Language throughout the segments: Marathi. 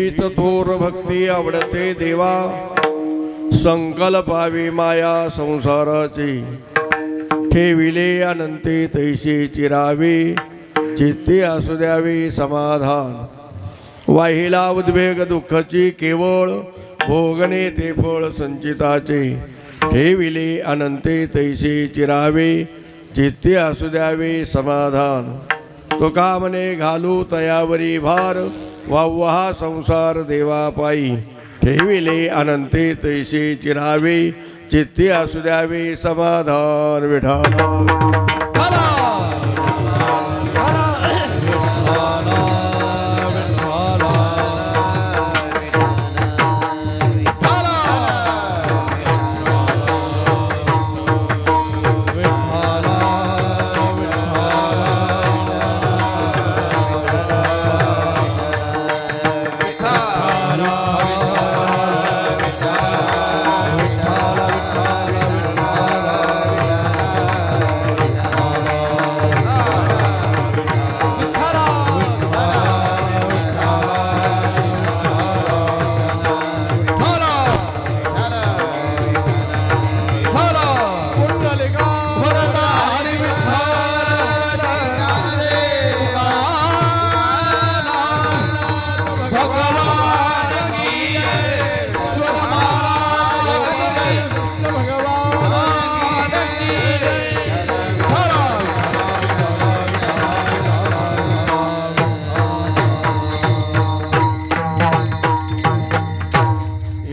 हीच थोर भक्ती आवडते देवा, संकल्पावी माया संसाराची, ठेविले अनंते तैसे चिरावे, चित्ते असू द्यावे समाधान, वाहिला उद्वेग दुःखाची केवळ, भोगणे ते फळ संचिताचे, ठेविले अनंते तैसे चिरावे, चित्ते असू द्यावे समाधान, तुका म्हणे घालू तयावरी भार, वाव्हा हा संसार देवा पायी, ठेविले अनंते तैसे चिरावे, चित्ते असू द्यावे समाधान.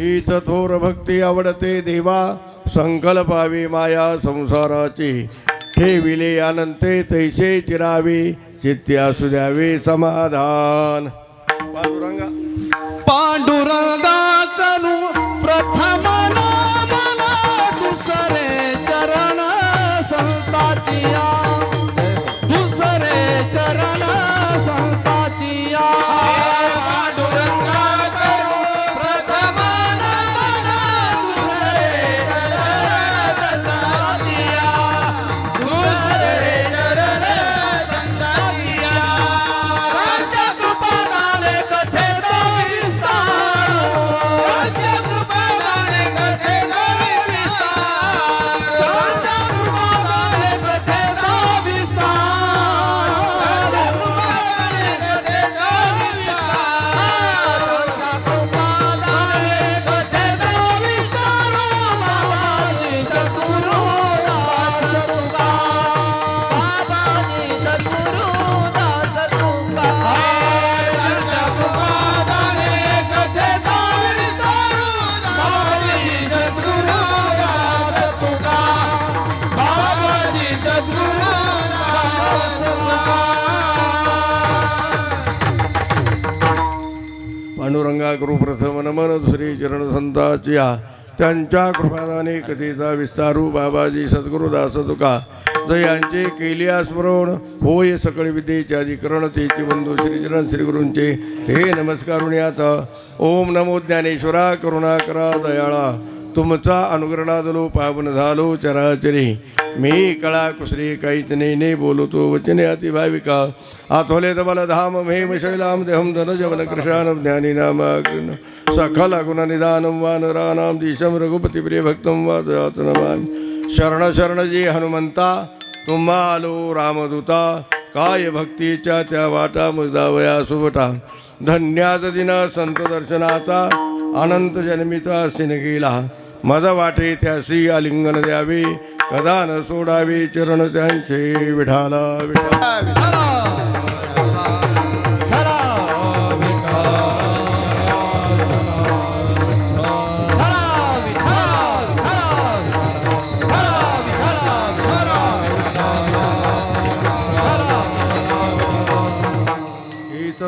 विठ्ठल थोर भक्ती आवडते देवा, संकल्पावी माया संसाराची, ठेविले अनंते तैसे चिरावे, चित्ते असू द्यावे समाधान. पांडुरंगा पांडुरंगा करू प्रथम नाम, दुसरे चरण संताचिया, दुसरे चरण संताचिया. पांडुरंगा गुरु प्रथम नमन, श्री चरण संताचिया, त्यांच्या कृपादाने कथेचा विस्तारू बाबाजी सद्गुरुदास तुका, जयांचे केलिया स्मरण होय सकळ विद्येचे अधिकरण, तेचे बंधू श्रीचरण श्री गुरूंचे ते नमस्कारून याचा. ओम नमो ज्ञानेश्वरा करुणा दयाळा, तुमचा अनुग्रह झालो पावन झालो चराचरी, मी कळा कुसरी काहीच नाही बोलतो वचने अतिभाविका, आथोले तबल धाम हेम शैलाम देहम धनजवन कृष्णानम ज्ञानी नाम सखल गुण निदानम वानरानाम दिशम रघुपती प्रिय भक्तम वादयातनमान. शरण शरण जी हनुमंता, तुम्हा आलो रामदूता, काय भक्तीच्या त्या वाटा मुजावया सुवटा, धन्यात दिन संत दर्शनाचा, अनंत जन्मीचा सिन गेला, मद वाटे त्यासी आलिंगन द्यावे, कदा न सोडावे चरण त्यांचे. विठाला विठाला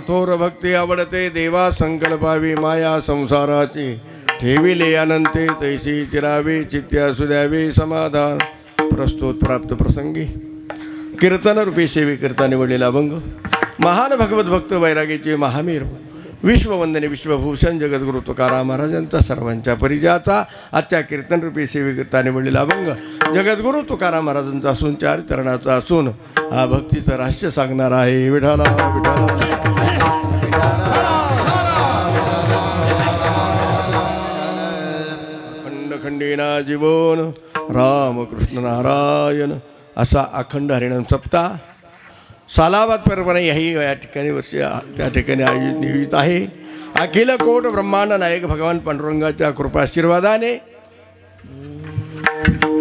थोर भक्ती आवडते देवा, संकल्पावी माया संसाराची, ठेविले अनंते तैसी चिरावे, चित्ते असू द्यावे समाधान. प्रस्तुत प्राप्त प्रसंगी कीर्तन रूपी सेवी करता निवडलेला अभंग, महान भगवत भक्त वैरागीचे महामेरू, विश्ववंदने विश्वभूषण जगद्गुरु तुकाराम महाराजांचा सर्वांच्या परिचयाचा आजच्या कीर्तन रूपी सेवी करता निवडलेला अभंग, जगद्गुरु तुकाराम महाराजांचा असून चार चरणाचा असून हा भक्तीचं रहस्य सांगणार आहे. विठाला विठाला खंडेना जीवन रामकृष्ण नारायण असा अखंड हरिनाम सप्ताह सालाबाद परपणे या ठिकाणी वर्ष त्या ठिकाणी नियोजित आहे. अखिल कोट ब्रह्मांड नायक भगवान पांडुरंगाच्या कृपाशीर्वादाने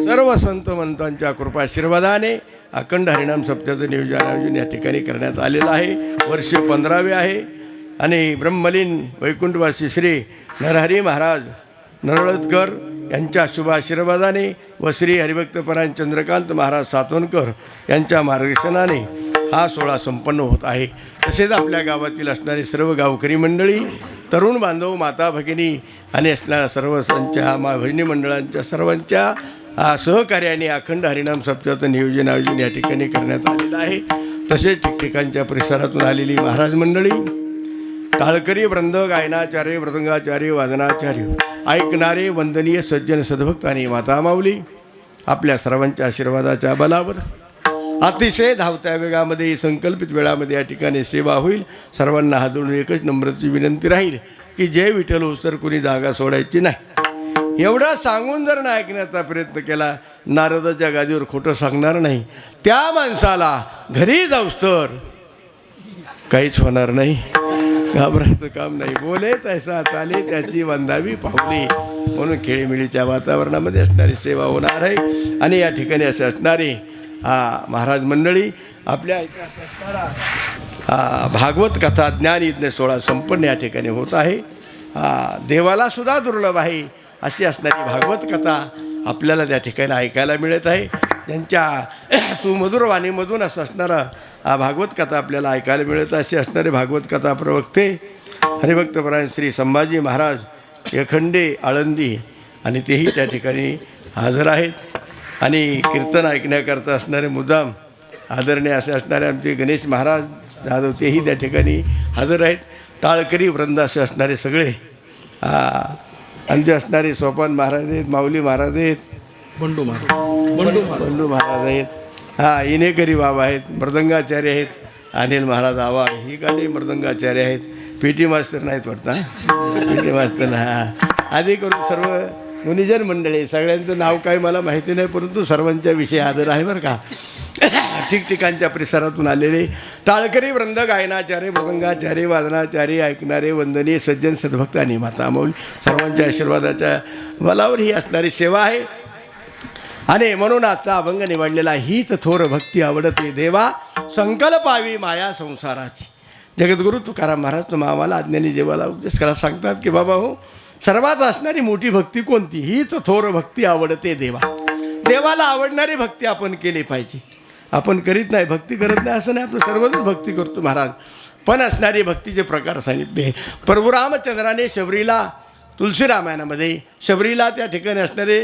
सर्व संत मंतांच्या कृपाशीर्वादाने अखंड हरिनाम सप्त्याचं नियोजन या ठिकाणी करण्यात आलेलं आहे. वर्ष 15वे आहे आणि ब्रह्मलीन वैकुंठवासी श्री नरहरी महाराज नरळतकर यांच्या शुभ आशीर्वादाने व श्री हरिभक्तपरायण चंद्रकांत महाराज सातवणकर यांच्या मार्गदर्शनाने हा सोहळा संपन्न होत आहे. तसेच आपल्या गावातील असणारे सर्व गावकरी मंडळी, तरुण बांधव, माता भगिनी आणि असणाऱ्या सर्व संच्या भगिनी मंडळांच्या सर्वांच्या सहकार्याने अखंड हरिनाम सप्त्याचं नियोजन आयोजन या ठिकाणी करण्यात आलेलं आहे. तसेच ठिकठिकाणच्या परिसरातून आलेली महाराज मंडळी, टाळकरी वृंद, गायनाचार्य, मृदंगाचार्य, वादनाचार्य, ऐकणारे वंदनीय सज्जन सद्भक्त आणि माता माऊली आपल्या सर्वांच्या आशीर्वादाच्या बलावर अतिशय धावत्या वेगामध्ये संकल्पित वेळामध्ये या ठिकाणी सेवा होईल. सर्वांना हात जोडून एकच नम्रतेची विनंती राहील की जय विठ्ठल होस तर कोणी जागा सोडायची नाही. एवढा सांगून जर न ऐकण्याचा प्रयत्न केला, नारदाच्या गादीवर खोटं सांगणार नाही, त्या माणसाला घरी जाऊस तर काहीच होणार नाही. घाबरायचं काम नाही. बोले तैसा चाले त्याची वंदावी पावली. म्हणून खेळीमेळीच्या वातावरणामध्ये असणारी सेवा होणार आहे. आणि या ठिकाणी असे असणारे महाराज मंडळी आपल्या इतिहासात असणारा भागवत कथा ज्ञानयज्ञ सोहळा संपन्न या ठिकाणी होत आहे. देवाला सुद्धा दुर्लभ आहे अशी असणारी भागवत कथा आपल्याला त्या ठिकाणी ऐकायला मिळत आहे. ज्यांच्या सुमधुर वाणीमधून असं असणारा भागवत कथा आपल्याला ऐकायला मिळत अशी असणारे भागवत कथा प्रवक्ते हरिभक्तपरायण श्री संभाजी महाराज यखंडे आळंदी आणि तेही त्या ठिकाणी हजर आहेत. आणि कीर्तन ऐकण्याकरता असणारे मुद्दाम आदरणीय असे असणारे आमचे गणेश महाराज जाधव तेही त्या ठिकाणी हजर आहेत. टाळकरी वृंद असे असणारे सगळे आमचे असणारे सोपान महाराज आहेत, माऊली महाराज आहेत, बंडू महाराज आहेत, इनेकरी बाबा आहेत, मृदंगाचार्य आहेत, अनिल महाराज आवाड ही गाडी मृदंगाचार्य आहेत. PT मास्तर नाहीत वाटतं, PT मास्तर आधी करून सर्व गुणीजन मंडळी सगळ्यांचं नाव काय मला माहिती नाही, परंतु सर्वांच्या विषयी आदर आहे बरं का. ठिकठिकाणच्या परिसरातून आलेले टाळकरी वृंद, गायनाचार्य, मृदंगाचार्य, वादनाचार्य, ऐकणारे वंदनीय सज्जन सद्भक्त आणि माता माऊली सर्वांच्या आशीर्वादाच्या बलावर ही असणारी सेवा आहे. आणि म्हणून आजचा अभंग निवडलेला हीच थोर भक्ती आवडते देवा, संकल्पावी माया संसाराची. जगद्गुरू तुकाराम महाराज तुम्हा आम्हाला अज्ञानी देवाला उपदेश करा सांगतात की बाबा हो, सर्वात असणारी मोठी भक्ती कोणती? हीच थोर भक्ती आवडते देवा. देवाला आवडणारी भक्ती आपण केली पाहिजे. आपण करीत नाही, भक्ती करत नाही असं नाही, आपण सर्वजण भक्ती करतो महाराज. पण असणारी भक्तीचे प्रकार सांगितले. प्रभू रामचंद्राने शबरीला तुलसी रामायणामध्ये शबरीला त्या ठिकाणी असणारे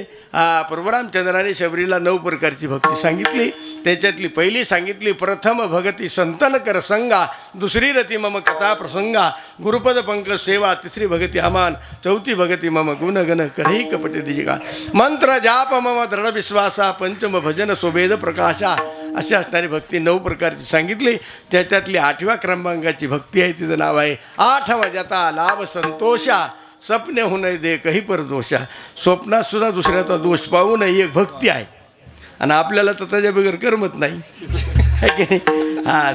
प्रभू रामचंद्राने शबरीला 9 प्रकारची भक्ती सांगितली. त्याच्यातली पहिली सांगितली प्रथम भगती संतन कर संगा, दुसरी रती मम कथा प्रसंगा, गुरुपद पंकज सेवा, तिसरी भगती अमान, चौथी भगती मम गुणगण करही कपटे दिजिका, मंत्र जाप मम दृढ विश्वासा, पंचम भजन सोबेद प्रकाशा. अशी असणारी भक्ती 9 प्रकारची सांगितली. त्याच्यातली 8व्या क्रमांकाची भक्ती आहे, तिचं नाव आहे 8 जता लाभ संतोषा, स्वप्ने होऊ नये दे काही परदोषा. स्वप्नात सुद्धा दुसऱ्याचा दोष पाहू नये एक भक्ती आहे. आणि आपल्याला तर त्याच्या बगैर करमत नाही है की नाही.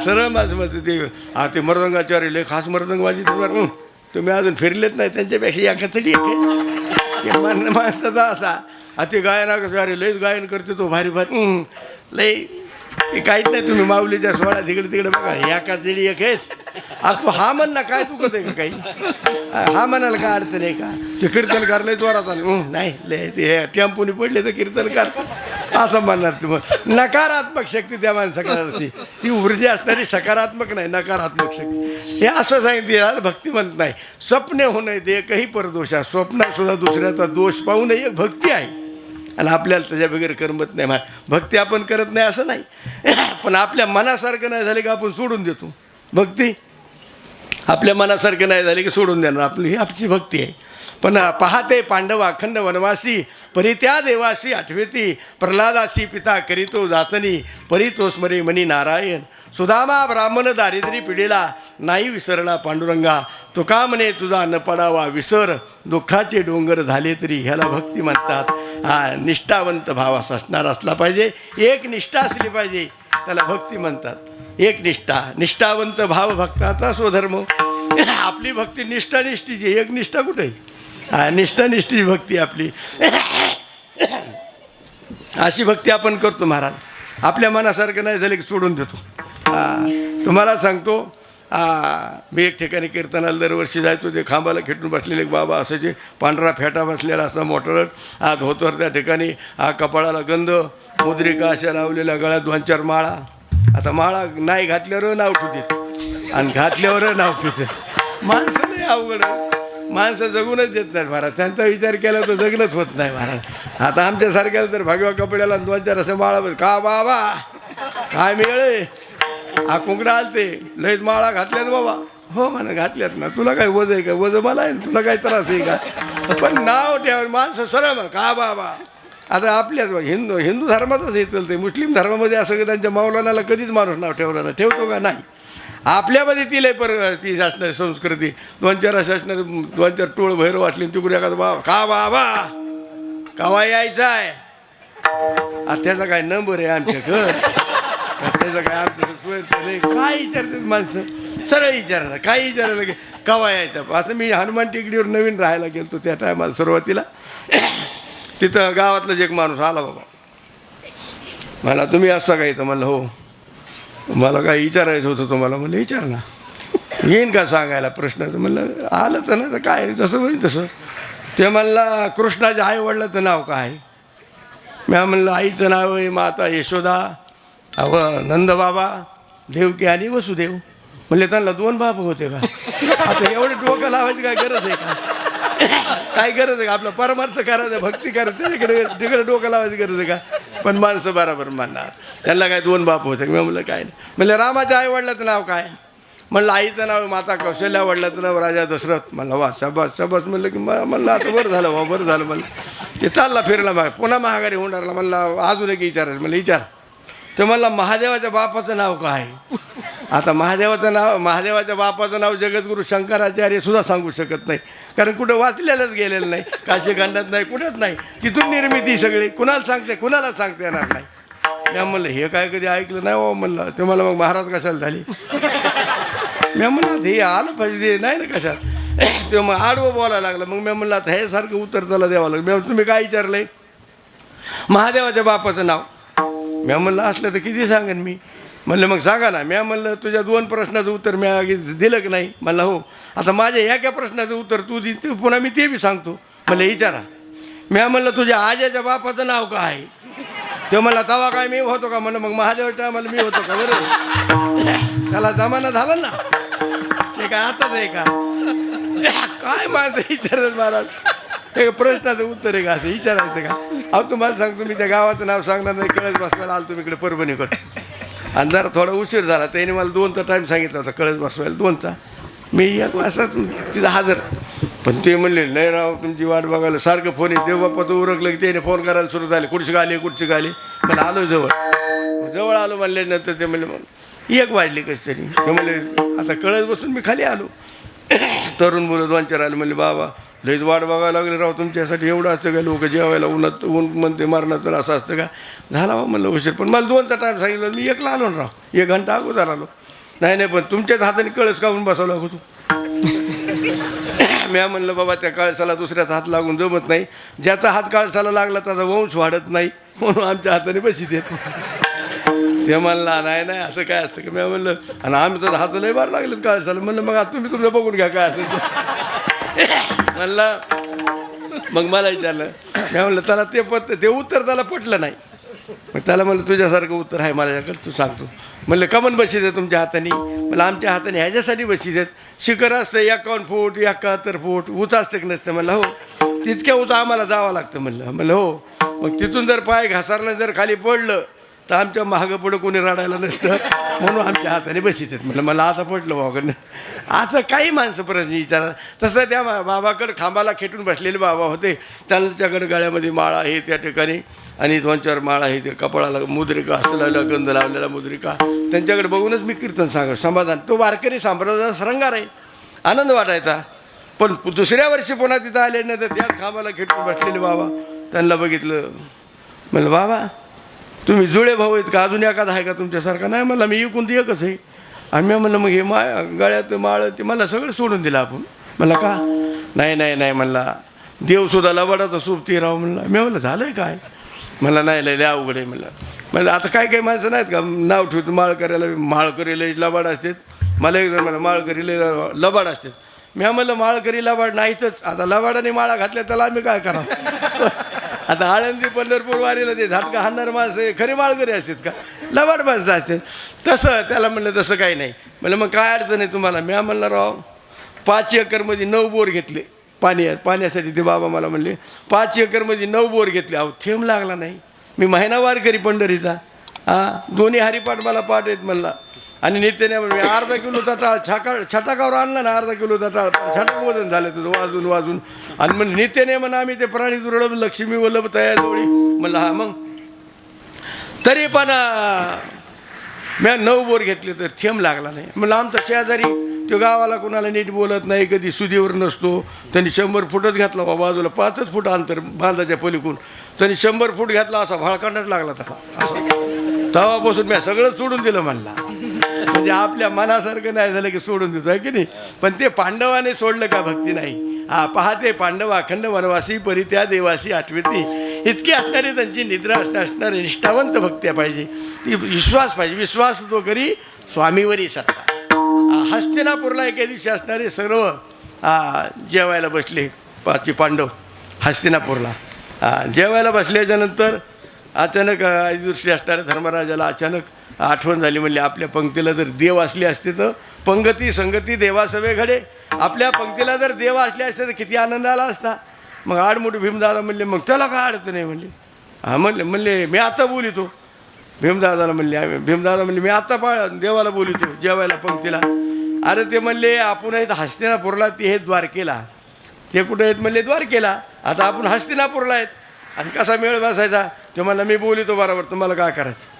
सरळ माझं मत ते मृदंगाचार्य लय खास मृदंगबाजी तर तुम्ही अजून फिरलेत नाही, त्यांच्यापेक्षा एकाचडी एक माणसाचा असा ते गायनाचार्य लयच गायन करते तो भारी भारी लय ते काहीच नाही. तुम्ही माऊलीच्या सोहळा तिकडे तिकडे बघा, एका जडी एक हेच. आज तू हा म्हण ना, काय चुकत आहे का काही? हा म्हणाला काय अडचण आहे का? ते कीर्तनकार लय जोरात नाही लय ते टेम्पोनी पडले तर कीर्तनकार असं म्हणणार. तुम्ही नकारात्मक शक्ती त्या माणसाकडे असते, ती ऊर्जा असणारी सकारात्मक नाही, नकारात्मक शक्ती. हे असं सांगितलं भक्ती म्हणत नाही. स्वप्ने होऊ नये दे काही परदोषा, स्वप्नात सुद्धा दुसऱ्याचा दोष पाहू नये एक भक्ती आहे. आणि आपल्याला त्याच्या बगैर करमत नाही. भक्ती आपण करत नाही असं नाही, पण आपल्या मनासारखं नाही झाले की आपण सोडून देतो. भक्ती आपल्या मनासारखं नाही झाले की सोडून देणार, आपली ही आमची भक्ती आहे. पण पाहते पांडव अखंड वनवासी, परी त्या देवाशी आठवेती, प्रल्हादाशी पिता करीतो जाचनी, परी तो स्मरे मनी नारायण, सुदामा ब्राह्मण दारिद्र्य पिढीला नाही विसरला पांडुरंगा. तुका म्हणे तुझा न पडावा विसर, दुःखाचे डोंगर झाले तरी ह्याला भक्ती म्हणतात. हा निष्ठावंत भाव असा असणार असला पाहिजे. एक निष्ठा असली पाहिजे, त्याला भक्ती म्हणतात. एक निष्ठावंत भाव भक्ताचा स्वधर्म. आपली भक्ती निष्ठानिष्ठीची, एक निष्ठा कुठे आहे? हा निष्ठानिष्ठी भक्ती आपली. अशी भक्ती आपण करतो महाराज. आपल्या मनासारखं नाही झालं की सोडून देतो. तुम्हाला सांगतो, मी एक ठिकाणी कीर्तनाला दरवर्षी जायचो. ते खांबाला खेटून बसलेले एक बाबा असायचे, पांढरा फेटा बसलेला असा मोटर, धोतर त्या ठिकाणी, कपाळाला गंध, मुद्रिका अशा लावलेल्या, गळ्यात 2-4 माळा. आता माळा नाही घातल्यावर नाव ठेवतात आणि घातल्यावर नाव ठेवतात. माणसं नाही अवघड, माणसं जगूनच देत नाहीत महाराज. त्यांचा विचार केला तर जगणंच होत नाही महाराज. आता आमच्यासारख्याला तर भगव्या कपड्याला 2-4 असे माळा का बाबा काय मिळे, कुंकडा आलते लयच माळा घातल्यात बाबा. हो म्हणा घातल्यात ना, तुला काय वज आहे का? वज मला आहे, तुला काय त्रास आहे का? पण नाव ठेवा माणसं सरळ म्हणा का बाबा. आता आपल्याच हिंदू धर्मातच हे चालते. मुस्लिम धर्मामध्ये असं की त्यांच्या मौलानाला कधीच माणूस नाव ठेवला नाही. ठेवतो का? नाही. आपल्यामध्ये ती लय ती शासनाची संस्कृती. 2-4 शासनाची 2-4 टोळ भैर वाटली तिकडे एखादा बाबा का बाबा कावा यायचा आहे. आता त्याचा काय नंबर आहे आमच्याकडं? त्याचं काय आमचं सोय नाही. काय विचारतात माणसं? सरळ विचारणार, काय विचारायला की कवा यायचा. असं मी हनुमान टेकडीवर नवीन राहायला गेलो त्या टायमाला सुरुवातीला. तिथं गावातलाच एक माणूस आला बाबा, मला तुम्ही असं काय तर म्हणलं हो, मला काय विचारायचं होतं तुम्हाला. म्हणलं विचार ना, येईन का सांगायला प्रश्नाचं. म्हणलं आलं तर ना तर काय जसं होईल तसं. ते म्हणला कृष्णाच्या आई वडिलाचं नाव काय? मी म्हणलं आईचं नाव आहे माता यशोदा, नंदबाबा, देवकी आणि वसुदेव. म्हणले त्यांना 2 बाप होते का? आता एवढं डोकं लावायची काय गरज आहे का? काय गरज आहे का? आपला परमार्थ करायचं, भक्ती करायचं, त्याच्याकडे तिकडे डोकं लावायची गरज आहे का? पण माणसं बरोबर मानणार. त्यांना काय 2 बाप होते? मी म्हणलं काय नाही. म्हणलं रामाच्या आई वडिलाचं नाव काय? म्हणलं आईचं नाव माता कौशल्या, वडिलाचं नाव राजा दशरथ. म्हणलं वा शाबास शाबास. म्हणलं की म्हणलं आता बरं झालं वा बरं झालं. म्हणलं ते चालला फिरला मग पुन्हा महागारी होणारला. म्हणलं अजून एक विचारायचं. म्हणलं विचार. ते म्हणला महादेवाच्या बापाचं नाव काय? आता महादेवाच्या बापाचं नाव जगद्गुरू शंकराचार्य सुद्धा सांगू शकत नाही, कारण कुठं वाचलेलंच गेलेलं नाही. काशी खंडात नाही, कुठंच नाही. तिथून निर्मिती सगळी. कुणाला सांगते येणार नाही. मी म्हणलं हे काय कधी ऐकलं नाही हो. म्हणलं ते मला मग महाराज कशाला झाली? मी म्हणलं हे आलं पाहिजे नाही ना कशात. ते मग आडवं बोलायला लागलं. मग मी म्हणलं आता हे सारखं उत्तर त्याला द्यावं लागलं. मी तुम्ही काय विचारलंय? महादेवाच्या बापाचं नाव. मी म्हणलं असलं तर किती सांगेन मी. म्हणलं मग सांगा ना. मी म्हणलं तुझ्या 2 प्रश्नाचं उत्तर मी आधी दिलं की नाही? म्हणलं हो. आता माझ्या एका प्रश्नाचं उत्तर तू दे, पुन्हा मी ते बी सांगतो. म्हणलं विचारा. मी म्हणलं तुझ्या आज्याच्या बापाचं नाव काय? ते म्हणला तवा काय मी होतो का? म्हणलं मग महादेवाच्या टायमाला मी होतो का? बरोबर त्याला जमाना झाला ना. ते काय आताच आहे का? काय माझं विचारत महाराज? हे प्रश्नाचं उत्तर आहे का असं विचारायचं का? अहो तुम्हाला सांगतो मी त्या गावाचं नाव सांगणार नाही. कळस बसवायला आलो तुम्ही इकडे परभणीकडे. आणि जरा थोडा उशीर झाला. त्याने मला 2चा टाईम सांगितला होता कळस बसवायला 2चा. मी 1 वाजता तिथं हजर. पण ते म्हणले नाही राव तुमची वाट बघायला सारखं फोन आहे. देवबाप्पाचं उरकलं की त्याने फोन करायला सुरू झाले. कुठची गाली. मला आलो जवळ आलो म्हणले. नंतर ते म्हणले मग 1 वाजली कशी तरी. ते म्हणले आता कळस बसून मी खाली आलो. तरुण मुलं 2-4 आले. म्हणले बाबा लईच वाट बघायला लागले राव तुमच्यासाठी. एवढं असतं का? लोक जेवायला ऊन म्हणते मारणाचं असं असतं का? झाला हो म्हणलं उशीर. पण मला 2चा टाईम सांगितलं. मी 1ला आलो ना राव. 1 घंटा अगोदर आलो. नाही पण तुमच्याच हाताने कळस काढून बसावं लागतो. मी म्हणलं बाबा त्या कळसाला दुसऱ्याचा हात लागून जमत नाही. ज्याचा हात कळसाला लागला त्याचा वंश वाढत नाही, म्हणून आमच्या हाताने बशी देत. ते म्हणला नाही असं काय असतं की? मी म्हणलं आणि आम्ही तर हात लय बार लागलेत कळसाला. म्हणलं मग आता तुम्ही तुमचं बघून घ्या काय असेल. म्हणलं मग मला विचारलं. मी म्हणलं त्याला ते उत्तर त्याला पटलं नाही. मग त्याला म्हणलं तुझ्यासारखं उत्तर आहे माझ्याकडे, तू सांगतो. म्हणलं कमन बशी देत तुमच्या हाताने? मला आमच्या हाताने ह्याच्यासाठी बशी देत. शिखर असतं 51 फूट 71 फूट. उंच असतं की नसतं? म्हणलं हो. तितक्या उंच आम्हाला जावं लागतं. म्हणलं हो. मग तिथून जर पाय घासारला जर खाली पडलं तर आमच्या मागं पुढं कोणी रडायला नसतं म्हणून आमच्या हाताने बसीत आहेत. म्हटलं मला आता पटलं बाबाकडनं. असं काही माणसं प्रश्न विचारा. तसं त्या बाबाकडं खांबाला खेटून बसलेले बाबा होते. त्यांच्याकडे गळ्यामध्ये माळ आहे त्या ठिकाणी आणि 2-4 माळ आहे. ते कपाळाला मुद्रिका असलेला गंध लावलेला मुद्रिका. त्यांच्याकडे बघूनच मी कीर्तन समाधान. तो वारकरी संप्रदायाचा श्रंगार आहे, आनंद वाटायचा. पण दुसऱ्या वर्षी पुन्हा तिथं आले नाही तर त्याच खांबाला खेटून बसलेले बाबा. त्यांना बघितलं. म्हणलं बाबा तुम्ही जुळे भाऊ आहेत का, अजून एखादा आहे का तुमच्यासारखा? नाही म्हणलं मी एकूण एकच आहे. आणि मी म्हणलं मग हे गळ्यात माळ ते मला सगळं सोडून दिलं आपण. म्हणलं का? नाही म्हणला देवसुद्धा लबाडाचा सोबती राव. म्हणलं मी म्हणलं झालं आहे काय? म्हणलं नाही लय अवघड आहे. म्हणलं आता काही माणसं नाहीत का नाव ठेवतो माळ करेला लबाड असतात. मला एक जण म्हणलं माळ करीला लबाड असतात. मी म्हणलं माळकरी लबाड नाहीतच. आता लबाडाने माळा घातल्या त्याला आम्ही काय करावं? आता आळंदी पंढरपूर वारीला ते झटका हाणणार माणसं खरे माळकरी असतात का? लबाड माणसं असतात. तसं त्याला म्हणलं तसं काही नाही. म्हणलं मग काय अडचण आहे तुम्हाला? मी म्हणलं राव 5 एकरमध्ये 9 बोर घेतले पाण्यासाठी. ते बाबा मला म्हणले 5 एकरमध्ये 9 बोर घेतले. अहो थेंब लागला नाही. मी महिना वारकरी पंढरीचा. दोन्ही हरिपाठ मला पाठ आहेत म्हणला. आणि नित्याने मी अर्धा किलोचा टाळ छटाकावर आणला ना, अर्धा किलोचा टाळ छटाक वजन झालं तुझं वाजून. आणि म्हणजे नित्याने म्हणा आम्ही ते प्राणी दुर्लभ लक्ष्मी वल्लभ तयाजवळी. म्हणलं हा मग तरी पण मी 9 बोर घेतले तर थेंब लागला नाही. म्हणलं आमचा शेजारी तो गावाला कोणाला नीट बोलत नाही, कधी सुदीवर नसतो. त्यांनी 100 फुटच घातला बा बाजूला, 5च फूट अंतर बांधाच्या पलीकडून. त्यांनी 100 फूट घातला असा भाळकांडाच लागला तेव्हापासून मी सगळं सोडून दिलं. म्हणला म्हणजे आपल्या मनासारखं नाही झालं की सोडून देतो आहे की नाही. पण ते पांडवाने सोडलं का? भक्ती नाही. पाहते पांडव अखंड वनवासी परी त्या देवासी आठवती. इतकी असणारी त्यांची निद्रा असणारी निष्ठावंत भक्ती पाहिजे. ती विश्वास पाहिजे. विश्वास तो करी स्वामीवरी सत्ता. हस्तिनापूरला एके दिवशी असणारे सर्व जेवायला बसले 5 पांडव हस्तिनापूरला. जेवायला बसल्याच्यानंतर अचानक दृष्टी असणाऱ्या धर्मराजाला अचानक आठवण झाली. म्हणले आपल्या पंक्तीला जर देव असले असते तर पंगती संगती देवासवे घडे. आपल्या पंक्तीला जर देव असले असते तर किती आनंद आला असता. मग आडमुठ भीमदादा म्हणले मग त्याला काय अडचण नाही. म्हणले मी आता बोलितो. भीमदादाला म्हणले मी आता देवाला बोलितो जेवायला पंक्तीला. अरे ते म्हणले आपण आहेत हस्तिनापूरला, ते हे द्वारकेला. ते कुठे आहेत? म्हणले द्वारकेला. आता आपण हस्तिनापूरला आहेत आणि कसा मेळ बसायचा? ते मला मी बोलितो बरोबर, तुम्हाला काय करायचं?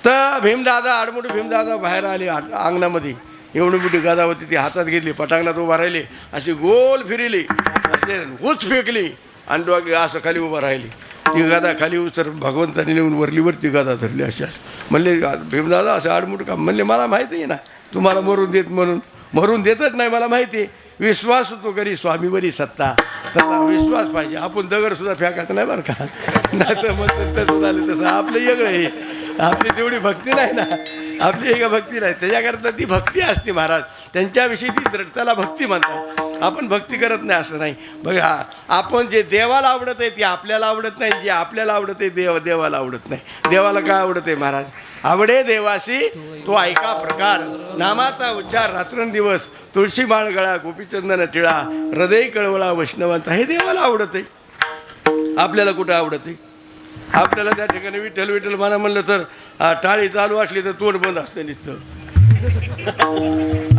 तर भीमदादा आडमुठ भीमदादा बाहेर आले अंगणामध्ये. एवढी मोठी गदा होती ती हातात घेतली, पटांगणात उभा राहिले, अशी गोल फिरली, असे उच फेकली आणि डोके असं खाली उभा राहिली. ती गदा खाली उचर भगवंताने नेऊन वरलीवर ती गदा धरली. अशा म्हणले भीमदादा असं आडमुठ का? म्हणले मला माहिती आहे ना तुम्हाला मरून देत म्हणून. मरून देतच नाही मला माहिती आहे. विश्वास तो करी स्वामीवरी सत्ता. तसा विश्वास पाहिजे. आपण दगडसुद्धा फेकायचं नाही बरं का. नाही तर मग तसं झालं तसं आपलं वेगळं आहे. आपली तेवढी भक्ती नाही ना, आपली एक भक्ती नाही. त्याच्याकरता ती भक्ती असते महाराज. त्यांच्याविषयी ती त्याला भक्ती म्हणतात. आपण भक्ती करत नाही असं नाही. बघा आपण जे देवाला आवडत आहे ते आपल्याला आवडत नाही. जे आपल्याला आवडत आहे देवाला आवडत नाही. देवाला काय आवडत आहे महाराज? आवडे देवासी तो ऐका प्रकार. नामाचा उच्चार रात्रंदिवस. तुळशी माळ गळा गोपीचंदन टिळा. हृदय कळवळा वैष्णवांचा. हे देवाला आवडत आहे. आपल्याला कुठं आवडत आहे? आपल्याला त्या ठिकाणी विठ्ठल विठ्ठल म्हणा म्हणलं तर टाळी चालू असली तर तोंड बंद असतं नुसतं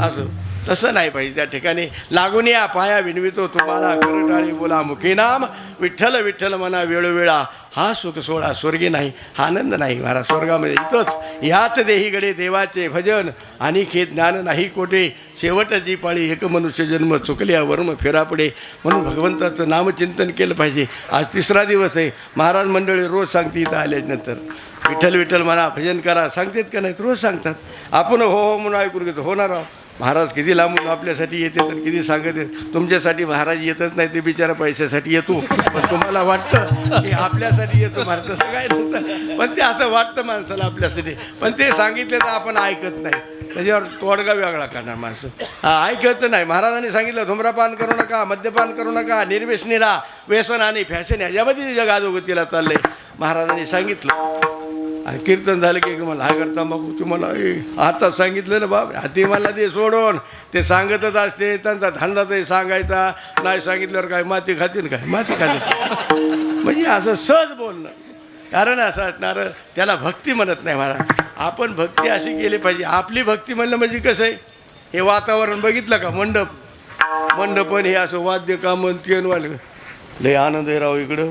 असं. तसं नाही पाहिजे. त्या ठिकाणी लागून या पाया विनवितो तुम्हाला. कर टाळी बोला मुखी नाम विठ्ठल विठ्ठल म्हणा वेळोवेळा. हा सुख सोहळा स्वर्गी नाही, हा आनंद नाही महाराज. स्वर्गामध्ये इथंच याच देहीगडे देवाचे भजन आणि खेत ज्ञान नाही कोठे. शेवटची पाळी एक मनुष्य जन्म चुकल्या वर्म फेरापडे. म्हणून भगवंताचं नामचिंतन केलं पाहिजे. आज 3रा दिवस आहे. महाराज मंडळी रोज सांगते इथं आल्यानंतर विठ्ठल विठ्ठल म्हणा भजन करा. सांगतात का नाहीत? रोज सांगतात. आपण हो हो म्हणून ऐकून घेतो. होणार आहो महाराज किती लांबून आपल्यासाठी येते तर किती सांगत आहेत. तुमच्यासाठी महाराज येतच नाही, ते बिचारा पैशासाठी येतो. पण तुम्हाला वाटतं की आपल्यासाठी येतो महाराज. तसं काय नसतं. पण ते असं वाटतं माणसाला आपल्यासाठी. पण ते सांगितलं तर आपण ऐकत नाही. त्याच्यावर तोडगा वेगळा करणार माणसं. ऐकत नाही. महाराजांनी सांगितलं धूम्रपान करू नका, मद्यपान करू नका, निर्व्यसनी राहा. व्यसन आणि फॅशन याच्यामध्ये जग अधोगतीला चाललंय महाराजांनी सांगितलं. आणि कीर्तन झालं की मला हा करता मग तुम्हाला आता सांगितलं ना बाप हाती मला ते सोडून ते सांगतच असते. त्यांचा धंदा ते सांगायचा. नाही सांगितल्यावर काय माती खातील काय? माती खातील म्हणजे असं सहज बोलणं. कारण असं असणार त्याला भक्ती म्हणत नाही महाराज. आपण भक्ती अशी केली पाहिजे. आपली भक्ती म्हणलं म्हणजे कसं आहे, हे वातावरण बघितलं का, मंडपन हे असं वाद्य का म्हणते वाले लय आनंद आहे राव इकडं,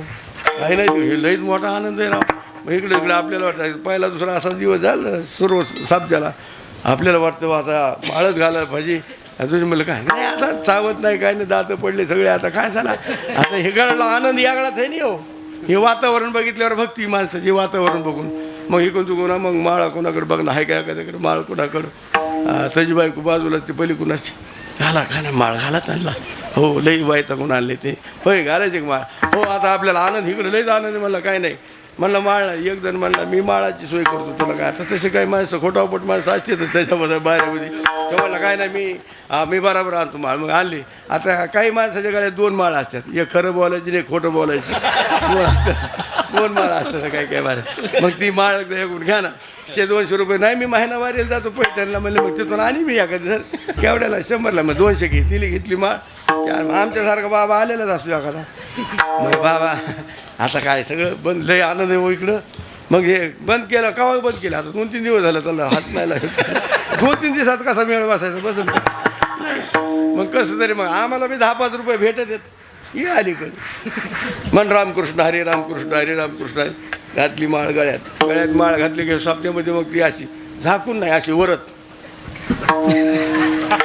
काही नाही हे लईच मोठा आनंद आहे राव. मग इकडं इकडं आपल्याला वाटतं पहिला दुसरा असा दिवस झाला सुरू साबजाला, आपल्याला वाटतं आता माळच घालायला पाहिजे. तुझी म्हणलं काय नाही आता चावत नाही काय नाही, दातं पडले सगळे, आता काय झाला आता हे गळला आनंद यागळाच आहे नाही हो. हे वातावरण बघितल्यावर भक्ती माणसाची वातावरण बघून मग इकडून तू कोणा मग माळा कोणाकडे बघणं आहे काय कधी माळ कोणाकडं त्याची बायको बाजूला ती पहिली कुणाची घाला का ना माळ घाला त्यांना हो लई बायता कोण आणले ते होय घालायचे माळ हो. आता आपल्याला आनंद इकडे लईच आनंद म्हणलं काय नाही म्हणलं माळ एक जण म्हणला मी माळाची सोय करतो तुला काय. आता तसे काही माणसं खोटापट माणसं असते तर त्याच्यामध्ये बाहेरमध्ये तर म्हणलं काय नाही मी बरोबर आणतो माळ. मग आणली. आता काही माणसाच्या गळ्यात 2 माळ असतात, एक खरं बोलायची आणि एक खोटं बोलायची, 2 माळ असतात काय काय माळ. मग ती माळ घ्या ना 100-200 रुपये नाही मी महिनावारीला जातो पैठणला म्हणलं मग तिथून आणि मी एखादी सर केवढ्याला 100ला मग 200 घेतली माळ. आमच्यासारखा बाबा आलेलाच असतो एखादा. मग बाबा आता काय सगळं बंद लय आनंद आहे हो इकडं. मग हे बंद केलं केव्हा बंद केलं आता 2-3 दिवस झालं त्याला हात नाही लागत. 2-3 दिवसात कसा मेळ बसायचा बसून मग कसं तरी मग आम्हाला बी 10-5 रुपये भेटत येत ये अलीकडे म्हण रामकृष्ण हरे रामकृष्ण हरे रामकृष्ण हरे. घातली माळ गळ्यात माळ घातली की स्वप्नामध्ये मग ती अशी झाकून नाही अशी वरत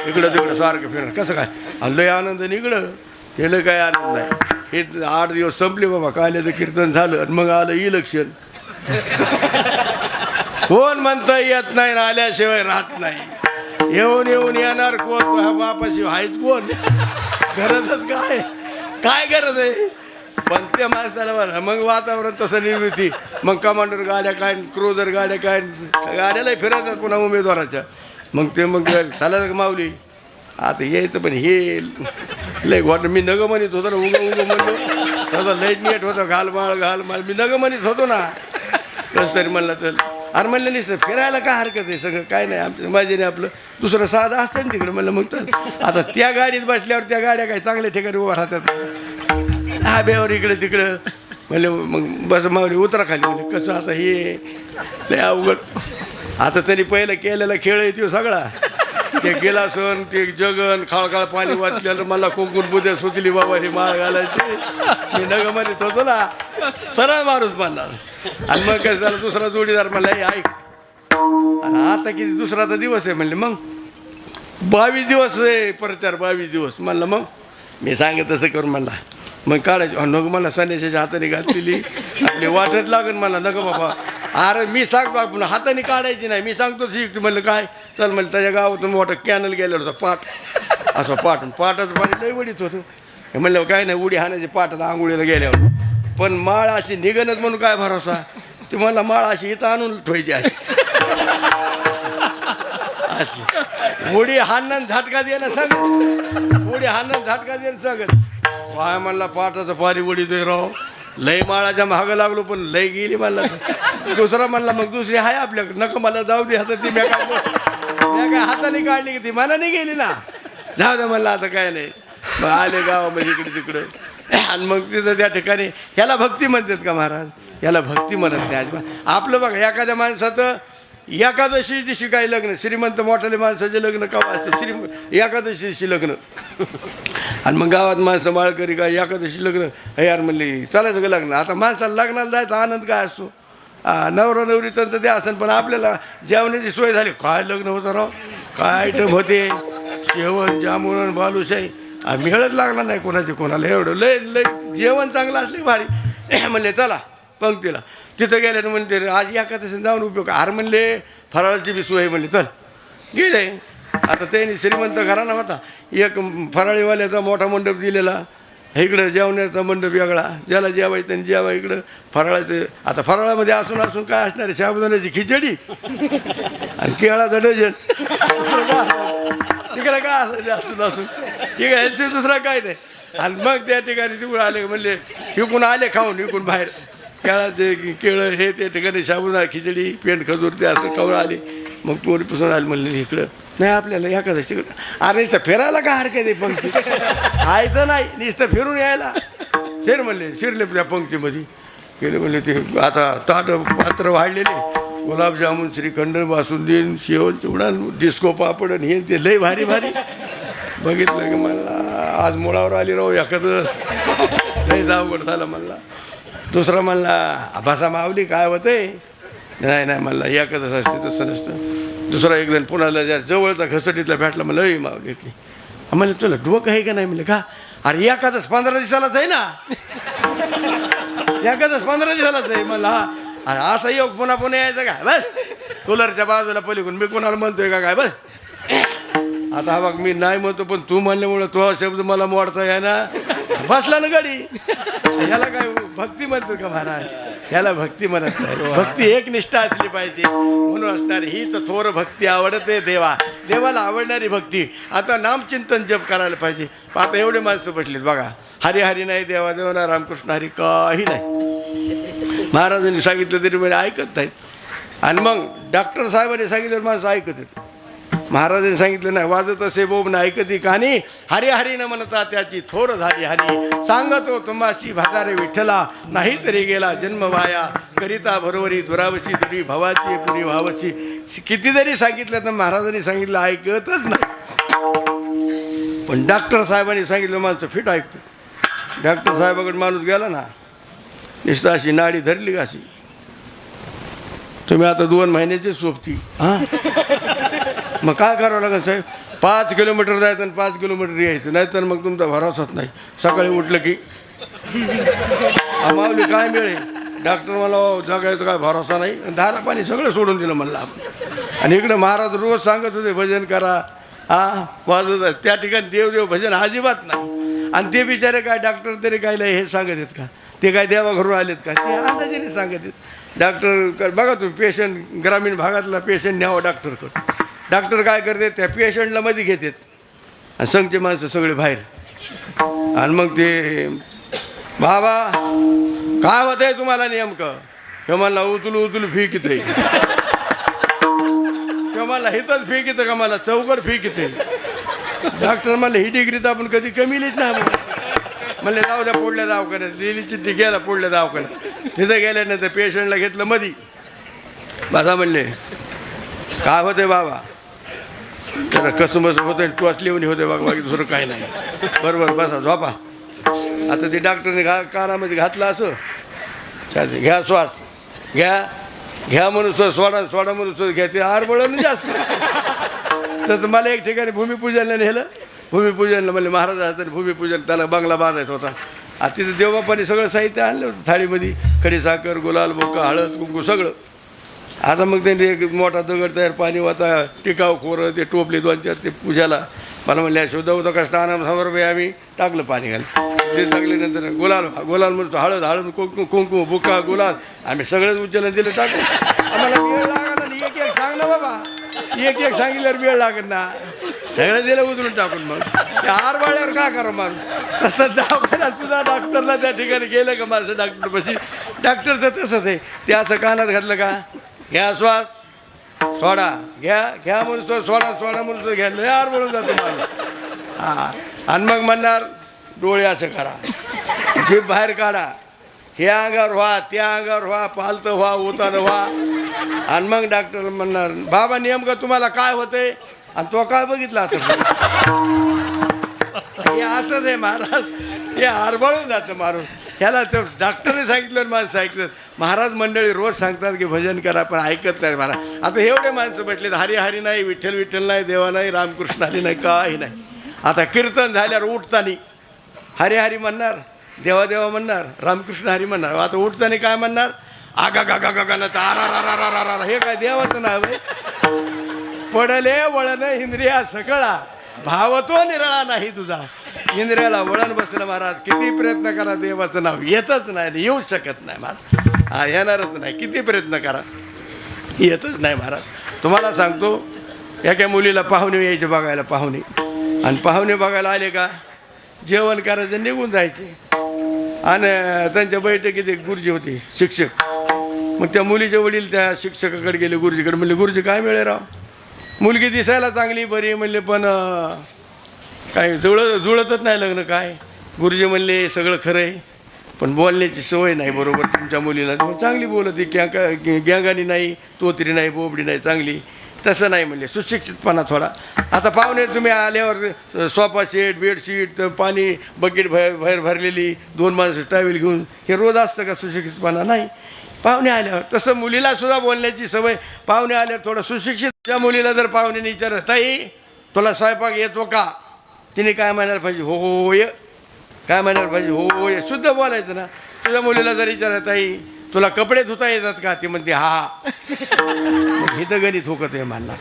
इकडं तिकडं सारखं फिरणं कसं काय लय आनंद इकडं हे लय काय आनंद नाही. हे 8 दिवस संपले बाबा काल्याचं कीर्तन झालं आणि मग आलं इलेक्शन. कोण म्हणता येत नाही ना आल्याशिवाय राहत नाही. येऊन येणार कोण बापाशी आहेच कोण. गरजच काय गरज आहे पण त्या माणसाला म्हणा. मग वातावरण तसं निर्मिती मग कमांडर गाड्या काय क्रोजर गाड्या काय गाड्यालाही फिरायचं पुन्हा उमेदवाराच्या. मग ते मग चालायचं माऊली आता यायचं पण हे लय गोट मी नग म्हणत होतो ना उगं म्हणलो तसं लय नेट होतं घाल माळ मी नग म्हणत होतो ना. कसं तरी म्हणलं तर अरे म्हणलं नाही फिरायला काय हरकत आहे सगळं काय नाही आमच्या माझ्याने आपलं दुसरं साधं असतं ना तिकडं. म्हणलं मग तर आता त्या गाडीत बसल्यावर त्या गाड्या काय चांगल्या ठिकाणी उभा राहतात आब्यावर इकडे तिकडं. म्हणले मग बस मावली उतरा खाली. म्हणजे कसं आता हे लय अवघड. आता तरी पहिलं केलेला खेळ आहे तो सगळा ते गेला सण ते जगन खाळखाळ पाणी वाचलेलं मला कुंकून बुद्या सुचली बाबा हे माळ घालायची मी नगमध्येच होतो ना सरळ माणूस म्हणणार. आणि मग काय झालं दुसरा जोडीदार म्हणला हे ऐक आणि आता किती दुसरा तर दिवस आहे म्हणले मग 22 दिवस आहे प्रचार 22 दिवस. म्हणलं मग मी सांगत तसं करून म्हणला मग काढायची नको मला संन्याशाच्या हाताने घातलेली आपली वाटत लागेल मला नको बाबा. अरे मी सांगतो आपण हाताने काढायची नाही मी सांगतो शिक. म्हणलं काय चल म्हणलं त्याच्या गावातून मोठा कॅनल गेलेला होता पाट असं पाटाचं पाणी लई वडीत होतं. म्हणलं काय नाही उडी हाणायची पाटात आंघोळीला गेल्यावर. पण माळ अशी निघणच म्हणून काय भरोसा. ते मला माळ अशी इथं आणून ठेवायची अशी उडी हाणणं झटका दे ना सांगत उडी हाणणं झटका दे ना सांगत काय म्हणला पाटाचं पाणी उडीतोय राव. लय माळाच्या महागं लागलो पण लय गेली म्हणला. दुसरा म्हणला मग दुसरी आहे आपल्याकडे नको मला जाऊ दे आता ती काय हाताने काढली की ती मनाने गेली ना जाऊ दे म्हणलं आता काय नाही. मग आले गावामध्ये इकडे तिकडं आणि मग तिथं त्या ठिकाणी ह्याला भक्ती म्हणतात का महाराज. याला भक्ती म्हणत नाही अजिबात. आपलं बघा एखाद्या माणसाचं एकादशी दिवशी काही लग्न श्रीमंत मोठाले माणसाचे लग्न केव्हा असते एकादशी दिवशी लग्न. आणि मग गावात माणसं माळकरी काय एकादशी लग्न यार म्हणली चालायचं का लग्न. आता माणसाला लग्नाला जायचा आनंद काय असतो नवरा नवरी त्यांचं ते असेल पण आपल्याला जेवणाची सोय झाली काय लग्न होतं राव काय आयटम होते शेवण जामुन बालुशाही मिळत लागणार नाही कोणाचे कोणाला एवढं लय लय जेवण चांगलं असले भारी. म्हणले चला पंक्तीला तिथं गेले म्हणते आज एकादशी जाऊन उपयोग अरे म्हणले फराळाची बी सोय म्हणले चल गेले. आता त्यांनी श्रीमंत घराणा होता एक फराळीवाल्याचा मोठा मंडप दिलेला इकडं जेवण्याचा मंडप वेगळा ज्याला जेवायचं त्यांनी जेवा इकडं फराळाचं. आता फराळामध्ये असून काय असणार आहे साबुदाण्याची खिचडी आणि केळाचा डझन तिकडे काय असून ठीक आहे दुसरा काय नाही. आणि मग त्या ठिकाणी तिकडून आले म्हणले इकून आले खाऊन इकून बाहेर केळाचे केळं हे त्या ठिकाणी साबुदाणा खिचडी पेंट खजूर ते असं खाऊन आले. मग तोडीपासून आले म्हणले इकडं नाही आपल्याला एखादं तिकडं अरे नुसतं फिरायला काय हरकत आहे पंक्ती खायचं नाही नुसतं फिरून यायला शिर म्हणले शिरले त्या पंक्तीमध्ये गेले म्हणले ते आता ताट पात्र वाढलेले, गुलाबजामुन, श्रीखंड, बासुंदी, शेव, चिवडा, डिस्को पापड आणि हे ते लय भारी भारी. बघितलं की मला आज मुळावर आली राहू एखादं लय जावगड झालं म्हणला. दुसरा म्हणला भाषा मावली काय होतंय, नाही नाही म्हणला एखादंच असते तसं नसतं. दुसरा एक जण पुण्याला ज्या जवळचा घसडीतला भेटला म्हणलं लई मावली की म्हणलं तुला डोकं आहे का नाही म्हणलं का, अरे एखादंच 15 दिवसालाच आहे ना, एखादंच 15 दिवसालाच आहे म्हणला. अरे असं योग पुन्हा पुन्हा यायचं काय, बस कूलरच्या बाजूला पलीकडून मी कोणाला म्हणतोय का काय, बस आता हा बघ मी नाही म्हणतो पण तू म्हणल्यामुळं तो शब्द मला मोडता आहे ना, बसला ना गाडी. याला काय भक्ती म्हणतो का महाराज, याला भक्ती म्हणत नाही. भक्ती एक निष्ठा असली पाहिजे म्हणून असणारी हीच थोर भक्ती आवडते देवा, देवाला आवडणारी भक्ती. आता नामचिंतन जप करायला पाहिजे. आता एवढे माणसं बसलीत बघा, हरी हरी नाही, देवा देवा रामकृष्ण हरी काही नाही. महाराजांनी सांगितलं तरी म्हणजे ऐकत नाहीत. आणि मग डॉक्टर साहेबांनी सांगितलं माणसं ऐकत आहेत. महाराजांनी सांगितलं नाही, वाजत असे बोब ना ऐकती कानी, हरी हरी न म्हणता त्याची थोर झाली हरी. सांगतो तुम्हाशी भागारे विठ्ठला, नाही तरी गेला जन्म वाया. करिता बरोबरी दुरावशी दुरी भवाची पुरी भावशी. किती जरी सांगितलं तर महाराजांनी सांगितलं ऐकतच नाही. पण डॉक्टर साहेबांनी सांगितलं माणसं फिट ऐकतं. डॉक्टर साहेबाकडे माणूस गेला ना, नुसतं अशी नाडी धरली का अशी, तुम्ही आता 2 महिन्याची सोबती हां, मग काय करावं लागेल साहेब, 5 किलोमीटर जायचं आणि 5 किलोमीटर यायचं, नाहीतर मग तुमचा भरोसाच नाही. सकाळी उठलं की माऊली काय मिळेल, डॉक्टर मला जगायचं काय भरोसा नाही, दारा पाणी सगळं सोडून दिलं म्हणलं आपण. आणि इकडं महाराज रोज सांगत होते भजन करा, हां वाजत. त्या ठिकाणी देवदेव भजन अजिबात नाही. आणि ते बिचारे काय डॉक्टर तरी काय हे सांगत आहेत का, ते काय देवाघरून आलेत का, ते अंदाजाने सांगत आहेत. डॉक्टर बघा तुम्ही, पेशंट ग्रामीण भागातला पेशंट न्यावं डॉक्टरकडं, डॉक्टर काय करते त्या पेशंटला मध्ये घेतात आणि संघचे माणसं सगळे बाहेर. आणि मग ते बाबा काय होत आहे तुम्हाला नेमकं, हे म्हणला उचलू उचलू फी किती, ते म्हणला हिथंच फी किती का, मला चौकड फी किती. डॉक्टर म्हणलं ही डिग्री तर आपण कधी कमी लिहित नाही म्हणले, जाऊ द्या पोडल्या दवाखान्यात, दिली चिठ्ठी गेला पोडल्या दवाखान्यात. तिथं गेल्यानंतर पेशंटला घेतलं मधी, बसा म्हणले काय होते बाबा, त्याला कसं बस होतं टोच लिहून होते बाबा, बाकी दुसरं काय नाही. बरोबर बसा झोपा. आता ते डॉक्टरने कानामध्ये घातलं असं, चालते घ्या श्वास घ्या घ्या म्हणून सोडा सोडा म्हणून घ्या, ते आरबळून जास्त. तर मला एक ठिकाणी भूमिपूजनला नेलं, भूमिपूजनला म्हणले महाराज असताना भूमिपूजन, त्याला बंगला बांधायचा होता. आता तिथं देवबापाने सगळं साहित्य आणलं होतं थाळीमध्ये, खडी साखर, गुलाल, बोका, हळद, कुंकू सगळं. आता मग त्यांनी एक मोठा दगड तयार, पाणी वाता, टिकाव खोरं, ते टोपले 2-4 ते पूजाला. मला म्हणले शुद्ध होतं का स्नानम समर्पय, आम्ही टाकलं पाणी घाल. ते टाकल्यानंतर गुलाल गुलाल म्हणतो, हळद हळद, कुंकू कुंकू, बुका, गुलाल, आम्ही सगळंच उच्चारण दिलं टाकून. आम्हाला वेळ लागला ना, एक एक सांग ना बाबा, एक एक सांगितल्यावर वेळ लागत ना, सगळं दिलं उचलून टाकून. मग ते आरवाळ्यावर काय करा मग, तसं दवाखान्यात सुद्धा डॉक्टरला त्या ठिकाणी गेलं का माणसं डॉक्टरपाशी, डॉक्टरचं तसंच आहे. ते असं कानात घातलं का, घ्या श्वास सोडा, घ्या घ्या म्हणून तो सोडा सोडा म्हणून तो घ्या, लय आरवळून जातो माणूस. हां, आणि मग म्हणणार डोळे असं करा, जीभ बाहेर काढा, हे अंगावर व्हा, त्या अंगावर व्हा, पालतं व्हा, उतानं व्हा. आणि मग डॉक्टर म्हणणार बाबा नेमकं तुम्हाला काय होतंय, आणि तो काय बघितला आता. हे असंच आहे महाराज, हे आरबळून जातं माणूस. ह्याला तर डॉक्टरने सांगितलं, माणसं ऐकतात. महाराज मंडळी रोज सांगतात की भजन करा, पण ऐकत नाही महाराज. आता एवढे माणसं बसलेत, हरी हरी नाही, विठ्ठल विठ्ठल नाही, देवा नाही, रामकृष्ण हरी नाही, काही नाही. आता कीर्तन झाल्यावर उठतानी हरी हरी म्हणणार, देवा देवा म्हणणार, रामकृष्ण हरी म्हणणार. आता उठताना काय म्हणणार, आगा गा गा गा गा ना, तारा, हे काय देवाचं नाव आहे. पडले वळण इंद्रिया सकळा, भाव तो निराळा नाही तुझा. इंद्रियाला वळण बसलं महाराज, किती प्रयत्न करा देवाचं नाव येतच नाही, येऊ शकत नाही महाराज. हा येणारच नाही, किती प्रयत्न करा येतच नाही महाराज. तुम्हाला सांगतो, एका मुलीला पाहुणे यायचे बघायला, पाहुणे. आणि पाहुणे बघायला आले का जेवण करायचं, निघून जायचे. आणि त्यांच्या बैठकीत एक गुरुजी होते, शिक्षक. मग त्या मुलीचे वडील त्या शिक्षकाकडे गेले, गुरुजीकडे. म्हणले गुरुजी काय मिळेल राव, मुलगी दिसायला चांगली बरी म्हणले, पण काही जुळतच नाही लग्न. काय गुरुजी म्हणले सगळं खरं आहे, पण बोलण्याची सवय नाही बरोबर तुमच्या मुलीला. चांगली बोलत गँगानी नाही, तोतरी नाही, बोबडी नाही, चांगली. तसं नाही म्हणले, सुशिक्षितपणा थोडा. आता पाहुणे तुम्ही आल्यावर सोफा सेट, बेडशीट, पाणी बकेट बाहेर भरलेली, 2 माणसं टावेल घेऊन, हे रोज असतं का सुशिक्षितपणा? नाही. पाहुणे आल्यावर तसं मुलीला सुद्धा बोलण्याची सवय. पाहुणे आल्यावर थोडं सुशिक्षित. त्या मुलीला जर पाहुण्याने विचारलं, ताई तुला स्वयंपाक येतो का? तिने काय म्हणायला पाहिजे? होय. काय म्हणायला पाहिजे? होय. शुद्ध बोलायचं ना. तुझ्या मुलीला जर विचारलं, ताई तुला कपडे धुता येतात का? ती म्हणते हा. हे तर गणित होकत आहे म्हणणार.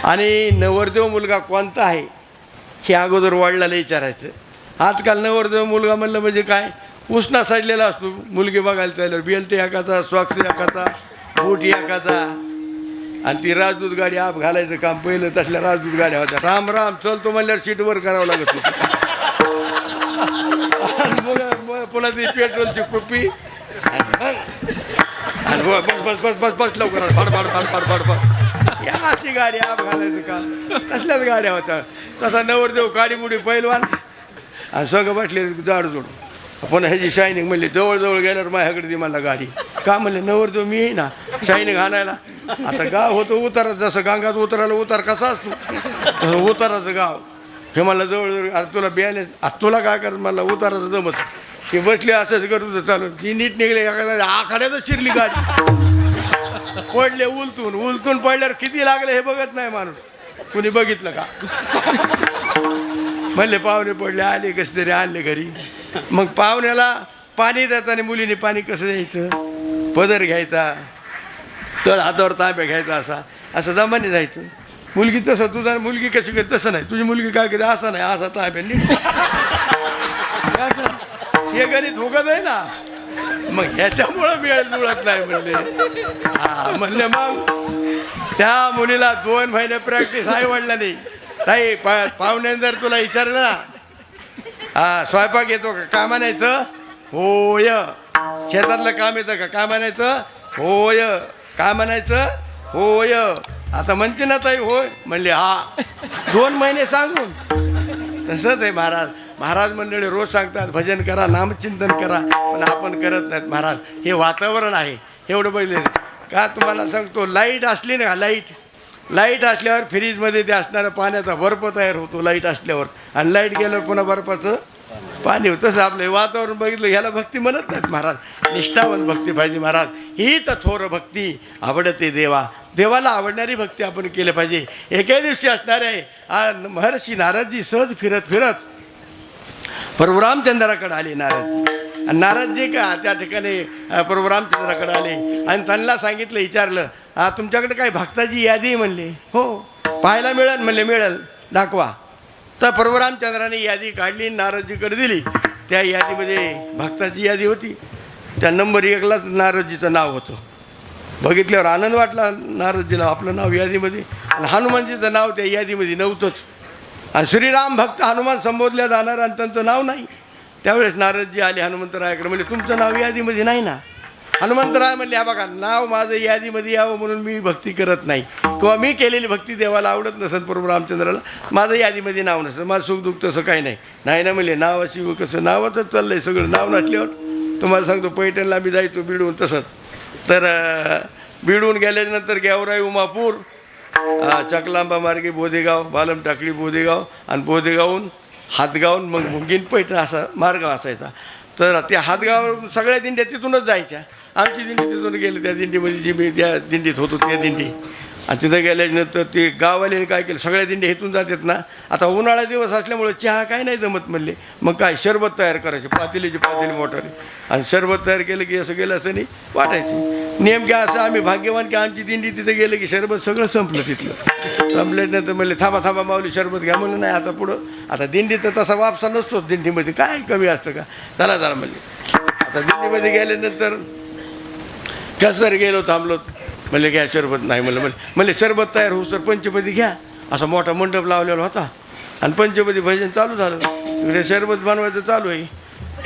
आणि नवरदेव मुलगा कोणता आहे हे अगोदर वडिलाला विचारायचं. आजकाल नवरदेव मुलगा म्हणलं म्हणजे काय, उसना सजलेला असतो. मुलगी बघायला चालल्यावर बेल्ट एकाचा, सॉक्स एकाचा, बूट एकाचा. आणि ती राजदूत गाडी आप घालायचं काम पहिलं तसल्या राजदूत गाड्या होत्या. राम राम चलतो म्हणल्यावर सीटवर करावं लागत होतं. पुन्हा ती पेट्रोलची कुप्पी आणि बस बस बस बस बस लवकर भड भड भड भड भड भड या अशी गाडी आप घालायचं काम. तसल्याच गाड्या होत्या. तसा नवरदेव काडीमुडी पैलवान आणि सगळं बसले जाडजोड. पण ह्याची शायनिंग म्हणली जवळजवळ गेल्यावर माझ्याकडे ती मला गाडी. का म्हणले? नवरदेव मी आहे ना शायनिंग आणायला. आता गाव होतं उतारा, जसं गंगात उतरायला उतार कसा असतो तसं उताराचं गाव. हे मला जवळजवळ आता तुला बियाणे आता तुला काय करत मला उताराचं जमत. ती बसली असंच करत होतं चालून. ती नीट निघले आखाड्यातच शिरली गाडी. पडले उलतून पडल्यावर किती लागले हे बघत नाही माणूस. कुणी बघितलं का? म्हणले पाहुणे पडले, आले कसे तरी आणले घरी. मग पाहुण्याला पाणी देताना मुलीने पाणी कसं द्यायचं? पदर घ्यायचा, तळ हातावर तांब्या घ्यायचा, असं जमाने जायचं. मुलगी तसं तुझा मुलगी कशी करते तसं नाही. तुझी मुलगी काय करते? असं नाही, असा तांब्या नीट असं. हे गणित होगत आहे ना. मग ह्याच्यामुळं वेळ जुळत नाही म्हणले. हा म्हणले मग त्या मुलीला 2 महिने प्रॅक्टिस आई वडिलांनी. ताई पाहुण्याने जर तुला विचारलं ना, हा स्वयंपाक येतो का? काय म्हणायचं? होय. शेतातलं काम येतं का? काय म्हणायचं? होय. काय म्हणायचं? होय. आता म्हणते ना ताई होय? म्हणले हा. 2 महिने सांगून. तसंच आहे महाराज. महाराज मंडळी रोज सांगतात भजन करा, नामचिंतन करा, पण आपण करत नाहीत महाराज. हे वातावरण आहे एवढं बघितलं का? तुम्हाला सांगतो, लाईट असली ना, लाईट असल्यावर फ्रीजमध्ये ते असणारा पाण्याचा बर्फ तयार होतो लाईट असल्यावर. आणि लाईट गेल्यावर पुन्हा बर्फाचं पाणी होतं. तसं आपलं वातावरण बघितलं. ह्याला भक्ती म्हणत नाहीत महाराज. निष्ठावंत भक्ती पाहिजे महाराज. हीच थोर भक्ती आवडते देवा. देवाला आवडणारी भक्ती आपण केली पाहिजे. एके दिवशी असणार आहे महर्षी नारदजी सहज फिरत प्रभू रामचंद्राकडे आले नारदजी. आणि नारदजी का त्या ठिकाणी प्रभू रामचंद्राकडे आले आणि त्यांना सांगितलं, विचारलं तुमच्याकडे काय भक्ताची यादी म्हणले? हो. पाहायला मिळेल म्हणले? मिळेल, दाखवा. तर प्रभू रामचंद्राने यादी काढली, नारदजीकडे दिली. त्या यादीमध्ये भक्ताची यादी होती. त्या नंबर 1लाच नारदजीचं नाव होतं. बघितल्यावर आनंद वाटला नारदजीला, आपलं नाव यादीमध्ये. आणि हनुमानजीचं नाव त्या यादीमध्ये नव्हतंच. आणि श्रीराम भक्त हनुमान संबोधल्या जाणार आणि त्यांचं नाव नाही. त्यावेळेस नारदजी आले हनुमंतरायाकडे, म्हणजे तुमचं नाव यादीमध्ये नाही ना? हनुमंतराय म्हणले, हा बघा नाव माझं यादीमध्ये यावं म्हणून मी भक्ती करत नाही, किंवा मी केलेली भक्ती देवाला आवडत नसेल प्रभू रामचंद्राला, माझं यादीमध्ये नाव नसेल, माझं सुखदुःख तसं काही नाही ना म्हणले. नावाशी कसं नावाचंच चाललं आहे सगळं. नाव नसल्यावर तुम्हाला सांगतो, पैठणला मी जायचो बिडून तसंच. तर बिडून गेल्यानंतर गेवराई उमापूर, चकलांबा मार्गे बोधेगाव, बालम टाकळी बोधेगाव, आणि बोधेगावहून हातगावून मग मुंगीन पैठण असा मार्ग असायचा. तर त्या हातगाव सगळ्या दिंड्या तिथूनच जायच्या. आमची दिंडी तिथून गेली. त्या दिंडीमध्ये जी मी त्या दिंडीत होतो त्या दिंडी. आणि तिथं गेल्यानंतर ते गाववाल्याने काय केलं, सगळ्या दिंड्या इथून जातात ना. आता उन्हाळा दिवस असल्यामुळे चहा काय नाही जमत म्हणले. मग काय शरबत तयार करायचे, पातेलीची मोठाने. आणि शरबत तयार केलं की असं गेलं असं नाही वाटायची. नेमक्या असं आम्ही भाग्यवान की आमची दिंडी तिथे गेलं की शरबत सगळं संपलं तिथलं. संपल्यानंतर म्हणले थांबा माऊली शरबत घ्या. म्हणलं नाही आता पुढं. आता दिंडीचा तसा वापसा नसतोच दिंडीमध्ये, काय कमी असतं का? चला म्हणले. आता दिंडीमध्ये गेल्यानंतर कसं गेलो थांबलो. म्हणले घ्या शरबत. नाही म्हणले शरबत तयार होऊ तर पंचपदी घ्या. असा मोठा मंडप लावलेला होता आणि पंचपदी भजन चालू झालं. तिकडे शरबत बनवायचं चालू आहे.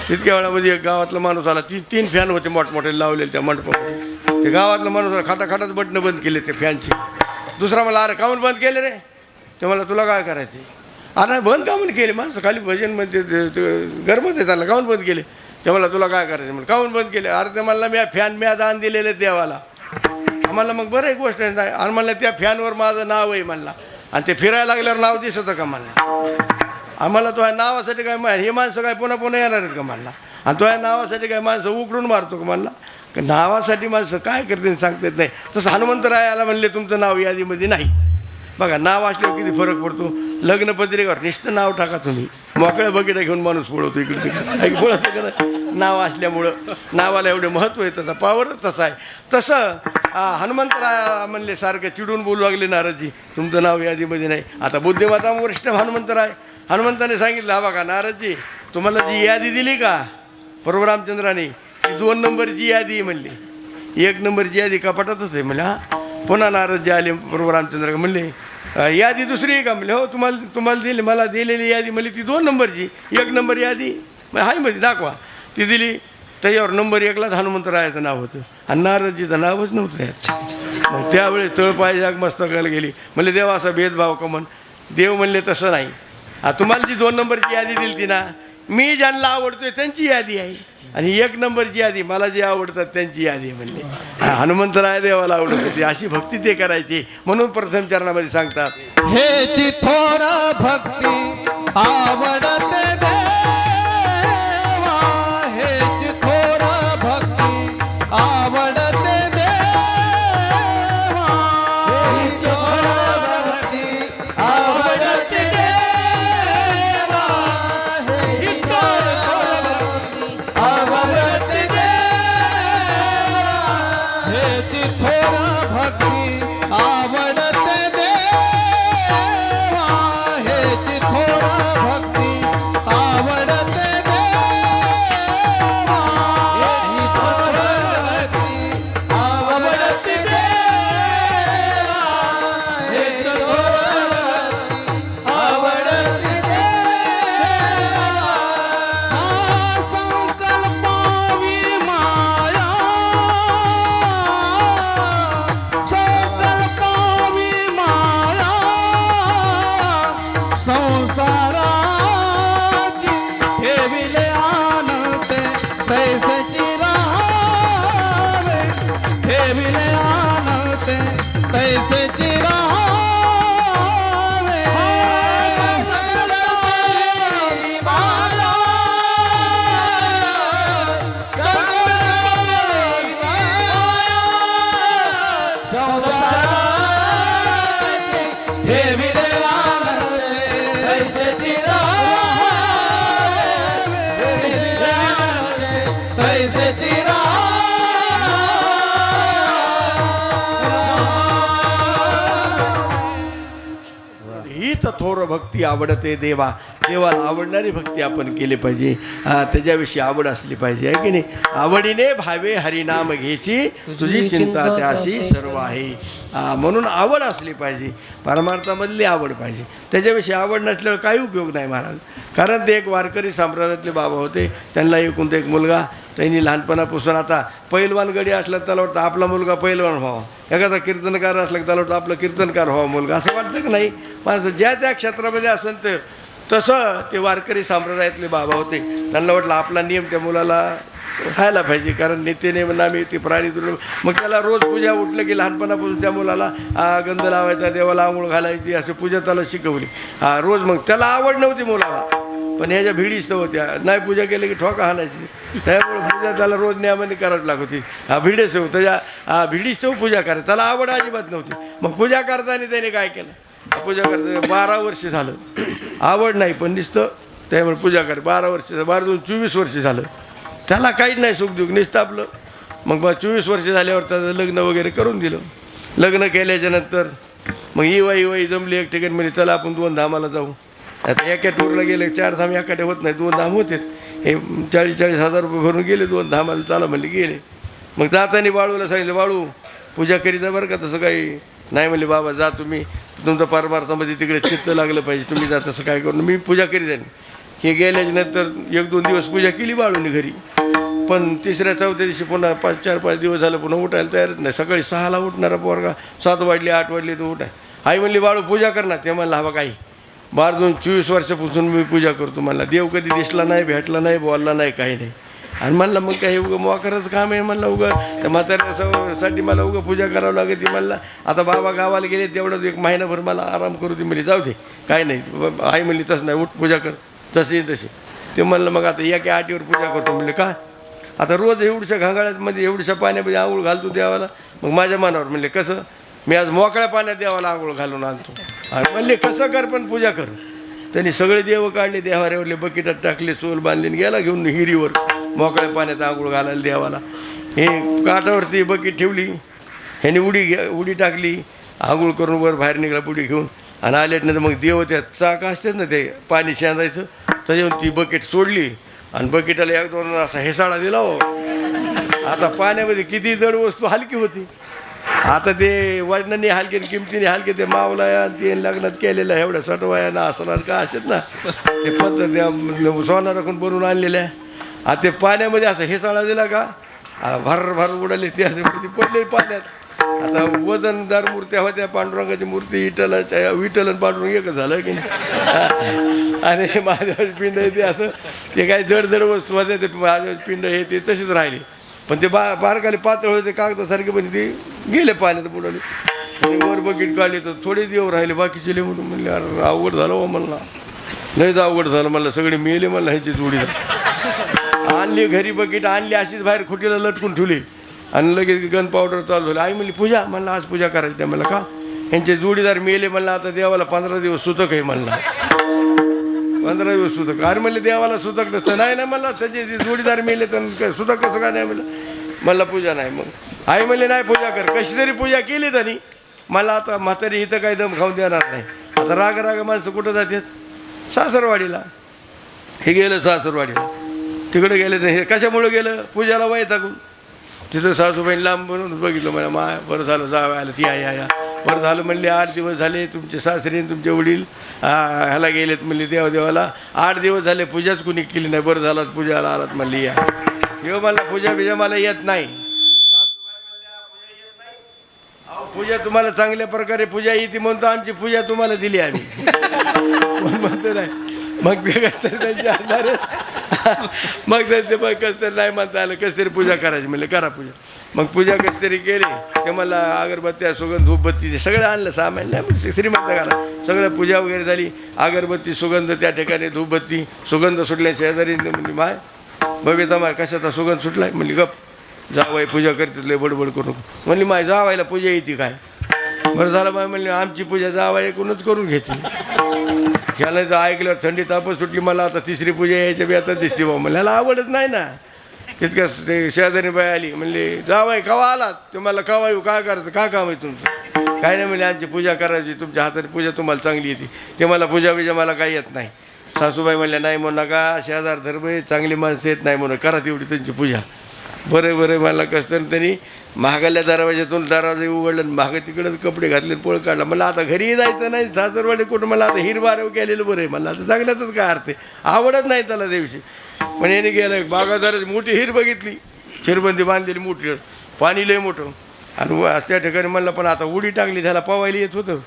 तितक्या वेळामध्ये एक गावातला माणूस आला. 3 फॅन होते मोठमोठे लावलेले त्या मंडपामध्ये. ते गावातला माणूस खाटाच बटणं बंद केले ते फॅनचे. दुसरा मला, अरे काऊन बंद केले रे? ते मला, तुला काय करायचे? अरे बंद काऊन केले? माणसं खाली भजन म्हणते गरमच आहे, त्याला काऊन बंद केले? ते मला तुला काय करायचं म्हणलं काहून बंद केले अरे ते मला मी फॅन मी दान दिलेले देवाला आम्हाला मग बरं एक गोष्ट आहे आणि म्हणलं त्या फॅनवर माझं नाव आहे म्हणला आणि ते फिरायला लागल्यावर नाव दिसतं का म्हणला आम्हाला तो नावासाठी काय हे माणसं काय पुन्हा पुन्हा येणार आहेत का म्हणला आणि तो नावासाठी काय माणसं उकडून मारतो का म्हणला नावासाठी माणसं काय करते सांगता येत नाही तसं हनुमंतरायाला म्हणले तुमचं नाव यादीमध्ये नाही बघा नाव असल्यावर किती फरक पडतो लग्नपत्रिकेवर नुसतं नाव टाका तुम्ही मोकळ्या बकेटा घेऊन माणूस पळवतो इकडे तिकडे पळवतो का नाही नाव असल्यामुळं नावाला एवढे महत्त्व आहे तसं पावरच तसं आहे तसं हनुमंतराया म्हणले सारखं चिडून बोलू लागले नारदजी तुमचं नाव यादीमध्ये नाही आता बुद्धिमत्ता वरिष्ठ हनुमंतराय हनुमंताने सांगितलं हा बघा नारदजी तुम्हाला जी यादी दिली का प्रभू रामचंद्राने ती 2 नंबरची यादी म्हणली 1 नंबरची यादी कपाटातच आहे म्हणले हा पुन्हा नारदजी आले प्रभू रामचंद्र म्हणले यादी दुसरी आहे का म्हणले हो तुम्हाला दिली मला दिलेली यादी म्हणली ती 2 नंबरची 1 नंबर यादी हाय मध्ये दाखवा ती दिली त्याच्यावर नंबर 1लाच हनुमंतरायाचं नाव होतं आणि नारदजीचं नावच नव्हतं यात मग त्यावेळेस तळपाय जाग मस्तकाला गेली म्हणले देवा असा भेदभाव का म्हण देव म्हणले तसं नाही तुम्हाला जी 2 नंबरची यादी दिली ती ना मी ज्यांना आवडतोय त्यांची यादी आहे आणि 1 नंबरची यादी मला जे आवडतात त्यांची यादी म्हणले हनुमंतराय देवाला आवडत होती अशी भक्ती ते करायची म्हणून प्रथम चरणामध्ये सांगतात हेची थोर भक्ती आवडते देवा हेची थोर भक्ती आवडते देवा हेची थोर भक्ती आवडते देवा हेची थोर भक्ती आवडते देवा हेची थोर भक्ती आवडते देवा हेची थोर भक्ती आवडते देवा हेची थोर भक्ती आवडते देवा हेची थोर भक्ती आवडते देवा संकल्पावी माया संकल्पावी माया संसाराची ठेविले आणते पैसेची राहावे ठेविले आणते पैसेची राहावे संकल्पावी माया संकल्पावी माया संसाराची ठेविले आणते पैसेची राहावे ठेविले आणते पैसेची हीच थोर भक्ती आवडते देवा देवाला आवडणारी भक्ती आपण केली पाहिजे त्याच्याविषयी आवड असली पाहिजे आहे की नाही आवडीने भावे हरिनाम घ्यायची तुझी चिंता त्याशी सर्व आहे म्हणून आवड असली पाहिजे परमार्थामधली आवड पाहिजे त्याच्याविषयी आवड नसल्यावर काही उपयोग नाही महाराज कारण ते एक वारकरी संप्रदायातले बाबा होते त्यांना एकूण एक मुलगा त्यांनी लहानपणापासून आता पैलवान गडी असला त्याला वाटतं आपला मुलगा पैलवान व्हावा एखादा कीर्तनकार असला की त्याला वाटतं आपला कीर्तनकार व्हावा मुलगा असं वाटतं की नाही माणसं ज्या त्या क्षेत्रामध्ये असेल तर तसं ते वारकरी संप्रदायातले बाबा होते त्यांना वाटलं आपला नियम त्या मुलाला राहायला पाहिजे कारण नेतेने नामी ते प्राणी दुर्लभ मग त्याला रोज पूजा उठलं की लहानपणापासून त्या मुलाला गंध लावायचा देवाला आंघोळ घालायची असं पूजा त्याला शिकवली रोज मग त्याला आवड नव्हती मुलाला पण ह्याच्या भिडीच होत्या नाही पूजा केली की ठोका हाणायची त्यामुळे पूजा त्याला रोज नियमाने करावी लागत होती भिडेच हो त्याच्या भिडीच तो पूजा करायची त्याला आवड अजिबात नव्हती मग पूजा करताना त्याने काय केलं पूजा करता 12 वर्ष झालं आवड नाही पण नुसतं त्यामुळे पूजा कर 12 वर्ष 24 वर्ष झालं त्याला काहीच नाही सुखदुःख नुसतं आपलं मग 24 वर्ष झाल्यावर त्याचं लग्न वगैरे करून दिलं लग्न केल्याच्यानंतर मग इवाई जमली एक ठिकाणी म्हणजे चला आपण 2 धामाला जाऊ आता एका टूरला गेले 4 धाम एकाटे होत नाही 2 धाम होते हे 40,000 रुपये भरून गेले 2 धामाला चला म्हणले गेले मग जाताना बाळूला सांगितलं बाळू पूजा करीत बरं का तसं काही नाही म्हणले बाबा जा तुम्ही तुमचं परमार्थामध्ये तिकडे चित्त लागलं पाहिजे तुम्ही जा तसं काय करून मी पूजा करीत आहे हे गेल्याच्यानंतर 1-2 दिवस पूजा केली बाळूने घरी पण 3ऱ्या-4थ्या दिवशी पुन्हा 4-5 दिवस झालं पुन्हा उठायला तयारच नाही सकाळी 6ला उठणारा पोरगा 7 वाजले 8 वाजले तो उठाय आई म्हणली बाळू पूजा करणार ते म्हणलं हवा काही 12-24 वर्षापासून मी पूजा करतो मला देव कधी दिसला नाही भेटला नाही बोलला नाही काही नाही आणि म्हणलं मग काही उगं मोकरच काम आहे म्हणलं उगं त्या म्हाताऱ्यासाठी मला उगं पूजा करावं लागते म्हणलं आता बाबा गावाला गेले तेवढं एक महिनाभर मला आराम करू दे म्हणली जाऊ दे काय नाही आई म्हणली तसं नाही उठ पूजा कर तसे तसे ते म्हणलं मग आता एका आटीवर पूजा करतो म्हणले का आता रोज एवढ्या घांगाळ्यामध्ये एवढ्या पाण्यामध्ये आंघोळ घालतो देवाला मग माझ्या मनावर म्हणले कसं मी आज मोकळ्या पाण्यात देवाला आंघोळ घालून आणतो आणि म्हणले कसं कर पण पूजा कर त्यांनी सगळे देव काढले देवाऱ्यावरले बकेटात टाकले सोल बांधले गेला घेऊन हिरीवर मोकळ्या पाण्यात आंघोळ घालायला देवाला हे काठावरती बकेट ठेवली ह्याने उडी टाकली आंघोळ करून वर बाहेर निघाला बुडी घेऊन आणि आल्यानंतर मग देव त्या चाक असतात ना ते पाणी शेंदायचं त्याच्यावर ती बकेट सोडली आणि बकेटाला एक दोन असा हेसाळा दिला हो आता पाण्यामध्ये किती जड वस्तू हलकी होती आता ते वजनाने हलके किमतीने हलके ते मावला ते लग्नात केलेलं एवढ्या सटवायानं असणार का असतात ना ते पद्धत सोना राखून बनवून आणलेल्या आता ते पाण्यामध्ये असं हेसाळा दिला का भर भर उडाले ते असे पडले पाण्यात आता वजनदार मूर्त्या होत्या पांडुरंगाची मूर्ती विठ्ठल आणि पांडुरंग एकच झालं की नाही आणि माझ्या पिंड आहे ते असं ते काही जड वस्तू होत्या ते माझ्या पिंड हे ते तसेच राहिले पण ते बारकाले पातळ होते कागदासारखे पण ते गेले पाण्यात बुडाले आणि वर बकेट काढले तर थोडे देव राहिले बाकीचे ले म्हणून म्हणले अरे अवघड झालं हो म्हणला लयच अवघड झालं म्हणलं सगळे मेले म्हणलं ह्याची जोडीला आणली घरी बकेट आणली अशीच बाहेर खुटीला लटकून ठेवली आणि लगेच गन पावडर चालू झालं आई म्हणली पूजा म्हणलं आज पूजा करायची नाही म्हणलं का यांचे जोडीदार मेले म्हणलं आता देवाला 15 दिवस सुतक आहे म्हणला 15 दिवस सुतक अरे म्हणले देवाला सुतक नसतं नाही ना मला त्याचे जोडीदार मेले तर सुतक कसं का नाही म्हणलं पूजा नाही मग आई म्हणले नाही पूजा कर कशी तरी पूजा केली त्यांनी मला आता म्हातारी इथं काही दम खाऊन देणार नाही आता राग माणसं कुठं जातात सासरवाडीला हे गेलं सासरवाडीला तिकडे गेले तर हे कशामुळं गेलं पूजाला वैतागून तिथं सासूबाईने लांब बनवून बघितलं मला माय बरं झालं जावं ती या बरं झालं म्हणले 8 दिवस झाले तुमचे सासरे तुमचे वडील ह्याला गेलेत म्हणले देवाला 8 दिवस झाले पूजाच कुणी केली नाही बरं झालं पूजाला आलात म्हणली या किंवा मला पूजा मला येत नाही पूजा तुम्हाला चांगल्या प्रकारे पूजा येते म्हणतो आमची पूजा तुम्हाला दिली आम्ही म्हणतो नाही मग ते कसं तरी त्यांचे आधार मग त्यांचे मग कसं तरी नाही म्हणता आलं कसं तरी पूजा करायची म्हणले करा पूजा मग पूजा कशी तरी केली ते मला अगरबत्त्या सुगंध धूपबत्ती ते सगळं आणलं सामान नाही श्रीमंत करा सगळं पूजा वगैरे झाली अगरबत्ती सुगंध त्या ठिकाणी धूपबत्ती सुगंध सुटल्या शेजारी म्हणजे माय बघितला माय कशाचा सुगंध सुटलाय म्हणली गप जावाई पूजा करते लय बडबड करून म्हणली माय जावायला पूजा येते काय बरं झालं माय म्हणली आमची पूजा जावा एकूणच करून घ्यायची ह्याला जर ऐकल्यावर थंडी तापच सुटली मला आता 3री पूजा यायच्या बी आता दिसते बा मला ह्याला आवडत नाही ना तितकंच ते शेजारी बाई आली म्हणले जावाई कवा आलात तुम्हाला कवा येऊ काय करायचं काय काम आहे तुमचं काय नाही म्हणले आमची पूजा करायची तुमच्या हाताने पूजा तुम्हाला चांगली येते ते मला पूजा मला काही येत नाही सासूबाई म्हणल्या नाही म्हणू नका शेजार धर्म चांगली माणसं येत नाही म्हणून करा तेवढी त्यांची पूजा बरं मला कसं तरी त्यांनी महागाल्या दरवाज्यातून दरवाजे उघडलं महाग तिकडंच कपडे घातले पळ काढला मला आता घरी जायचं नाही सासरवाडी कुठं मला आता हिरवारव केलेलं बरं आहे मला आता चांगल्यातच काय अर्थ आहे आवडत नाही त्याला दिवशी पण याने गेलं बागादाराची मोठी हिर बघितली चिरबंदी बांधलेली मोठी पाणी लय मोठं आणि त्या ठिकाणी म्हणलं पण आता उडी टाकली त्याला पवायला येत होतं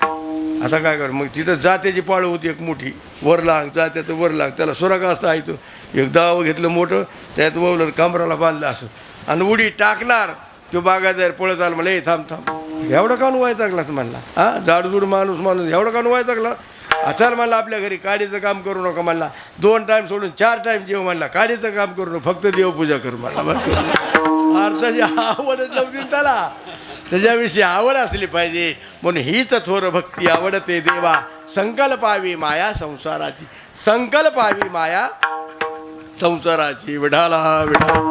आता काय कर मग तिथं जात्याची पाळं होती एक मोठी वरलांग जात्याचं वरलांग त्याला सुरागा असता येतो एक दाव घेतलं मोठं त्यात ववलं कमराला बांधलं असं आणि उडी टाकणार तो बागायदार पळत आला मला हे थांब एवढं काऊन व्हायचा लागला म्हणला हां जाडजूड माणूस एवढं काऊन व्हायचा लागला चल म्हणला आपल्या घरी काडीचं काम करू नका म्हणला 2 टाईम सोडून 4 टाईम जेव म्हणला काडीचं काम करू नका फक्त देवपूजा करू म्हणला अर्थाची आवडच नव्हती त्याला त्याच्याविषयी आवड असली पाहिजे म्हणून हीच थोर भक्ती आवडते देवा संकल्पावी माया संसाराची संकल्पावी माया संसाराची विठाला विठा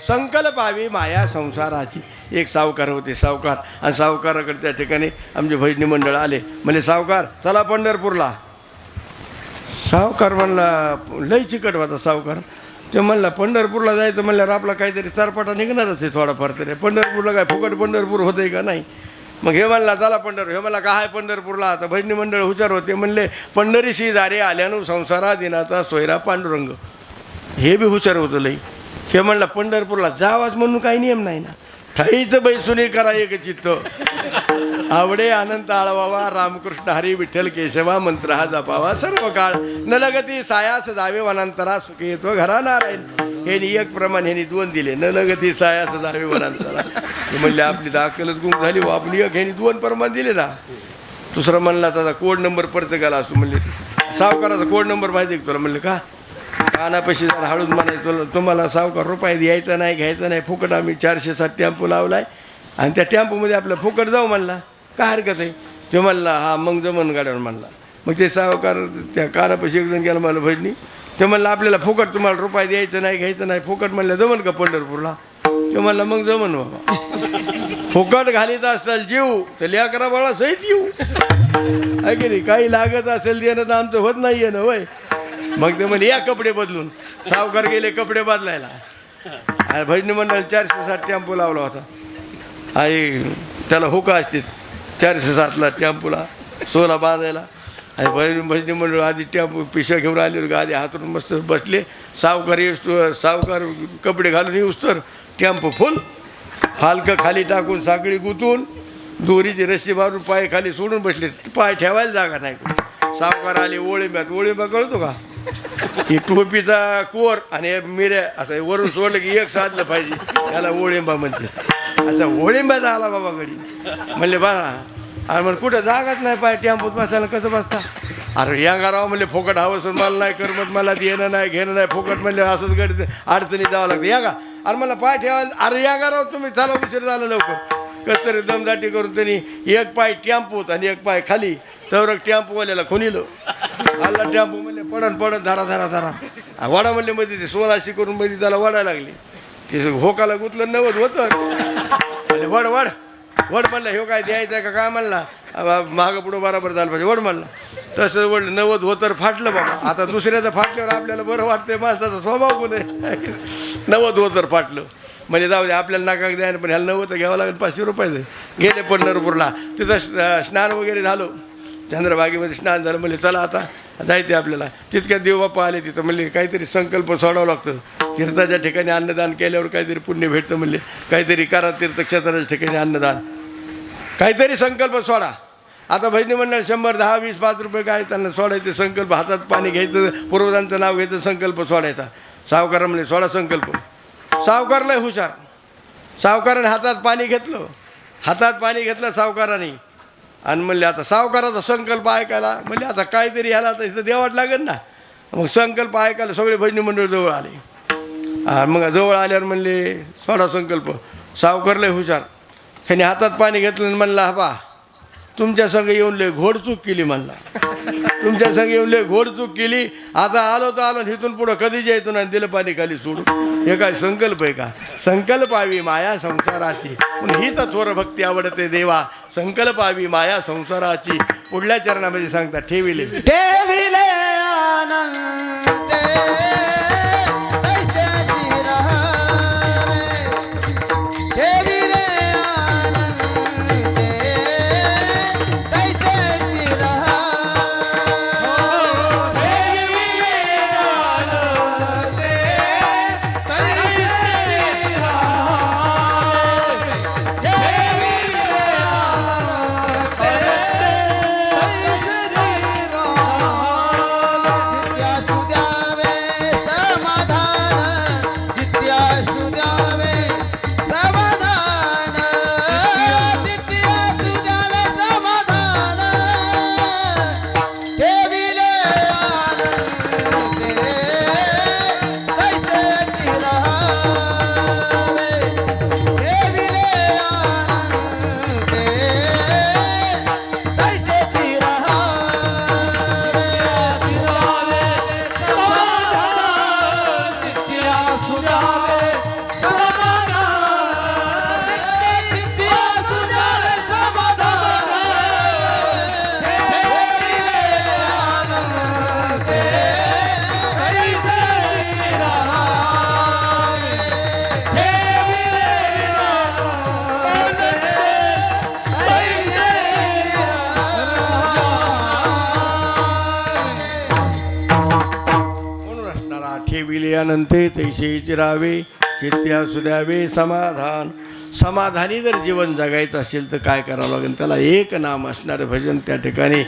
संकल्पावी माया संसाराची एक सावकार होते सावकार आणि सावकाराकडे त्या ठिकाणी आमचे भजनी मंडळ आले म्हणजे सावकार चला पंढरपूरला सावकार म्हणला लय चिकट होता सावकार ते म्हणला पंढरपूरला जायचं म्हणल्यावर आपला काहीतरी चारपाटा निघणारच आहे थोडाफार तरी पंढरपूरला काय फुकट पंढरपूर होतंय का नाही मग हे म्हणला चला पंढरपूर, हे म्हणला काय पंढरपूरला. आता भजनी मंडळ हुशार होते, म्हणले पंढरीशी दारे आल्यानं संसारा दिनाचा सोयरा पांडुरंग. हे बी हुशार होतं लई. हे म्हणला पंढरपूरला जावाच म्हणून काही नियम नाही ना, ठाईच बैसुनी करा एक चित्त. आवडे अनंत आळवावा रामकृष्ण हरी विठ्ठल केशवा मंत्र हा जपावा सर्व काळ. न लगती सायास जावे वनांतरा सुखी येतो घरा नारायण. हे एक प्रमाण ह्यानी 2 दिले, न लगती सायास जावे वनांतरा. हे म्हणले आपली तर अक्कलच गुम झाली व आपण एक ह्यानी 2 प्रमाण दिले ना. दुसरा म्हणला त्याचा कोड नंबर प्रत्येकाला असतो. म्हणले सावकाराचा कोड नंबर माहिती आहे तुला. म्हणले का कानापाशी जरा हळूच म्हणायचं, तुम्हाला सावकार रुपये द्यायचा नाही घ्यायचा नाही, फुकट आम्ही 407 टेम्पो लावलाय आणि त्या टेम्पोमध्ये आपलं फुकट जाऊ म्हणला. काय हरकत आहे. ते म्हणला हा मग जमन गाड्यावर म्हणला. मग ते सावकार त्या कानापाशी एकजण गेला मला भजनी. ते म्हणलं आपल्याला फुकट तुम्हाला रुपये द्यायचं नाही घ्यायचं नाही, फुकट म्हणलं जमन का पंढरपूरला. ते म्हणलं मग जमन बाबा. फुकट घालीत असाल जीव तर लेकरा बाळा सहित येऊ आहे की नाही. काही लागत असेल देणं तर आमचं होत नाही आहे ना वय. मग ते म्हणजे या कपडे बदलून सावकार गेले कपडे बदलायला. भजनी मंडळ 407 टेम्पो लावला होता. आणि त्याला हुका असते 407ला टेम्पोला 16 बांधायला. आणि भजनी मंडळ आधी टेम्पो पिशव्या घेऊन आले, आधी हातून मस्त बसले. सावकार कपडे घालून येऊस तर टेम्पो फुल. हालकं खाली टाकून साखळी गुंतून दोरीची रस्सी मारून पाय खाली सोडून बसले. पाय ठेवायला जागा नाही. सावकार आले ओळिंब्यात. ओळिंबा कळतो का, ही टोपीचा कोर आणि मिऱ्या असं वरून सोडलं की एक साधलं पाहिजे, त्याला ओळिंबा म्हणते. असा ओळिंब्याचा आला बाबा घडी. म्हणले बघा आणि म्हण कुठं जागाच नाही पाय टेम्पोत बसायला, कसं बसता. अरे या गारावं म्हणले फुकट हवं मला नाही करमत, मला येणं नाही घेणं नाही, फुकट म्हणले असंच गड अडचणी जावं लागतं या का. अरे मला पाय ठेवायला, अरे या गाराव तुम्ही चला उशीर झालं लवकर. कसं तरी दमदाटी करून त्यांनी एक पाय टेम्पोत आणि एक पाय खाली तर टेम्पोवाल्याला खुनिलं. आला टेम्पो म्हणले पडन धरा धरा धरा वडा म्हणले मध्ये ते 1600 करून मध्ये त्याला वडायला लागले. ते होकाला गुतलं 90 होतं. म्हणले वड वड वड म्हणलं हे काय द्यायचं का काय म्हणला. मागं पुढं बरोबर झालं पाहिजे वड म्हणला. तसं वडलं 90 होतं फाटलं बाबा. आता दुसऱ्याचं फाटल्यावर आपल्याला बरं वाटतंय, माणसाचा स्वभाव कोण आहे. 90 होतं फाटलं म्हणजे जाऊ दे आपल्याला नका द्या, पण ह्याला 90 घ्यावं लागेल 500 रुपयाचं. गेले पंढरपूरला. तिथं स्नान वगैरे झालं, चंद्रभागेमध्ये स्नान झालं. म्हणले चला आता जायचे आपल्याला. तितक्यात देवबाप्पा आले तिथं. म्हणले काहीतरी संकल्प सोडावं लागतं. तीर्थाच्या ठिकाणी अन्नदान केल्यावर काहीतरी पुण्य भेटतं. म्हणले काहीतरी करा तीर्थक्षेत्राच्या ठिकाणी अन्नदान, काहीतरी संकल्प सोडा. आता भजनी मंडळ 100, 10, 20, 5 रुपये काय त्यांना सोडायचे संकल्प. हातात पाणी घ्यायचं, पूर्वजांचं नाव घ्यायचं, संकल्प सोडायचा. सावकार म्हणले सोडा संकल्प. सावकार लय हुशार. सावकाराने हातात पाणी घेतलं सावकाराने. आणि म्हणले आता सावकाराचा संकल्प ऐकायला. म्हणले आता काहीतरी ह्याला आता इथं द्यावाच लागेल ना. मग संकल्प ऐकायला सगळे भजनी मंडळ जवळ आले. आणि मग जवळ आल्यावर म्हणले सोडा संकल्प. सावकार लय हुशार. ह्याने हातात पाणी घेतलं आणि म्हणला हा बा तुमच्या संग येऊन लय घोडचूक केली म्हणला. तुमच्या संग येऊन लय घोडचूक केली. आता आलो तर आलो, इथून पुढं कधी जायतो ना दिलं पाणी खाली सोडून. हे काय संकल्प आहे का. संकल्पावी माया संसाराची. पण हीच थोर भक्ती आवडते देवा. संकल्पावी माया संसाराची. पुढल्या चरणामध्ये सांगतात ठेविले आनंद सुद्या ठेविले अनंते तैसे चिरावे चित्ते असू द्यावे समाधान. समाधानी जर जीवन जगायचं असेल तर काय करावं लागेल? त्याला एक नाम असणारं भजन त्या ठिकाणी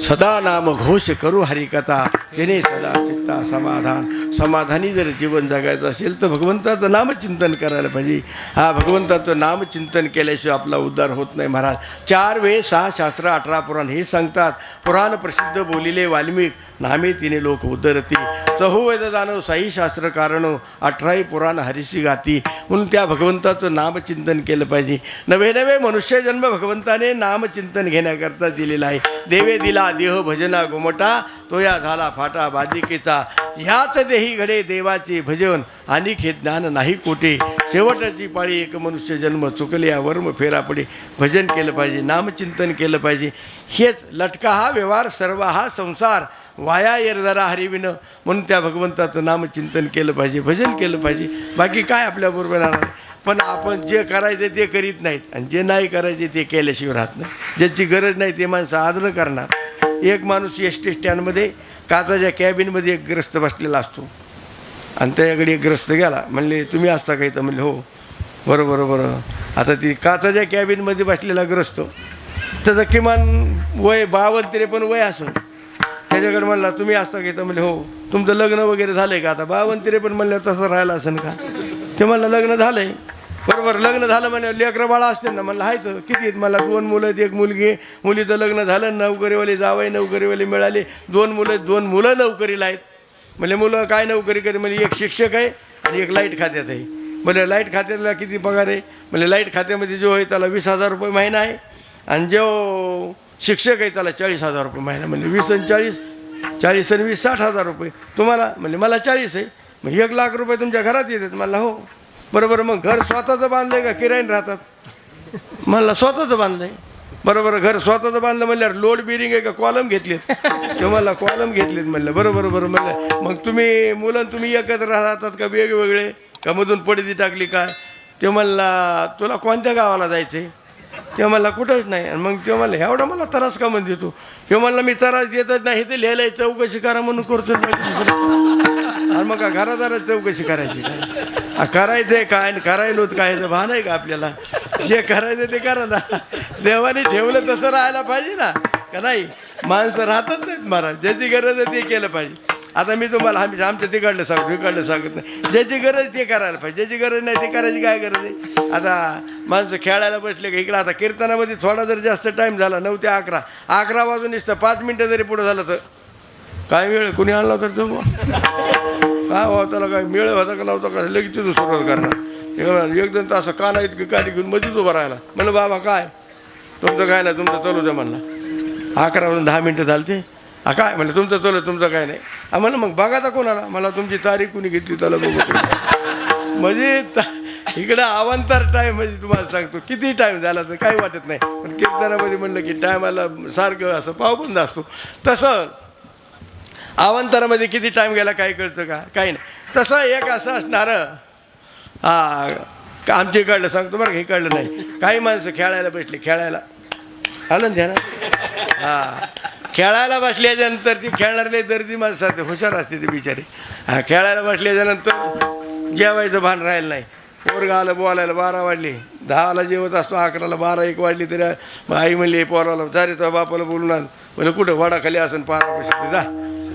सदा नाम घोष करू हरिकथा तेने सदा चित्ता समाधान. समाधानी जर जीवन जगायचं असेल तर भगवंताचं नामचिंतन करायला पाहिजे. भगवंताचं नामचिंतन केल्याशिवाय आपला उद्धार होत नाही. महाराज 4 वेद 6 शास्त्र 18 पुराण हे सांगतात. पुराण प्रसिद्ध बोलिले वाल्मिक नामे तिने लोक उद्धरती. चहुवेद जाणव साई शास्त्र कारण 18 पुराण हरिशी गाती. म्हणून त्या भगवंताचं नामचिंतन केलं पाहिजे. नवे नवे मनुष्य जन्म भगवंताने नामचिंतन घेण्याकरता दिलेला आहे. देवे दिला देह भजना गोमटा तो या झाला फाटा बाजिकेचा. ह्याच देही घडे देवाचे भजन आणि हे ज्ञान नाही कोटे. शेवटाची पाळी एक मनुष्य जन्म चुकले या वर्म फेरा पडे. भजन केलं पाहिजे, नामचिंतन केलं पाहिजे. हेच लटका हा व्यवहार सर्व हा संसार वाया येर जरा हरिविन. म्हणून त्या भगवंताचं नामचिंतन केलं पाहिजे, भजन केलं पाहिजे. बाकी काय आपल्याबरोबर राहणार? पण आपण जे करायचं ते करीत नाहीत आणि जे नाही करायचे ते केल्याशिवाय राहत नाही. ज्याची गरज नाही ते माणसं आदर करणार. एक माणूस एस टी स्टँडमध्ये काचाच्या कॅबिनमध्ये एक ग्रस्त बसलेला असतो आणि त्याच्याकडे एक ग्रस्त गेला. म्हणले तुम्ही असता काही? तर म्हणले हो. बरं. आता ती काचाच्या कॅबिनमध्ये बसलेला ग्रस्त त्याचं किमान वय 52-53 वय असून त्याच्याकडे म्हणला तुम्ही असता काही? तर म्हणले हो. तुमचं लग्न वगैरे झालं आहे का? आता 52-53 म्हणल्यावर तसं राहिलं असेल का? ते म्हणलं लग्न झालं आहे. बरोबर, लग्न झालं म्हणे लेकरं बाळा असते ना? म्हणलं आहे तर. किती आहेत? मला 2 मुलं आहेत, 1 मुलगी. मुलीचं लग्न झालं, नोकरीवाले जावई नोकरीवाले मिळाले. 2 मुलं नोकरीला आहेत. म्हणजे मुलं काय नोकरी करे? म्हणजे एक शिक्षक आहे आणि एक लाईट खात्यात आहे. म्हणजे लाईट खात्याला किती पगार आहे? म्हणजे लाईट खात्यामध्ये जो आहे त्याला 20,000 रुपये महिना आहे आणि जो शिक्षक आहे त्याला 40,000 रुपये महिना. म्हणजे 20 आणि 40, 40 आणि 20 60,000 रुपये. तुम्हाला? म्हणजे मला 40 आहे. मग 1 लाख रुपये तुमच्या घरात येतात? मला हो. बरोबर, मग घर स्वतःचं बांधलं आहे का किराईन राहतात? म्हणलं स्वतःचं बांधलं आहे. बरोबर, घर स्वतःचं बांधलं म्हणल्यावर लोड बिरिंग आहे का कॉलम घेतलेत? ते मला कॉलम घेतलेत. म्हणलं बरोबर म्हणलं मग तुम्ही मुलं तुम्ही एकत्र राहतात का वेगवेगळे का मधून पडदी टाकली काय? ते म्हणला तुला कोणत्या गावाला जायचं आहे? ते म्हणला कुठंच नाही. आणि मग ते म्हणलं एवढा मला त्रास का म्हणते तू? ते म्हणलं मी त्रास देतच नाही, ते लिहायला चौकशी करा म्हणून करतो. आणि मग का घरादारात चौकशी करायची काय? करायचं आहे काय करायलोत काय भान आहे का आपल्याला? जे करायचं ते करा ना. देवाने ठेवलं तसं राहायला पाहिजे ना, का नाही? माणसं राहतच नाहीत महाराज. ज्याची गरज आहे ते केलं पाहिजे. आता मी तुम्हाला आमच्या तिकडलं सांगतो, इकडलं सांगत नाही. ज्याची गरज ते करायला पाहिजे, ज्याची गरज नाही ते करायची काय गरज आहे? आता माणसं खेळायला बसले का इकडं? आता कीर्तनामध्ये थोडा जर जास्त टाईम झाला 9 ते 11 वाजून दिसतं 5 मिनटं जरी पुढं झालं तर काय वेळ कुणी आणला तर तो काय हो त्याला काय मेळ होता का नव्हता का? लगेच तिथून सुरुवात करणार. एकदम तासं काना इतकी काठी घेऊन मध्येच उभं राहिला. म्हणलं बाबा काय तुमचं काय नाही, तुमचं चालू द्या. म्हणला 11 वाजून 10 मिनटं झालते. काय म्हणलं तुमचं चालू, तुमचं काय नाही. म्हणलं मग बघायचा कोणाला? मला तुमची तारीख कुणी घेतली त्याला बघू. म्हणजे इकडं अवांतर टाईम. म्हणजे तुम्हाला सांगतो किती टाईम झाला तर काही वाटत नाही. पण कीर्तनामध्ये म्हणलं की टायमाला सारखं असं पावबंद असतो. तसं अवांतरामध्ये किती टाईम गेला काही कळतं का? काही नाही. तसं एक असं असणारं आमच्या इकडलं सांगतो बरं का, इकडलं नाही. काही माणसं खेळायला बसले, खेळायला आलं ना ध्यानात? खेळायला बसल्याच्यानंतर ती खेळणारे दर्दी माणसं असते, हुशार असते ते बिचारे. खेळायला बसल्याच्यानंतर जेवायचं भान राहिलं नाही. पोरगा आलं बोलायला 12 वाजले. 10ला जेवत असतो, 11ला 12-1 वाजली तरी आई म्हणली पोराला चारे तर बापाला बोलून आण. म्हणजे कुठं वडाखाली असं पारा पैसे जा.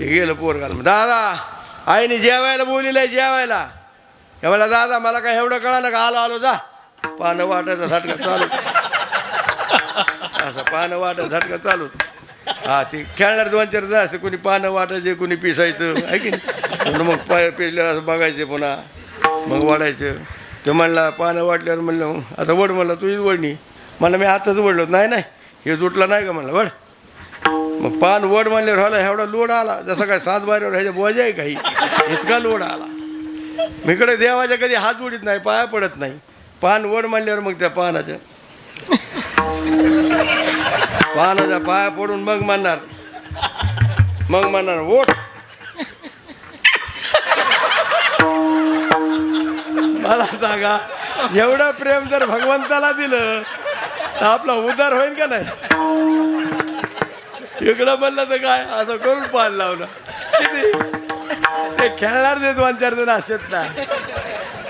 हे गेलं पोरगाला. दादा आईने जेवायला बोलिलं आहे जेवायला. हे मला दादा मला काय एवढं कळालं का? आलो जा. पानं वाटायचा झटका चालू, असं पानं वाटायचं झटका चालू. ते खेळणार 2-4 जण असते. कोणी पानं वाटायचे, कोणी पिसायचं आहे की नाही. मग पिसल्यावर असं बघायचे, पुन्हा मग वाढायचं. ते म्हणला पानं वाटल्यावर म्हणलं आता वड. म्हणलं तुझीच वडणी. म्हणलं मी आताच वडलो. नाही हे जुटलं नाही का? म्हणलं वड. मग पान वड म्हणल्यावर झाला एवढा लोड आला जसं काय 7 बारीवर ह्याच्या बोजा आहे काही, इतका लोड आला. मी इकडे देवाच्या कधी हात जोडीत नाही, पाया पडत नाही. पान वड म्हणल्यावर मग त्या पानाच्या पाया पडून मग म्हणणार ओठ. मला सांगा एवढं प्रेम जर भगवंताला दिलं तर आपला उद्धार होईल का नाही? इकडं म्हणलं तर काय असं करून पान लावलं किती खेळणार ते 2-4 जण असतात ना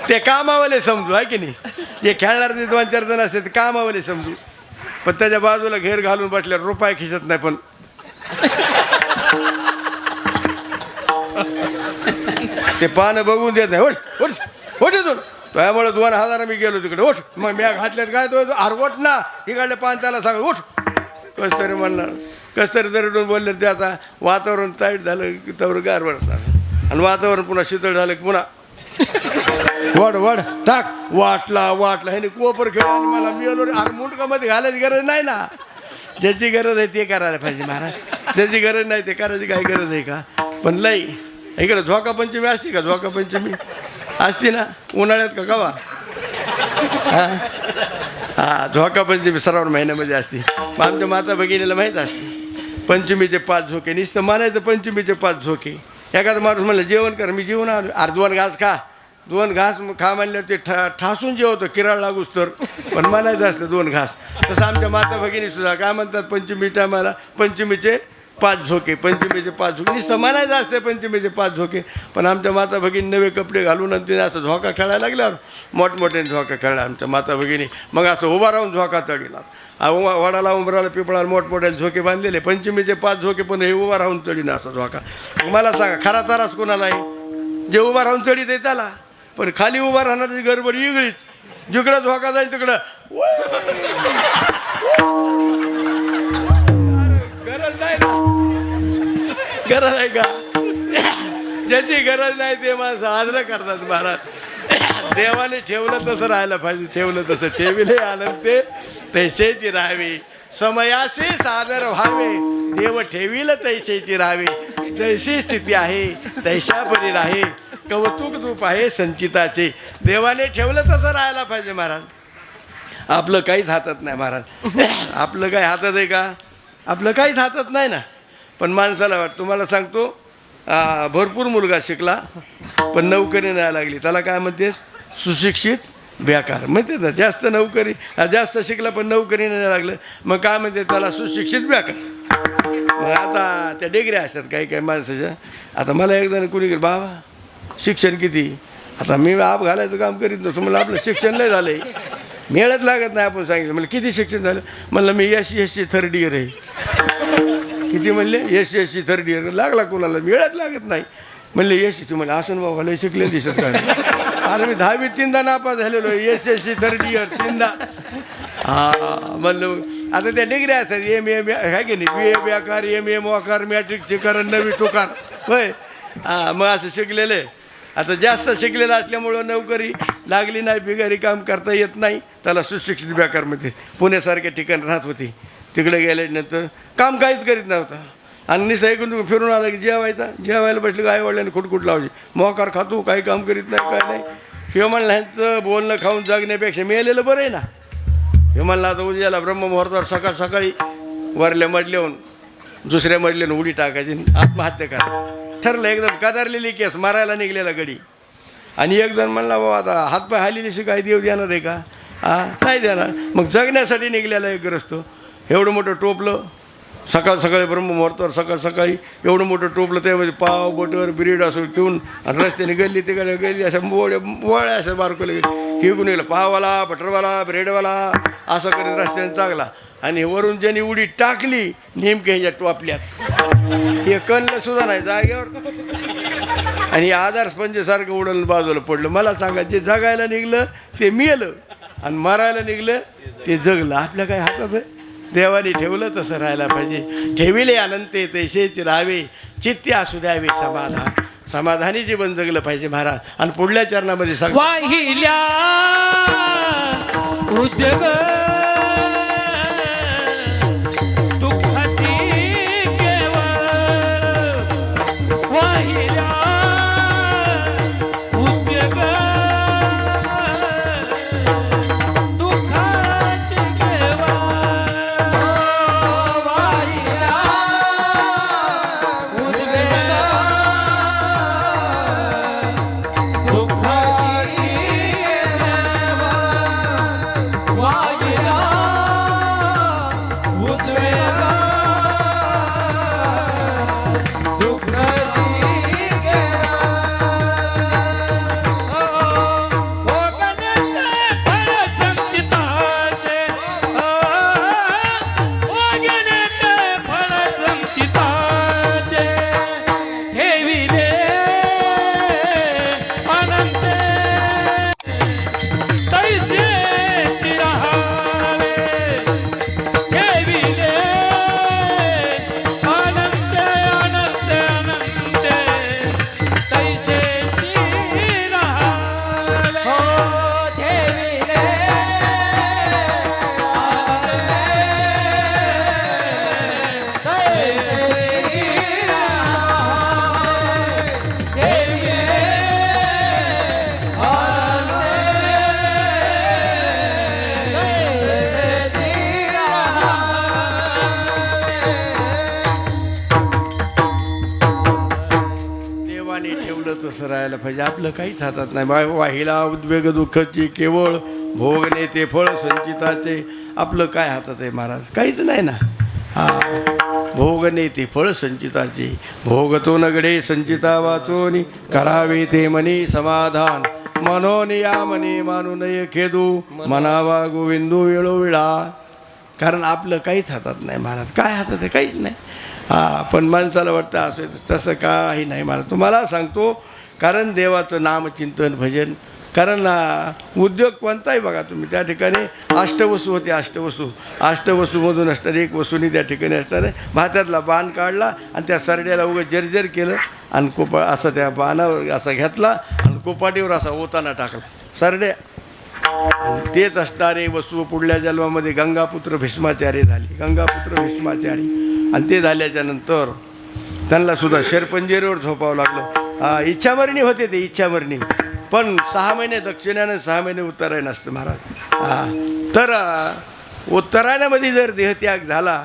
ते कामावाले समजू आहे की नाही. जे खेळणार ते 2-4 जण असतात ते कामावाले समजू. पण त्याच्या बाजूला घेर घालून बसल्यावर रुपये खिचत नाही. पण ते पानं बघून देत नाही. ओठ ओठ ओठ येतो त्यामुळे 2000 मी गेलो तिकडे. ओठ मग मी घातल्यात काय तो आरवट ना इकडले पान त्याला सांग उठ. कस तरी म्हणणार कस तरी दरडून बोलले ते. आता वातावरण टाईट झालं की तर गार वाटणार आणि वातावरण पुन्हा शीतळ झालं की पुन्हा वड वड टाक वाटला ह्याने कोपर खेळ आणि मला मिळलो. अरे मुंडकामध्ये घालायची गरज नाही ना. ज्याची गरज आहे ते करायला पाहिजे महाराज. ज्याची गरज नाही ते करायची काही गरज आहे का. पण लई इकडे झोका पंचमी असते का. झोका पंचमी असते ना उन्हाळ्यात का कवा. हा झोका पंचमी श्रावण महिन्यामध्ये असते. मग आमच्या माता भगिनीला माहीत असते पंचमीचे 5 झोके. नुसतं म्हणायचं पंचमीचे 5 झोके. एखादा माणूस म्हणलं जेवण कर मी जेवण आलो. अरे 2 घास खा. 2 घास खा म्हणल्यावर ते ठासून जेवतो किराळ लागूच तर. पण म्हणायचं असतं 2 घास. तसं आमच्या माता भगिनी सुद्धा काय म्हणतात पंचमी टायमाला पंचमीचे 5 झोके. पंचमीचे 5 झोके नुसतं म्हणायचं असते पंचमीचे 5 झोके. पण आमच्या माता भगिनी नवे कपडे घालून आणि तिने असं झोका खेळायला लागल्यावर मोठमोठ्याने झोका खेळला आमच्या माता भगिनी. मग असं उभा राहून झोका तडीणार. वडाला उंबराला पिपळाला मोठमोठ्याने झोके बांधलेले. पंचमीचे 5 झोके पण हे उभा राहून चढीनं असं झोका. मला सांगा खरा तारास कोणाला आहे. जे उभा राहून चढीत आहे त्याला. पण खाली उभा राहणारी गडबड वेगळीच. जिकडं झोका जाईल तिकडं गरज नाही ना. गरज आहे का. ज्याची गरज नाही ते माणसं आदर करतात महाराज. देवाने ठेवलं तसं राहायला पाहिजे. ठेवलं तसं ठेविले आनंद ते तैसेची राहावे. समयाशी सादर व्हावे. देव ठेविल तैसेची राहावे. तैसी स्थिती आहे तैशा परी राहे. कौतुक रूप आहे संचिताचे. देवाने ठेवलं तसं राहायला पाहिजे महाराज. आपलं काहीच हातात नाही महाराज. आपलं काय हातात आहे का. आपलं काहीच हातात नाही ना. पण माणसाला वाटतं. तुम्हाला सांगतो भरपूर मुलगा शिकला पण नोकरी नाही लागली. त्याला काय म्हणते सुशिक्षित बेकार म्हणते ना. जास्त नोकरी जास्त शिकला पण नोकरी नाही लागलं मग काय म्हणते त्याला सुशिक्षित बेकार. मग आता त्या डिग्र्या असतात काही काही माणसाच्या. आता मला एकदा कुणी बाबा शिक्षण किती. आता मी आप घालायचं काम करीत नसतो. मला आपलं शिक्षण नाही झालं आहे मेळच लागत नाही. आपण सांगितलं मला किती शिक्षण झालं. म्हणलं मी SC 3rd इयर आहे. किती म्हणले SC 3rd इयर. लागला कोणाला मेळच लागत नाही. म्हणले SC म्हणले असं बाबा लय शिकले दिसत काय. अरे मी 10वी 3दा नापास झालेलो आहे. SC 3rd इयर 3दा. हा म्हणलं आता त्या डिग्री असतात MA काय की नाही. BA बेकार MA मोकार मॅट्रिकचे कारण 9वी टोकार होय. हां मग असं शिकलेले. आता जास्त शिकलेलं असल्यामुळं नोकरी लागली नाही. बिगारी काम करता येत नाही. त्याला सुशिक्षित बेकारमध्ये पुण्यासारख्या ठिकाणी राहत होती. तिकडे गेल्यानंतर काम काहीच करीत नव्हता. आणि निसं ऐकून फिरून आला की जेवायला बसले का आईवडिलांनी खुटखुट लावली. मोकार खातो काही काम करीत नाही काय नाही. हे म्हणलं ह्यांचं बोलणं खाऊन जगण्यापेक्षा मिळालेलं बरं आहे ना. हे म्हणलं आता उद्याला ब्रह्ममुहूर्तावर सकाळी वरल्या मडल्याहून दुसऱ्या मडल्यानं उडी टाकायची आत्महत्या करा. ठरलं एकदम कदारलेली केस मारायला निघलेला गडी. आणि एकजण म्हणला बाबा आता हातपाय हालीशी काही देव देणार आहे का. नाही देणार. मग जगण्यासाठी निघलेला एक ग्रस्त एवढं मोठं टोपलं. सकाळी ब्रह्ममुहूर्तावर सकाळी एवढं मोठं टोपलं. त्यामध्ये पाव बटर ब्रेड असं ठेवून आणि रस्त्याने गल्ली तिकडे गेली अशा वळ्या असं बारकोले गेली. हिकून गेलं पाववाला बटरवाला ब्रेडवाला असं करीत रस्त्याने चांगला. आणि वरून ज्यांनी उडी टाकली नेमक्या ह्याच्या टोपल्यात. हे कणलं सुद्धा नाही जागेवर. आणि आधारस्पंजेसारखं उडलं बाजूला पडलं. मला सांगा जे जगायला निघलं ते मिळालं आणि मरायला निघलं ते जगलं. आपल्या काय हातात आहे. देवाने ठेवलं तसं राहायला पाहिजे. ठेविले अनंते तैसेच राहावे. चित्ते असू द्यावे समाधान. समाधानी जीवन जगलं पाहिजे महाराज. आणि पुढल्या चरणामध्ये सांग वाहिल्या उद्योग दुःखाची केवळ. वाहिल्या उद्योग दुःखाची केवळ. वाहिल्या उद्योग दुःखाची केवळ. वाहिल्या आपलं तसं राहायला पाहिजे. आपलं काहीच हातात नाही. वाहिला उद्वेग दुःखाची केवळ भोग नेते फळ संचिताचे. आपलं काय हातात आहे महाराज? काहीच नाही ना. हा, भोग नेते फळ संचिताचे. भोगतो नगडे संचिता वाचोनी करावे ते मनी समाधान. मनोनी या मनी मानू नये खेदू मनावा गोविंदू वेळोवेळा. कारण आपलं काहीच हातात नाही महाराज. काय हातात आहे? काहीच नाही. हा, पण माणसाला वाटतं असं तसं काही नाही महाराज. तुम्हाला सांगतो, कारण देवाचं नामचिंतन भजन. कारण उद्योग कोणताही बघा तुम्ही, त्या ठिकाणी अष्टवसू होते. अष्टवसूमधून असणार एक वसूनी त्या ठिकाणी असणार आहे. भात्यातला बाण काढला आणि त्या सरड्याला उगं जर्जर केलं आणि असं त्या बाणावर असा घेतला आणि कोपाटीवर असा ओताना टाकला. सरड्या तेच असणारे वसू पुढल्या जन्मामध्ये गंगापुत्र भीष्माचार्य झाले. गंगापुत्र भीष्माचार्य. आणि ते झाल्याच्या नंतर त्यांना सुद्धा शेरपंजेरीवर झोपावं लागलं. इच्छामरणी होते ते, इच्छामरणी. पण 6 महिने दक्षिणानं 6 महिने उत्तरायण असतं महाराज. तर उत्तरायणामध्ये जर देहत्याग झाला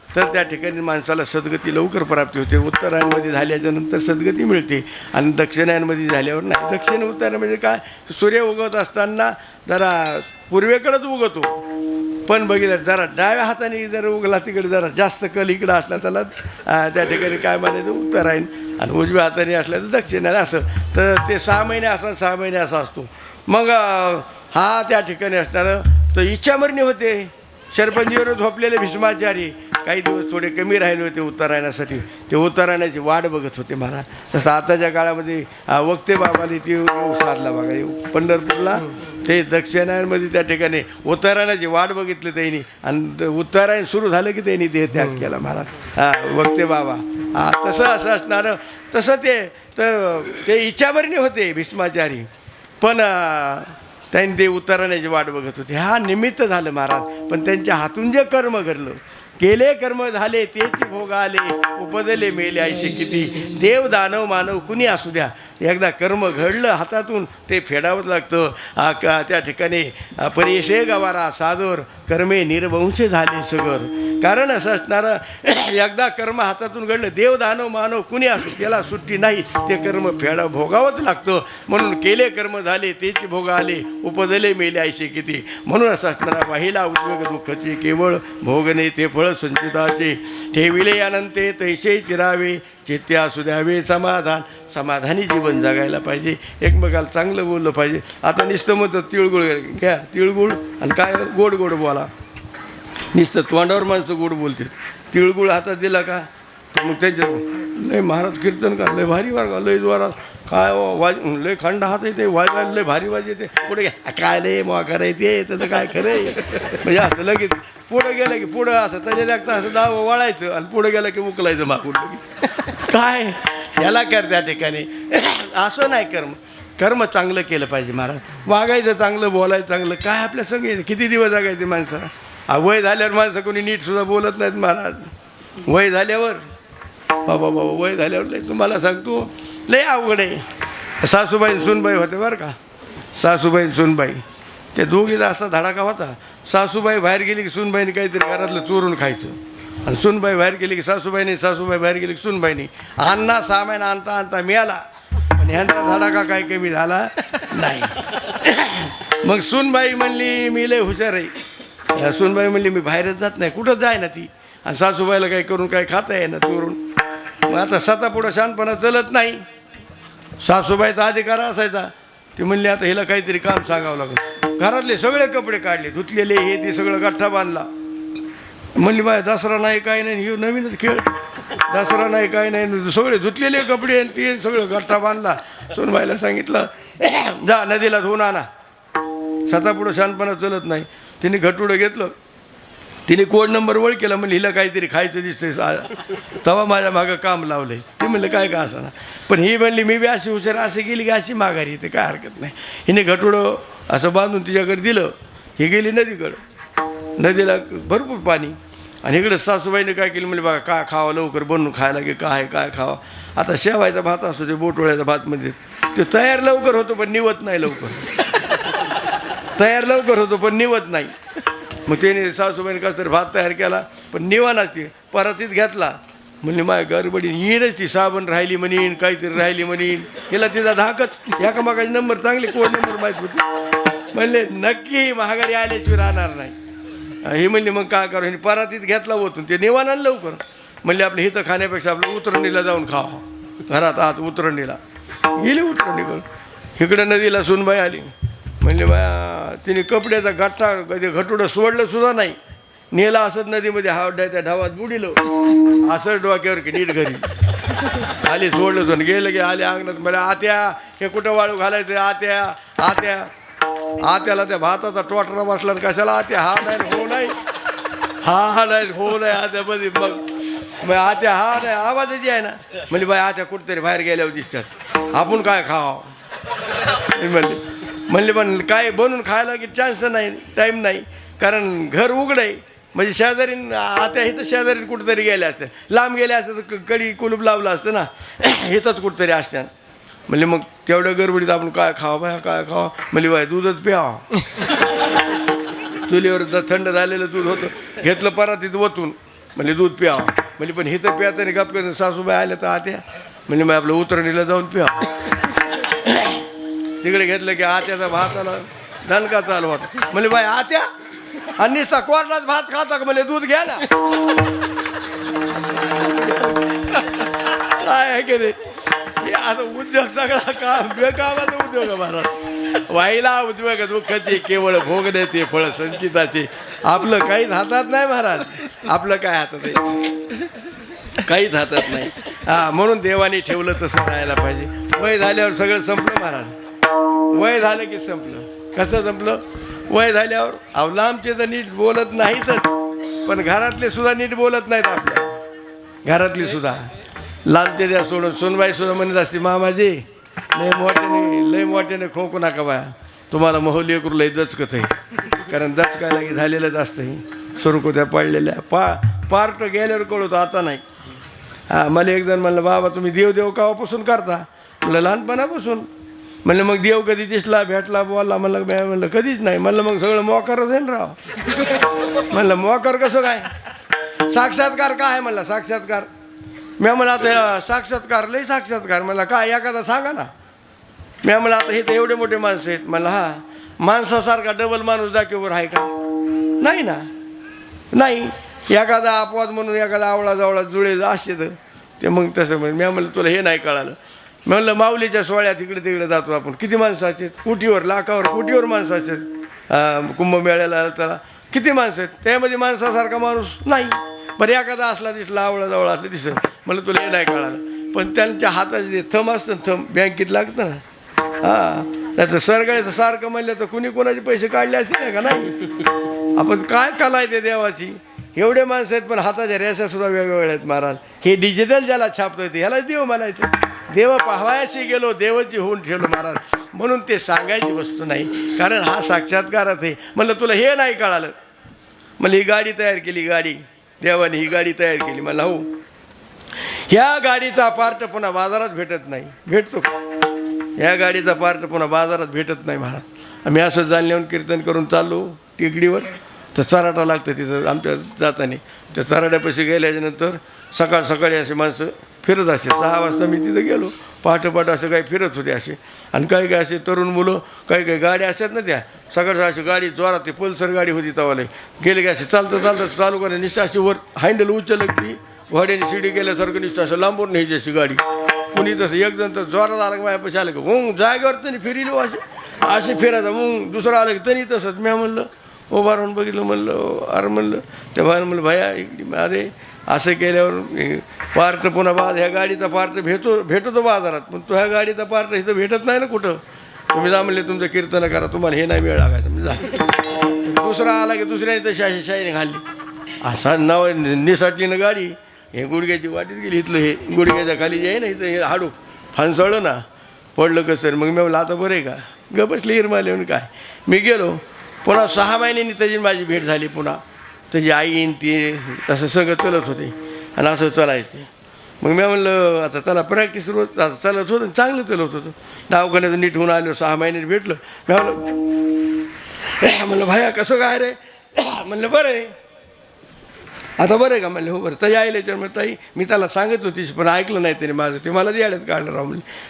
तर त्या ठिकाणी माणसाला सद्गती लवकर प्राप्ती होते. उत्तरायणमध्ये झाल्याच्या नंतर सद्गती मिळते आणि दक्षिणायनमध्ये झाल्यावर नाही. दक्षिण उत्तरायण म्हणजे काय? सूर्य उगवत असताना जरा पूर्वेकडेच उगवतो, पण बघितलं जरा डाव्या हाताने जर उगला तिकडे जरा जास्त कल इकडं असला त्याला त्या ठिकाणी काय म्हणायचं? उत्तरायण. आणि उजव्या हाताने असल्या तर दक्षिणायन. असं तर ते 6 महिने असा 6 महिने असा असतो. मग हा त्या ठिकाणी असणारं तर इच्छामरणी होते. शरपंजीवर झोपलेले भीष्माचारी काही दिवस थोडे कमी राहिले होते उत्तरायणासाठी. ते उत्तरायणाची वाट बघत होते महाराज. तसं आताच्या काळामध्ये वक्ते बाबाने ती योग साधला बघा. पंढरपूरला ते दक्षिणायनमध्ये त्या ठिकाणी उत्तरायणाची वाट बघितली त्यांनी आणि उत्तरायण सुरू झालं की त्यांनी देहत्याग केला महाराज. वक्ते बाबा तसं असं असणारं. तसं ते इच्छामरणी होते भीष्माचारी, पण त्यांनी ते उत्तरायणाची वाट बघत होते. हा निमित्त झालं महाराज. पण त्यांच्या हातून जे कर्म घडलं, केले कर्म झाले तेच भोग आले. उपजले मेले ऐसे किती. देव दानव मानव कुणी असू द्या, एकदा कर्म घडलं हातातून ते फेडावंच लागतं. त्या ठिकाणी परिशे गवारा सादर कर्मे निर्वंश झाले सगर. कारण असं असणारं एकदा कर्म हातातून घडलं, देव दानव मानव कुणी असू त्याला सुट्टी नाही. ते कर्म भोगावंच लागतं. म्हणून केले कर्म झाले तेच भोग आले. उपजले मेले ऐसे किती. म्हणून असं असणारा वाहिला उद्वेग दुःखाचे केवळ भोगणे ते फळ संचिताचे. ठेविले अनंते तैसे चिरावे चित्ते असू द्यावे समाधान. समाधानी जीवन जगायला पाहिजे. एकमेकाला चांगलं बोललं पाहिजे. आता नुसतं म्हणतं तिळगुळ घ्या, तिळगुळ आणि काय गोड गोड बोला. नुसतं तोंडावर माणसं गोड बोलते. तिळगुळ हातात दिला का मग त्यांच्या लय महाराज कीर्तन का लय भारी वागा लय जोरात काय लय खंड हात येते वाजायला लय भारी वाज येते. पुढे काय लय मग करायचे त्याचं काय खरं म्हणजे असं लगेच पुढं गेलं की पुढं असं त्याच्या देखता असं दाव वळायचं आणि पुढं गेलं की उकलायचं मागून लगेच. काय याला कर त्या ठिकाणी असं नाही. कर्म चांगलं केलं पाहिजे महाराज. वागायचं चांगलं, बोलायचं चांगलं. काय आपल्या संग किती दिवस जगायचे माणसाला. वय झाल्यावर माणसं कोणी नीट सुद्धा बोलत नाहीत महाराज. वय झाल्यावर बाबा वय झाल्यावर लय तुम्हाला सांगतो लय अवघड आहे. सासूबाई सुनबाई होते बरं का. सासूबाई सुनबाई ते दोघीचा असा धडाका होता. सासूबाई बाहेर गेली की सुनबाईने काहीतरी घरातलं चोरून खायचं आणि सुनबाई बाहेर गेली की सासूबाईने बाहेर गेली की सुनबाईने अण्णा सामान आणता आणता मिळाला. पण ह्यांचा धडाका काही कमी झाला नाही. मग सुनबाई म्हणली मी लय हुशार आहे. सुनबाई म्हणली मी बाहेरच जात नाही, कुठं जाय ना ती. आणि सासूबाईला काही करून काही खाता आहे ना चोरून. मग आता स्वतः पुढं शानपणा चलत नाही. सासूबाईचा अधिकार असायचा. ती म्हणली आता हिला काहीतरी काम सांगावं लागलं. घरातले सगळे कपडे काढले धुतलेले हे ते सगळं गठ्ठा बांधला. म्हणली बाय दसरा नाही काही नाही, हे नवीनच खेळ. दसरा नाही काही नाही, सगळे धुतलेले कपडे आणि ते सगळं गठ्ठा बांधला. सुनबाईला सांगितलं जा नदीला धुवून आणा. स्वतः पुढं शानपणा चलत नाही. तिने घटुडं घेतलं. तिने कोड नंबर वळ केला. म्हणलं हिला काहीतरी खायचं दिसतंय तेव्हा माझ्या मागं काम लावलंय. ते म्हणलं काय का असं ना. पण ही म्हणली मी बी अशी हुशार असे गेली की अशी माघारी येते काय हरकत नाही. हिने घटुडं असं बांधून तिच्याकडे दिलं. ही गेली नदीकडं. नदीला भरपूर पाणी. आणि इकडं सासूबाईने काय केलं म्हणजे बघा काय खावं लवकर बनवून खायला की काय खावं. आता शेवायचा भात असतो ते बोटवळ्याचा भातमध्ये ते तयार लवकर होतो पण निवत नाही लवकर. तयार लवकर होतो पण निवत नाही. मग त्याने सासूबाईने कसं तरी भात तयार केला पण निवाना ते परातीत घेतला म्हणले माझ्या गडबडीने येईनच ती साबण राहिली म्हणीन काहीतरी राहिली म्हणीन हिला तिचा धाकच एकामेकाचे नंबर चांगले कोड नंबर माहीत होते. म्हणले नक्की महागारी आल्याशिवाय राहणार नाही. हे म्हणले मग काय करू, परातीत घेतला ओतून ते निवान आणलं लवकर. म्हणले आपलं हिथं खाण्यापेक्षा आपलं उतरणीला जाऊन खावा, घरात आत उतरणीला गेले. उतरणीकडं इकडं नदीला सुनबाई आली. म्हणले बाया तिने कपड्याचा गठ्ठा कधी घटुडं सोडलं सुद्धा नाही, नेला असत नदीमध्ये त्या ढावात बुडिलं असं डोक्यावर की नीट घरी आली. सोडलं तर गेलं की आले अंगणात. मला आत्या हे कुठं वाळू घालायचं, आत्या आत्या आत्याला त्या भाताचा टोटरा बसला कशाला आत्या हा नाही हो नाही हा नाही हो नाही आत्यामध्ये मग आत्या हा नाही आवाजाची आहे ना. म्हणजे बाई आत्या कुठेतरी बाहेर गेल्यावर दिसतात, आपण काय खावं म्हणले पण काय बनवून खायला की चान्स नाही, टाईम नाही, कारण घर उघडं आहे. म्हणजे शेजारी आत्या इथं शेजारी कुठेतरी गेल्या असत्या, लांब गेल्या असत्या तर कडी कुलूप लावलं असतं ना, इथंच कुठेतरी असत्या. म्हणले मग तेवढ्या गडबडीत आपण काय खावं बाया काय खावं. म्हणले बाय दूधच प्यावं. चुलीवर थंड झालेलं दूध होतं, घेतलं परातीत ओतून. म्हणजे दूध प्यावं. म्हणजे पण हिथं प्याताने गप कर सासूबाई आल्या तर आत्या म्हणजे मग आपलं उतरणीला जाऊन प्यावं. तिकडे घेतलं की आत्याचा भाताला दणका चालू होता. म्हणजे बाय आत्या आणि निस्ता कोरडाच भात खाता का, म्हणजे दूध घ्या ना. काय आहे की नाही, हे आता उद्योग सगळा काम बेकामाचा उद्योग आहे महाराज. वाईला उद्योग दुःखाचे केवळ भोगण्याचे फळ संचिताचे. आपलं काहीच हातात नाही महाराज, आपलं काय हातात आहे, काहीच हातात नाही. म्हणून देवाने ठेवलं तसं राहायला पाहिजे. वय झाल्यावर सगळं संपलं महाराज. वय झालं की संपलं. कसं संपलं, वय झाल्यावर लांबचे तर नीट बोलत नाहीतच, पण घरातले सुद्धा नीट बोलत नाहीत. आपल्या घरातली सुद्धा लांबचे द्या सोडून सोनबाई सुद्धा म्हणत असते मामाजी लय मोठ्याने खोकू नका बाया, तुम्हाला मोहली करू लय दचकत आहे. कारण दचकायला की झालेलंच असतं. सुरकुत्या पडलेल्या पार्ट गेल्यावर कळवतो, आता नाही. मला एक जण म्हणलं बाबा तुम्ही देव कावापासून करता. म्हणलं लहानपणापासून. म्हणलं मग देव कधी दिसला भेटला बोलला. म्हणलं कधीच नाही. म्हणलं मग सगळं मोकारच आहे ना राव. म्हणलं मोकार कसं काय, साक्षात्कार काय आहे. म्हणलं साक्षात्कार. मी म्हणलं आता साक्षात्कार लय साक्षात्कार. म्हणलं काय एखादा सांगा ना. मी म्हणलं आता हे तर एवढे मोठे माणसं आहेत. म्हणलं हा माणसासारखा डबल माणूस दाखवर आहे का, नाही ना. नाही एखादा अपवाद म्हणून एखादा आवळा जावळा जुळे असते तर ते मग तसं म्हण. मी म्हणलं तुला हे नाही कळालं. म्हणलं माऊलीच्या सोहळ्यात इकडे तिकडे जातो आपण, किती माणसं असतात, कोटीवर लाखावर कोटीवर माणसं असतात. कुंभमेळ्याला त्याला किती माणसं आहेत, त्यामध्ये माणसासारखा माणूस नाही. बरं एखादा असला दिसला आवळा जवळ असलं दिसत. म्हणलं तुला हे नाही कळालं. पण त्यांच्या हाताचे थंब असतं ना, थंब बँकेत लागतं ना. त्याचं सरगळ्याचं सारखं म्हणलं तर कुणी कोणाचे पैसे काढले असते नाही का. नाही आपण काय कला आहे ते देवाची. एवढे माणसं आहेत पण हाताच्या रेषा सुद्धा वेगवेगळ्या आहेत महाराज. हे डिजिटल ज्याला छापतं ते ह्याला देव म्हणायचं. देव पाहावयाशी गेलो देवाची होऊन ठेवलो महाराज. म्हणून ते सांगायची वस्तू नाही, कारण हा साक्षात्कारच आहे. म्हणलं तुला हे नाही कळालं. म्हणलं ही गाडी तयार केली, गाडी देवाने ही गाडी तयार केली. मला हो ह्या गाडीचा पार्ट पुन्हा बाजारात भेटत नाही. भेटतो ह्या गाडीचा पार्ट पुन्हा बाजारात भेटत नाही महाराज. आम्ही असं जाणल्यावर कीर्तन करून चाललो टेकडीवर, तर चराटा लागतं तिथं आमच्या जाताना. त्या चराट्यापाशी गेल्याच्यानंतर सकाळ सकाळी असे माणसं फिरत असे. 6 वाजता मी तिथं गेलो. पहाटे असं काही फिरत होते असे. आणि काही काही असे तरुण मुलं काही गाड्या असतात ना, त्या सकाळचं अशी गाडी जोरात, ती पल्सर गाडी होती तवाला. गेले की असे चालतं चालू करे निश्चित अशी वर हँडल उचललं की घोड्याने शिडी गेल्यासारखं निश्चित असं लांबून न्यायची अशी गाडी. कुणी तसं एक जण तर जोरात आलं की माझ्यापाशी आलं की मग जागेवर तरी फिरिलो असे फिरायचं. मग दुसरं आलं की तरी तसंच. मी म्हणलं उभा राहून बघितलं. म्हणलं अरे म्हणलं त्या बाहेर म्हणलं भया इकडे अरे असं केल्यावर पार्ट पुन्हा ह्या गाडीचा पार्ट भेटतो बाजारात, पण तो ह्या गाडीचा पार्ट इथं भेटत नाही ना कुठं. तुम्ही जा म्हणले तुमचं कीर्तन करा, तुम्हाला हे नाही वेळ लागायचं. म्हणजे जा. दुसरा आला की दुसऱ्याने तशी अशी शाईने घालली. असा नाव निसाटलीनं गाडी हे गुडघ्याची वाटीत गेली. इथलं हे गुडघ्याच्या खाली जे आहे ना इथं हे हाडू फांसळलं ना, पडलं कसं. मग मी म्हणलं आता बरं आहे का, ग बसले हिरमाले म्हणून काय. मी गेलो पुन्हा 6 महिन्यांनी त्याची माझी भेट झाली. पुन्हा त्याची आईन ती असं सगळं चलत होते आणि असं चालायचे. मग मी म्हणलं आता चला प्रॅक्टिस रोज आता चालत होतं, चांगलं चालत होतं. दवाखान्यातून नीट होऊन आलो. 6 महिन्यात भेटलं. मी म्हणलं भाया कसं काय रे. म्हणलं बरं आहे. आता बरं आहे का म्हणले हो बरं ताई आईला याच्यावर म्हणलं ताई मी त्याला सांगत होतीस पण ऐकलं नाही त्याने माझं ते मला याड्यात काढलं राव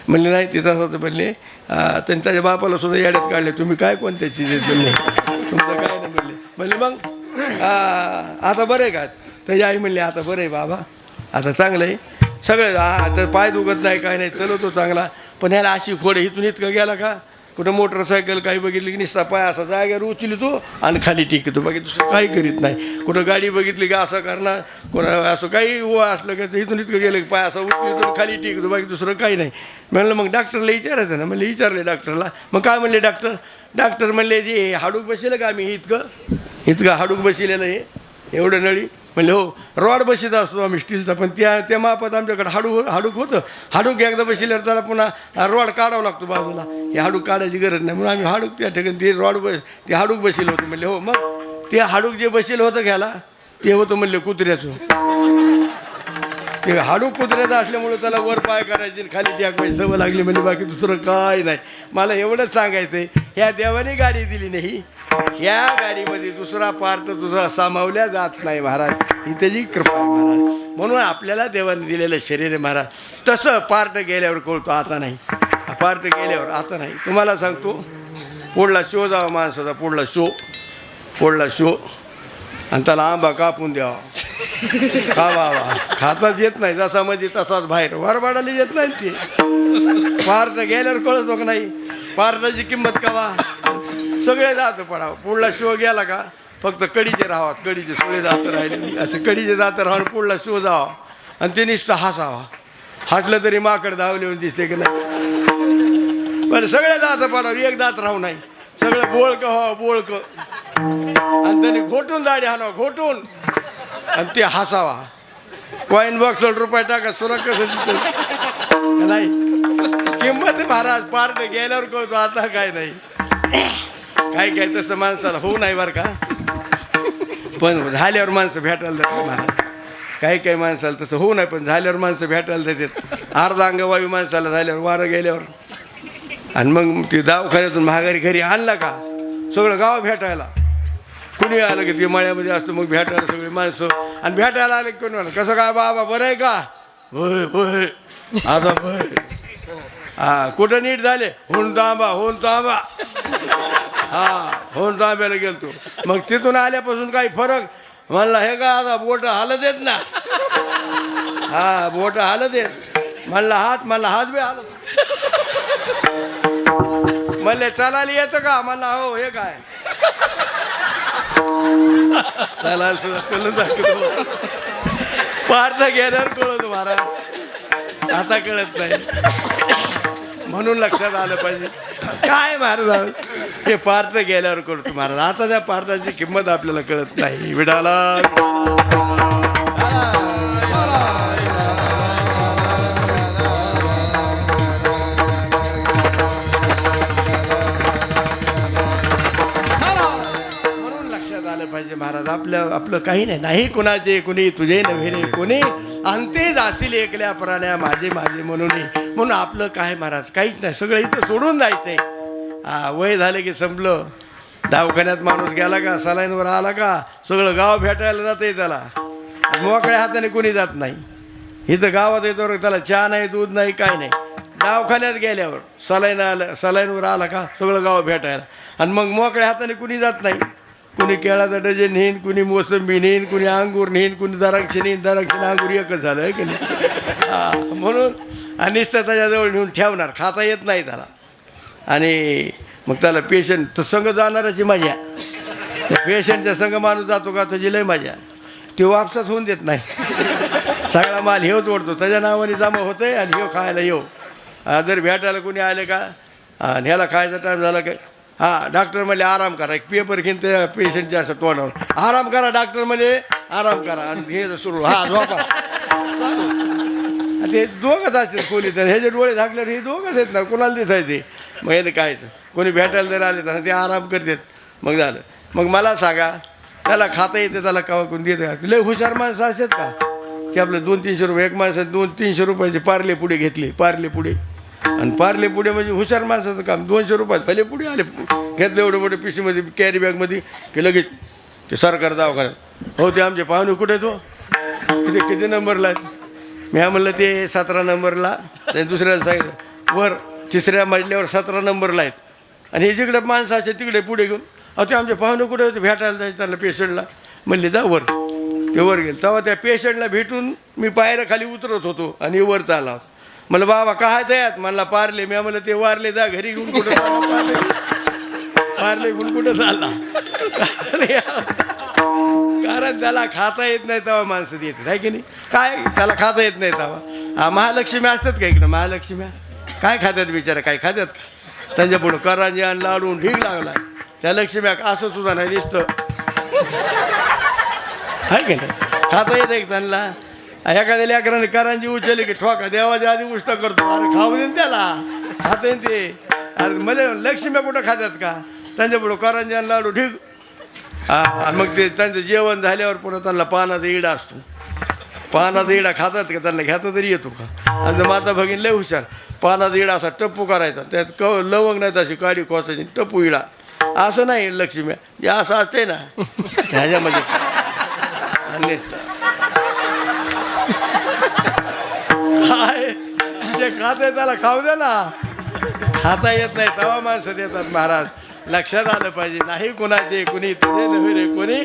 म्हणले नाही ते तसं होतं म्हणले त्यांनी त्याच्या बापाला सुद्धा याड्यात काढले तुम्ही काय कोणत्या चीज आहेत म्हणले तुमचं काय नाही म्हणले मग आता बरं आहे का त्याची आई म्हणली आता बरं आहे बाबा आता चांगलं आहे सगळं आता पाय दुखत नाही काय नाही चलवतो चांगला पण ह्याला अशी खोड इथून इतकं गेला का कुठं मोटरसायकल काही बघितली की निसता पाय असा जागेवर उचलतो आणि खाली टिकतो बाकी दुसरं काही करीत नाही कुठं गाडी बघितली की असं करणार कोणा असं काही असलं की इथून इतकं गेलं की पाय असा उचलतो खाली टिकतो बाकी दुसरं काही नाही म्हणलं मग डॉक्टरला विचारायचं ना म्हणले विचारले डॉक्टरला मग काय म्हणले डॉक्टर म्हणले जे हाडूक बसलेलं का आम्ही इतकं हाडूक बसलेलं हे एवढं नळी म्हणले हो रॉड बशीत असतो आम्ही स्टीलचा पण त्या मापात आमच्याकडे हाडूक होतं हाडूक एकदा बसल्यावर त्याला पुन्हा रॉड काढावं लागतो बाजूला हे हाडूक काढायची गरज नाही म्हणून आम्ही हाडूक त्या ठिकाणी ते हाडूक बसलेलं होतं म्हणले हो मग ते हाडूक जे बसलेलं होतं घ्यायला ते होतं म्हणले कुत्र्याचं ते हाडूक कुत्र्याचं असल्यामुळं त्याला वर पाय करायचे खाली टाकायची सवय लागली म्हणजे बाकी दुसरं काय नाही मला एवढंच सांगायचं आहे ह्या देवाने गाडी दिली नाही ह्या गाडीमध्ये दुसरा पार्ट तुझा सामावल्या जात नाही महाराज ही त्याची कृपा आहे महाराज म्हणून आपल्याला देवाने दिलेलं शरीर आहे महाराज तसं पार्ट गेल्यावर कळतो आता नाही पार्ट गेल्यावर आता नाही तुम्हाला सांगतो पुढला शो जावा माणसाचा पुढला शो आणि त्याला आंबा कापून द्यावा का बाबा खाताच येत नाही जसा म्हणजे तसाच बाहेर वरबाडाला येत नाही ते पार्ट गेल्यावर कळतो का नाही पार्टाची किंमत कवा सगळे दात पडावं पुढला शो गेला का फक्त कडीचे राहावा कडीचे सगळे दात राहिले असे कडीचे दात राहून पुढला शो जावा आणि ते नुसतं हसावा हसलं तरी माकड धावले दिसते की नाही पण सगळे दात पडावं एक दात राहू नाही सगळं बोळकं व्हावं बोळकं आणि त्याने घोटून दाढी हाणावं घोटून आणि ते हसावा कॉईन बॉक्सवर रुपये टाका सुरा कसं नाही किंमत महाराज पार्ट गेल्यावर कळतो आता काय नाही काय तसं माणसाला होऊ नाही बरं का पण झाल्यावर माणसं भेटायला जातात महाराज काही माणसाला तसं होऊ नाही पण झाल्यावर माणसं भेटायला जातात अर्धा अंगवायू माणसाला झाल्यावर वारं गेल्यावर आणि मग ते दवाखान्यातून महागारी घरी आणला का सगळं गाव भेटायला कुणी आलं की ते मळ्यामध्ये असतं मग भेटायला सगळी माणसं आणि भेटायला आले कोणी आलं कसं काय बाबा बरं आहे का होय आता होय कुठं नीट झाले होऊन तांबा होऊन तांब्याला गेलतो मग तिथून आल्यापासून काही फरक म्हणला हे का आता बोट हालत येत ना बोट हालत येत म्हणला हात बी हालत म्हणले चालायला येतं का म्हणला हो हे काय चालायला सुद्धा चलून दाखवतो पार्ट गेल्यावर कळतो महाराज आता कळत नाही म्हणून लक्षात आलं पाहिजे काय महाराज ते पार्ट गेल्यावर कळतो महाराज आता त्या पार्टाची किंमत आपल्याला कळत नाही विडाला पाहिजे महाराज आपलं काही नाही कुणाचे कुणी तुझे नव्हे रे कोणी अंते जाशील एकल्या प्राण्या माझे म्हणून आपलं काय महाराज काहीच नाही सगळं इथं सोडून जायचंय वय झालं की संपलं दवाखान्यात माणूस गेला का सलाईनवर आला का सगळं गाव भेटायला जातंय त्याला मोकळ्या हाताने कोणी जात नाही इथं गावात येतो त्याला चहा नाही दूध नाही काय नाही दवाखान्यात गेल्यावर सलाईनवर आला का सगळं गाव भेटायला आणि मग मोकळ्या हाताने कुणी जात नाही कुणी केळाचा डझन नेईन कुणी मोसंबी नेईन कुणी अंगूर नेईन कुणी द्राक्ष अंगूर एकच झालं आहे की नाही म्हणून आणि त्याच्याजवळ नेऊन ठेवणार खाता येत नाही त्याला आणि मग त्याला पेशंट तर संघ जाणाराची मजा त्या पेशंटच्या संघ माणूस जातो का त्याची लय मजा ते वापसाच होऊन देत नाही सगळा माल हेवच ओढतो त्याच्या नावाने जमा होतंय आणि हेव खायला येऊ जर भेटायला कोणी आले का आणि ह्याला खायचा टाईम झाला काय डॉक्टर म्हणले आराम करा एक पेपर घेऊन त्या पेशंटच्या असं तोंडावर आराम करा डॉक्टर म्हणले आराम करा आणि हे सुरू झोपा ते दोघंच असतात खोली तर ह्याचे डोळे झाकल्यावर हे दोघंच आहेत ना कोणाला दिसायचे मग याने कायचं कोणी भेटायला जर आले तर ते आराम करतात मग झालं मग मला सांगा त्याला खाता येते त्याला कवा कोण देतं का लय हुशार माणसं असतात का की आपलं 200-300 रुपये एक माणसाने 200-300 रुपयाचे पार्ले पुढे घेतले पार्ले पुढे आणि पार्ले पुढे म्हणजे हुशार माणसाचं काम 200 रुपयात पहिले पुढे आले घेतले एवढे मोठे पिशीमध्ये कॅरी बॅगमध्ये की लगेच ते सरकार दवाखान्यात हो ते आमचे पाहुणे कुठे तो किती किती नंबरला आहेत? मी म्हणलं ते 17 नंबरला. त्याने दुसऱ्याला सांगितलं वर 3ऱ्या मजल्यावर 17 नंबरला आहेत. आणि हे जिकडे माणसं असे तिकडे पुढे घेऊन अहो ते आमचे पाहुणे कुठे होते भेटायला जायचं त्यांना पेशंटला. म्हणले जा वर. ते वर गेले तेव्हा त्या पेशंटला भेटून मी पायऱ्या खाली उतरत होतो आणि वर चालला होता. म्हणलं बाबा काय दयात म्हणला पारले. मी म्हणलं ते वारले जा घरी घेऊन कुठं पारले घेऊन कुठं चालला. कारण त्याला खाता येत नाही तेव्हा माणसं देतात आहे की नाही. काय त्याला खाता येत नाही तेव्हा महालक्ष्मी असतात का इकडं महालक्ष्म्या काय खात्यात बिचारा काय खात्यात का. त्यांच्या पुढं करांजी आणि लाडून ढीग लागला. त्या लक्ष्म्या असं सुद्धा नाही नुसतं आहे की नाही. खाता येत आहे त्यांना. एखाद्या लेकराने करांजी उचलली की ठोका देवाच्या आधी उष्ट करतो. अरे खाऊ दे त्याला खाता येईन ते. अरे मला लक्ष्म्या कुठं खात्यात का. त्यांच्या पुढं करांजी आणि लाडू ढीग. मग ते त्यांचं जेवण झाल्यावर पुन्हा त्यांना पानाचा इडा असतो. पानाचा इडा खातात का त्यांना घेता तरी येतो का. आणि माता भगिन लय हुशार. पानाचा इडा असा टप्पू करायचा त्यात लवंग नाही तशी काळी खोचायची टप्पू इडा. असं नाही लक्ष्मी जे असं असते ना ह्याच्यामध्ये काय जे खाते त्याला खाऊ दे ना. खाता येत नाही तेव्हा माणसं देतात महाराज. लक्षात आलं पाहिजे नाही कुणाचे कुणी तुझे नव्हे रे कोणी.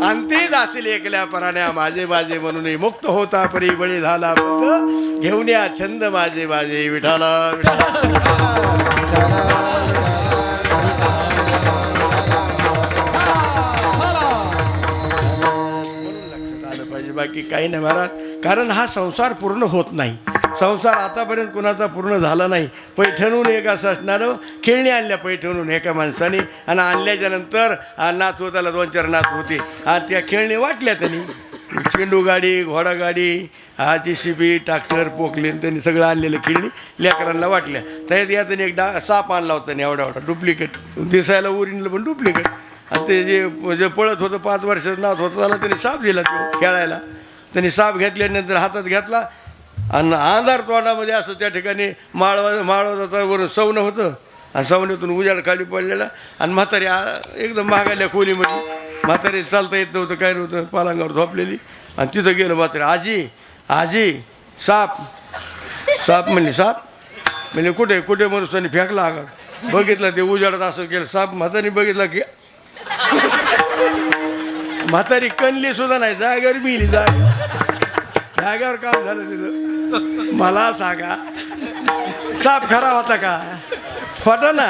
अंतीच असेल एकल्या पराण्या माझे माझे म्हणून मुक्त होता परी बळी झाला बद्ध घेऊन या छंद माझे माझे विठाला बाकी काही नाही महाराज. कारण हा संसार पूर्ण होत नाही. संसार आतापर्यंत कुणाचा पूर्ण झाला नाही. पैठणून एक असं असणारं खेळणी आणल्या पैठणून एका माणसाने आणि आणल्याच्या नंतर नाच होताला 2-4 नाच होते. त्या खेळणी वाटल्या त्यांनी चेंडू गाडी घोडागाडी JCB ट्रॅक्टर पोकलेन त्यांनी सगळं आणलेलं खेळणी लेकरांना वाटल्या. त्यात यातून एक साप आणला होता त्यांनी एवढा डुप्लिकेट दिसायला ओरिजिनल पण डुप्लिकेट. आणि ते जे पळत होतं 5 वर्षाचं नाच होतं त्याला त्यांनी साप दिला तो खेळायला. त्यांनी साप घेतल्यानंतर हातात घेतला आणि अंधार तोंडामध्ये असं त्या ठिकाणी माळवाचा वरून सवनं होतं आणि सवनीतून उजाड खाली पडलेला. आणि म्हातारी एकदम महागाल्या खोलीमध्ये म्हातारी चालता येत नव्हतं काय नव्हतं पालांगावर झोपलेली. आणि तिथं गेलं म्हातारी आजी आजी साप साप म्हणली साप म्हणजे कुठे कुठे मनुष्याने फेकला अंगावर. बघितलं ते उजाडत असं केलं साप. म्हातारी बघितलं की म्हातारी कणली सुद्धा नाही जागेवर मिली जागेवर काम झालं तिथं. मला सांगा साप खरा होता का खोटा ना.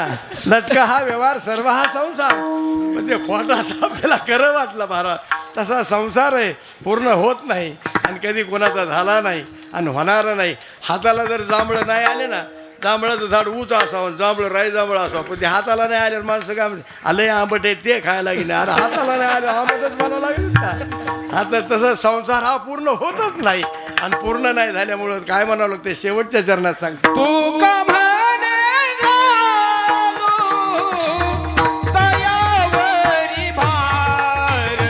लटका हा व्यवहार सर्व हा संसार. पण ते खोटा साप त्याला खरं वाटलं महाराज. तसा संसार आहे पूर्ण होत नाही आणि कधी कोणाचा झाला नाही आणि होणारा नाही. हाताला जर जांभळं नाही आले ना जांभळाचं झाड उंच असावं जांभळं राई जांभळं असावं पण ते हाताला नाही आल्यावर माणसं काय म्हणते आलं आंबट आहे ते खायला गेले. अरे हाताला नाही आलं आंबटच म्हणावं लागेल का. आता तसं संसार हा पूर्ण होतच नाही आणि पूर्ण नाही झाल्यामुळं काय म्हणावं लागतं शेवटच्या चरणात सांगतो तू का म्हणे दयावरी भार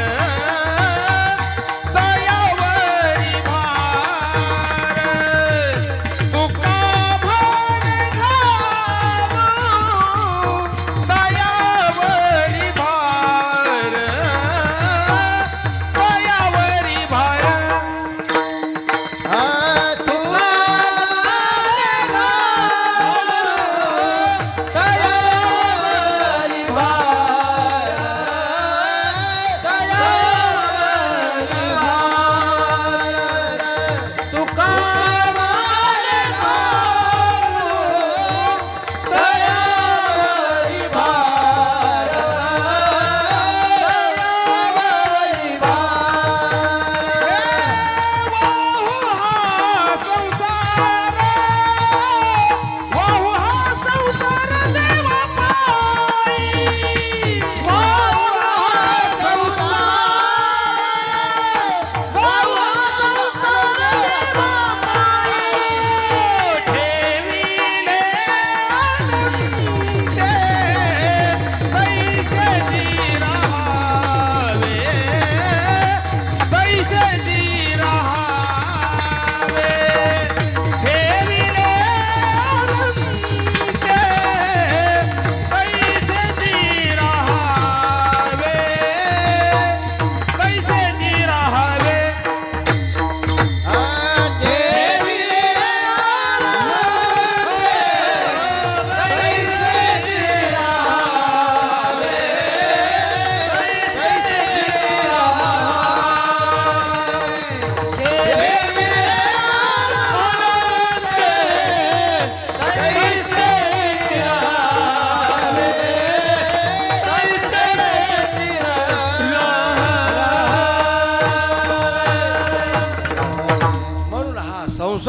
दयावरी भार तू का म्हणे दयावरी भार दयावरी भार तुला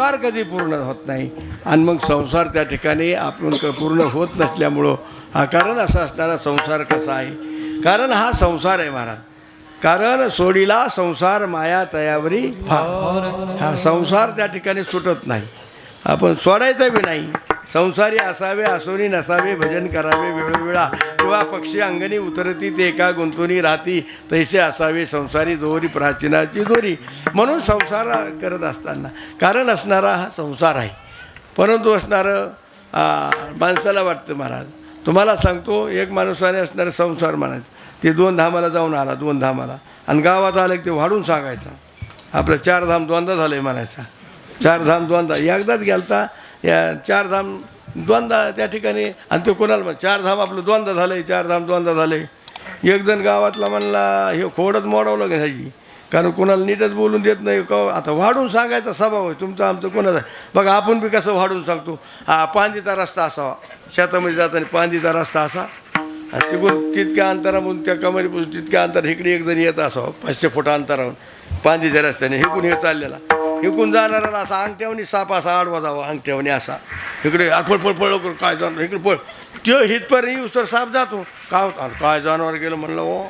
संसार कधी पूर्ण होत नाही. आणि मग संसार त्या ठिकाणी आपण पूर्ण होत नसल्यामुळं हा कारण असा असणारा संसार कसा आहे. कारण हा संसार आहे महाराज. कारण सोडीला संसार माया तयावरी हा संसार त्या ठिकाणी सुटत नाही. आपण सोडायचं बी नाही. संसारी असावे असोनी नसावे भजन करावे वेळोवेळा किंवा पक्षी अंगणी उतरती ते एका गुंतुनी राहती तैसे असावे संसारी दोरी प्राचीनाची दोरी. म्हणून संसार करत असताना कारण असणारा हा संसार आहे. परंतु असणारं माणसाला वाटतं महाराज तुम्हाला सांगतो एक माणसाने असणारं संसार म्हणायचं ते 2 धामाला जाऊन आला 2 धामाला आणि गावात आलं की ते वाढून सांगायचं आपलं 4 धाम 2दा झालं आहे म्हणायचा. 4 धाम 2दा एकदाच गेलता या 4 धाम 2दा त्या ठिकाणी आणि ते कोणाला 4 धाम आपलं 2दा झालं आहे 4 धाम 2दा झालं आहे. एक जण गावातला म्हणला हे खोडच मोडावं लागेल ह्याची कारण कोणाला नीटच बोलून देत नाही. आता वाढून सांगायचा स्वभाव आहे तुमचं आमचं कोणाचा. बघा आपण बी कसं वाढून सांगतो. पांदीचा रस्ता असावा शेतामध्ये जाताना पांदीचा रस्ता असा आणि तिकडून तितक्या अंतरामधून त्या कमरीपासून तितक्या अंतर इकडे एक जण येत असावं 500 फूट अंतरावरून पांदीच्या रस्त्याने हिकून हे चाललेला इकून जाणाऱ्याला असा अंगठ्यावनी साप असा आडवा जावा अंगठ्यावनी असा इकडे पळ लवकर काय जाणार इकडे पळ त्यो हितपर्यंत येऊस तर साप जातो काय जनावर गेलं म्हणलं ओ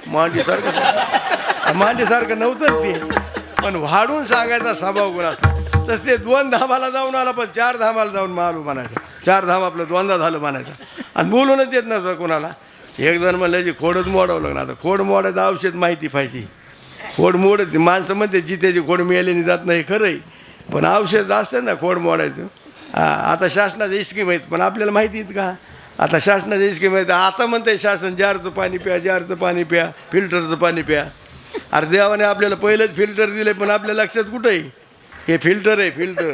मांडीसारखं नव्हतं ते पण वाढून सांगायचा स्वभाव गुण असतो. तसं ते 2 धामाला जाऊन आला पण 4 धामाला जाऊन मारू म्हणायचं. 4 धाम आपलं 2दा झालं म्हणायचं आणि बोलूनच देत नसतं कोणाला. एक जण म्हणलं जी खोडच मोडावं लागलं. आता खोड मोडायचं औषध माहिती पाहिजे. खोड मोडत माणसं म्हणते जित्याची खोड मिळालेली जात नाही खरं आहे पण औषध असतं ना खोड मोडायचं. आता शासनाचं स्कीम आहेत पण आपल्याला माहिती आहेत का. आता शासनाचं स्कीम आहेत आता म्हणते शासन जारचं पाणी प्या जारचं पाणी प्या फिल्टरचं पाणी प्या. अरे देवाने आपल्याला पहिलंच फिल्टर दिले पण आपल्या लक्षात कुठं आहे हे फिल्टर आहे फिल्टर.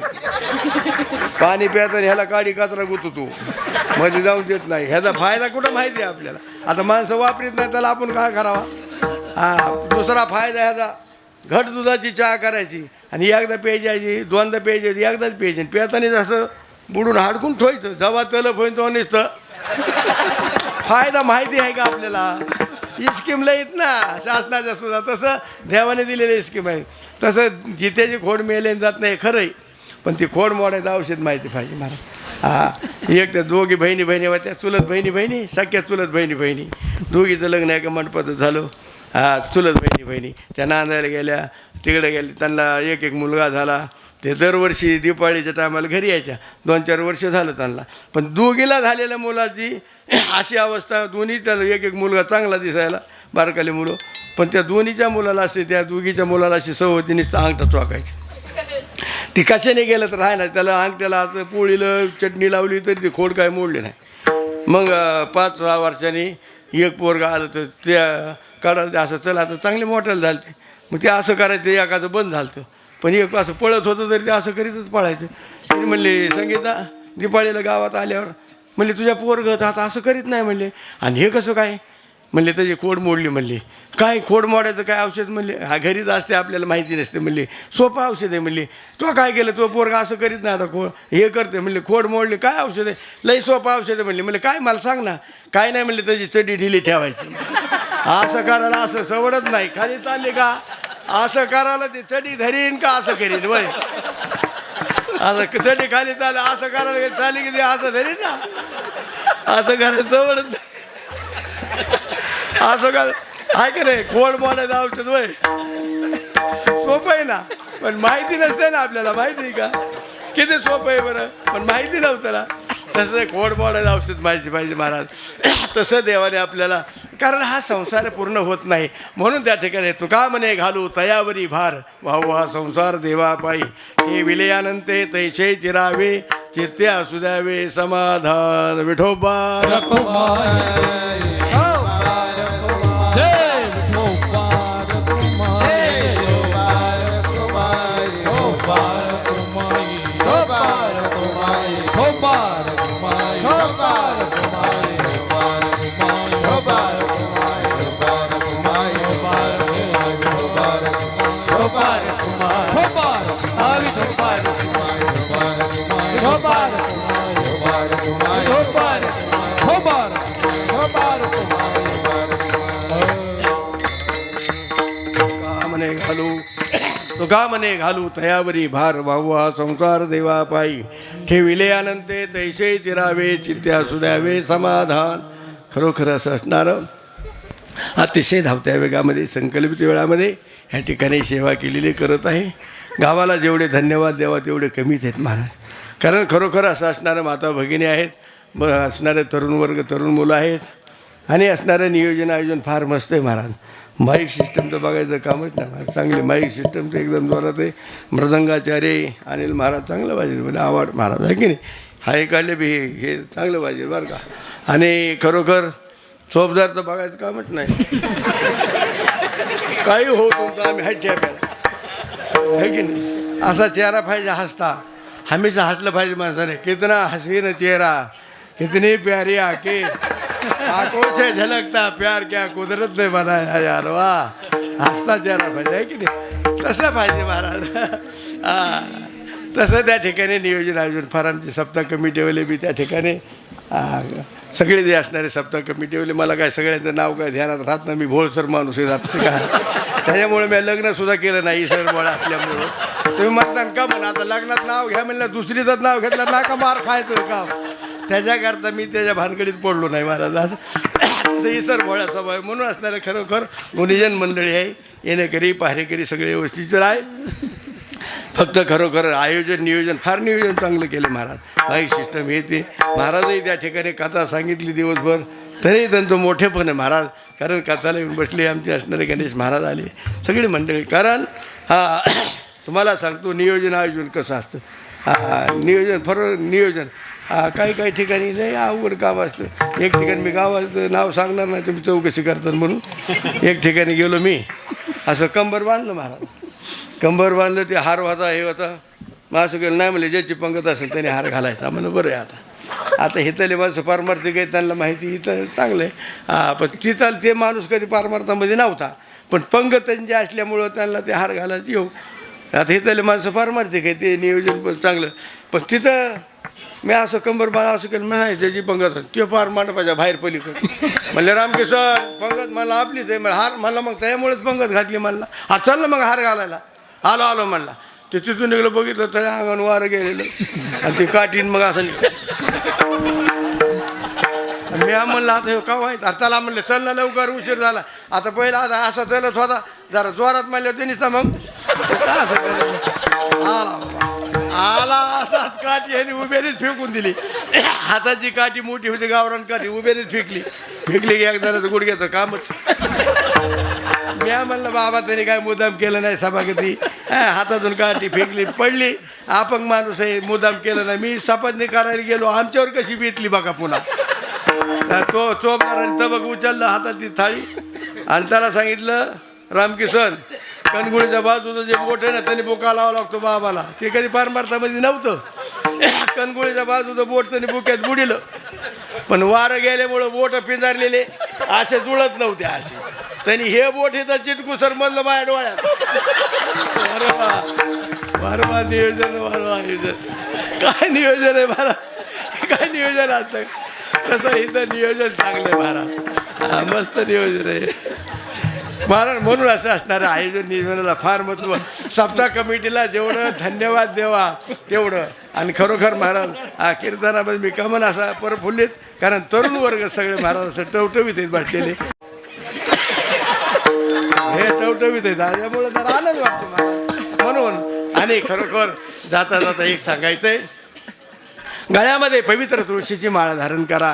पाणी प्यायचं ह्याला काडी कचरा गुततो मध्ये जाऊन देत नाही. ह्याचा फायदा कुठं माहिती आहे आपल्याला. आता माणसं वापरीत नाही त्याला आपण काय करावा. दुसरा फायदा ह्याचा घट दुधाची चहा करायची आणि एकदा प्यायची 2दा प्यायची एकदाच प्यायची प्यातानीच असं बुडून हाडकून ठेवायचं जेव्हा तलप होईन तेव्हा नुसतं. फायदा माहिती आहे का आपल्याला. स्कीमला येत ना शासनाच्या सुद्धा तसं देवाने दिलेलं स्कीम आहे. तसं जित्याची खोड मेले जात नाही खरं आहे पण ती खोड मोडायचं औषध माहिती पाहिजे महाराज. एक त्या दोघी बहिणी होत्या चुलत बहिणी सख्या चुलत बहिणी दोघीचं लग्न एका मंडपात झालं. चुलत बहिणी त्या नांदायला गेल्या तिकडे गेले त्यांना एक मुलगा झाला. ते दरवर्षी दिवाळीच्या टायमाला घरी यायच्या 2-4 वर्ष झालं त्यांना पण दोघीला झालेल्या मुलाची अशी अवस्था दोन्ही त्याला एक मुलगा चांगला दिसायला बारकाले मुलं पण त्या दोन्हीच्या मुलाला असे त्या दोघीच्या मुलाला अशी सवतीने अंगठा चोकायची. ती कशाने गेलं तर आहे ना त्याला अंगठ्याला आता पोळीला चटणी लावली तरी ती खोड काय मोडली नाही. मग 5-6 वर्षांनी एक पोरगा आलं तर त्या काढायला असं चला आता चांगले मोठ्याला झालं ते मग ते असं करायचं एकाचं बंद झालं पण एक असं पळत होतं तरी ते असं करीतच पळायचं. तरी म्हणले संगीता दिपाळीला गावात आल्यावर म्हणले तुझ्या पोरगं आता असं करीत नाही म्हणले आणि हे कसं काय म्हणले त्याची खोड मोडली म्हणले. काय खोड मोडायचं काय औषध म्हणले हा घरीच असते आपल्याला माहिती नसते म्हणले सोपं औषध आहे म्हणले. तो काय केलं तो पोरगा असं करीत नाही आता खोड हे करते म्हणले खोड मोडली काय औषध आहे लई सोपं औषध आहे म्हणले काय मला सांग ना काय नाही म्हणले त्याची चडी ढिली ठेवायची. असं करायला असं सवडत नाही खाली चालली का असं करायला ते चडी धरीन का असं करीन वय असं चडी खाली चाल असं करायला चाली की ते असं धरीन ना असं करायला सवडत नाही. असं कर आहे का रे खोड मोडायचं औषध वय सोपं आहे ना पण माहिती नसते ना आपल्याला. माहिती आहे का किती सोपं आहे बरं पण माहिती नव्हतं ना. तसं खोड मोडायचं औषध माहिती पाहिजे महाराज. तसं देवाने आपल्याला कारण हा संसार पूर्ण होत नाही म्हणून त्या ठिकाणी तुका म्हणे घालू तयावरी भार वाहू हा संसार देवा पायी हे विलयानंते तैसे चिरावे चित्ते असू द्यावे समाधान विठोबा. म्हणे घालू तुका म्हणे घालू तयावरी भार वाहू हा संसार देवा पायी ठेविले अनंते तैसे चिरावे चित्त्या सुद्यावे समाधान. खरोखर असं असणारं अतिशय धावत्या वेगामध्ये संकल्पित वेळामध्ये ह्या ठिकाणी सेवा केलेली करत आहे. गावाला जेवढे धन्यवाद द्यावा तेवढे कमीच आहेत महाराज. कारण खरोखर असं असणारं माता भगिनी आहेत, असणारे तरुण वर्ग तरुण मुलं आहेत आणि असणारं नियोजन आयोजन फार मस्त आहे महाराज. माईक सिस्टम तर बघायचं कामच नाही महाराज. चांगले माईक सिस्टम तर एकदम जोरात आहे. मृदंगाचार्य अनिल महाराज चांगलं वाजेल म्हणजे आवड महाराज आहे की नाही. हा एक काढले बी हे चांगलं वाजेल बरं का. आणि खरोखर चोपदार तर बघायचं कामच नाही. काही हो तुमचं आम्ही हाय ठेप्याला आहे की नाही. असा चेहरा पाहिजे हसता, हमेशा हसलं पाहिजे माणसाने. कितना हसीन चेहरा कितनी प्यारी आके आंखों से झलकता प्यार क्या कुदरत ने बनाया यार. वा हसता चेहरा पाहिजे आहे की नाही. तसं पाहिजे महाराज. तसं त्या ठिकाणी नियोजन आयोजन फार आमची सप्ताह कमिटीवाले बी त्या ठिकाणी सगळे जे असणारे सप्ताह कमिटीवाले. मला काय सगळ्यांचं नाव काय ध्यानात राहत नाही. मी भोळसर माणूस आहे जात का. त्याच्यामुळे मी लग्नसुद्धा केलं नाही सर बोळा असल्यामुळं. तुम्ही म्हणता का म्हणा आता लग्नात नाव घ्या म्हणलं दुसरीचं नाव घेतलं ना का मार खायचं काम. त्याच्याकरता मी त्याच्या भानगडीत पडलो नाही महाराज. असं इसर भोळ्या स्वभाव म्हणून असणारे खरोखर गुणीजन मंडळी आहे. येणेकरी पहारेकरी सगळे व्यवस्थित आहे. फक्त खरोखर आयोजन नियोजन फार नियोजन चांगलं केलं महाराज. माईक सिस्टम हे ते महाराजही त्या ठिकाणी कथा सांगितली दिवसभर तरी त्यांचं मोठेपण आहे महाराज. कारण कथाला येऊन बसले आमचे असणारे गणेश महाराज आले सगळी मंडळी. कारण तुम्हाला सांगतो नियोजन आयोजन कसं असतं. नियोजन काही ठिकाणी नाही अवघड काम असतं. एक ठिकाणी मी गावाचं नाव सांगणार नाही तुम्ही चौकशी करतात म्हणून. एक ठिकाणी गेलो मी असं कंबर बांधलं महाराज. कंबर बांधलं ते हार होता हे होता. मग असं केलं नाही म्हणले ज्याची पंगत असेल त्याने हार घालायचा म्हणून बरं आहे. आता हे तले माणसं पारमार्थिक आहे त्यांना माहिती इथं चांगलं आहे. पण तिथं ते माणूस कधी पारमार्थामध्ये नव्हता पण पंगत त्यांची असल्यामुळं त्यांना ते हार घालायची येऊ. आता हे तले माणसं पारमार्थिक आहे ते नियोजन पण चांगलं. पण तिथं मी असं कंबर बाळा असं केलं नाही ज्याची पंगत ते फार मंडपाच्या बाहेर पलीकडे म्हणलं रामकिशन पंगत मला आपलीच आहे हार मला मग त्यामुळेच पंगत घातली म्हणला. हा चल ना मग हार घालायला. आलो म्हणला. ते तिथून निघलं बघितलं त्याच्या अंगण वारं गेलेलं आणि ते काठीन मग असं मी म्हणलं आता हे का व्हायचं त्याला म्हणलं चल ना लवकर उशीर झाला. आता पहिला आता असा चलत होता जरा जोरात म्हणलं त्यांनीच मग आला असाच काठी आणि उभेरीच फेकून दिली. हाताची काठी मोठी होती गावरान काठी उभेरीच फेकली की एकदा गुडघ्याचं कामच. मी म्हणलं बाबा त्यांनी काय मुद्दाम केलं नाही सभागती हातातून काठी फेकली पडली. अपंग माणूस आहे मुद्दाम केलं नाही. मी शपथने करायला गेलो आमच्यावर कशी बेतली बघा पुन्हा. तो चोपदाराने तबक उचललं हातातली थाळी आणि त्याला सांगितलं रामकिशन कणगुळीच्या बाजूचं जे बोट आहे ना त्यांनी बोका लावा लागतो बाबाला. ते कधी पारमार्थामध्ये नव्हतं. कणगुळीच्या बाजूचं बोट त्यांनी बुक्यात बुडिलं पण वारं गेल्यामुळं बोट पिंजारलेले असे जुळत नव्हते. असे त्यांनी हे बोट इथं चिटकू सर मधलं माझ्या डोळ्यात. वारंवार नियोजन वारंवार नियोजन काय नियोजन आहे महाराज. काय नियोजन असतं तसं इथं नियोजन चांगलं आहे महाराज. मस्त नियोजन आहे महाराज. म्हणून असं असणारं आयोजन नियोजनाला फार महत्त्व. सप्ताह कमिटीला जेवढं धन्यवाद द्यावा तेवढं. आणि खरोखर महाराज कीर्तनामध्ये मी कमन असा प्रफुल्लित कारण तरुण वर्ग सगळे महाराज असं टवटवीत आहेत वाटलेले. हे टवटवीत आहेत त्यामुळे जरा आनंद वाटतो महाराज म्हणून. आणि खरोखर जाता जाता एक सांगायचंय गळ्यामध्ये पवित्र तुळशीची माळ धारण करा.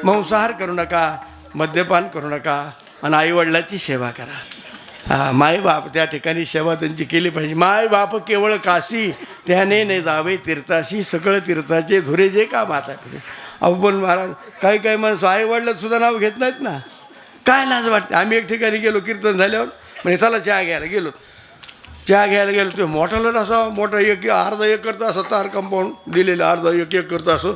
मांसाहार करू नका, मद्यपान करू नका आणि आईवडिलाची सेवा करा. मायबाप त्या ठिकाणी सेवा त्यांची केली पाहिजे. मायबाप केवळ काशी त्याने नाही जावे तीर्थाशी सगळं तीर्थाचे धुरे जे का माता. अहो पण महाराज काही माणसं आईवडिलात सुद्धा नाव घेत नाहीत ना. काय लाज वाटते. आम्ही एक ठिकाणी गेलो कीर्तन झाल्यावर म्हणजे चला चहा घ्यायला गेलो. चहा घ्यायला गेलो ते मोठाला असा मोठा अर्धा एकरचा असं तार कंपाऊंड दिलेलं. अर्धा एक एकरचा असं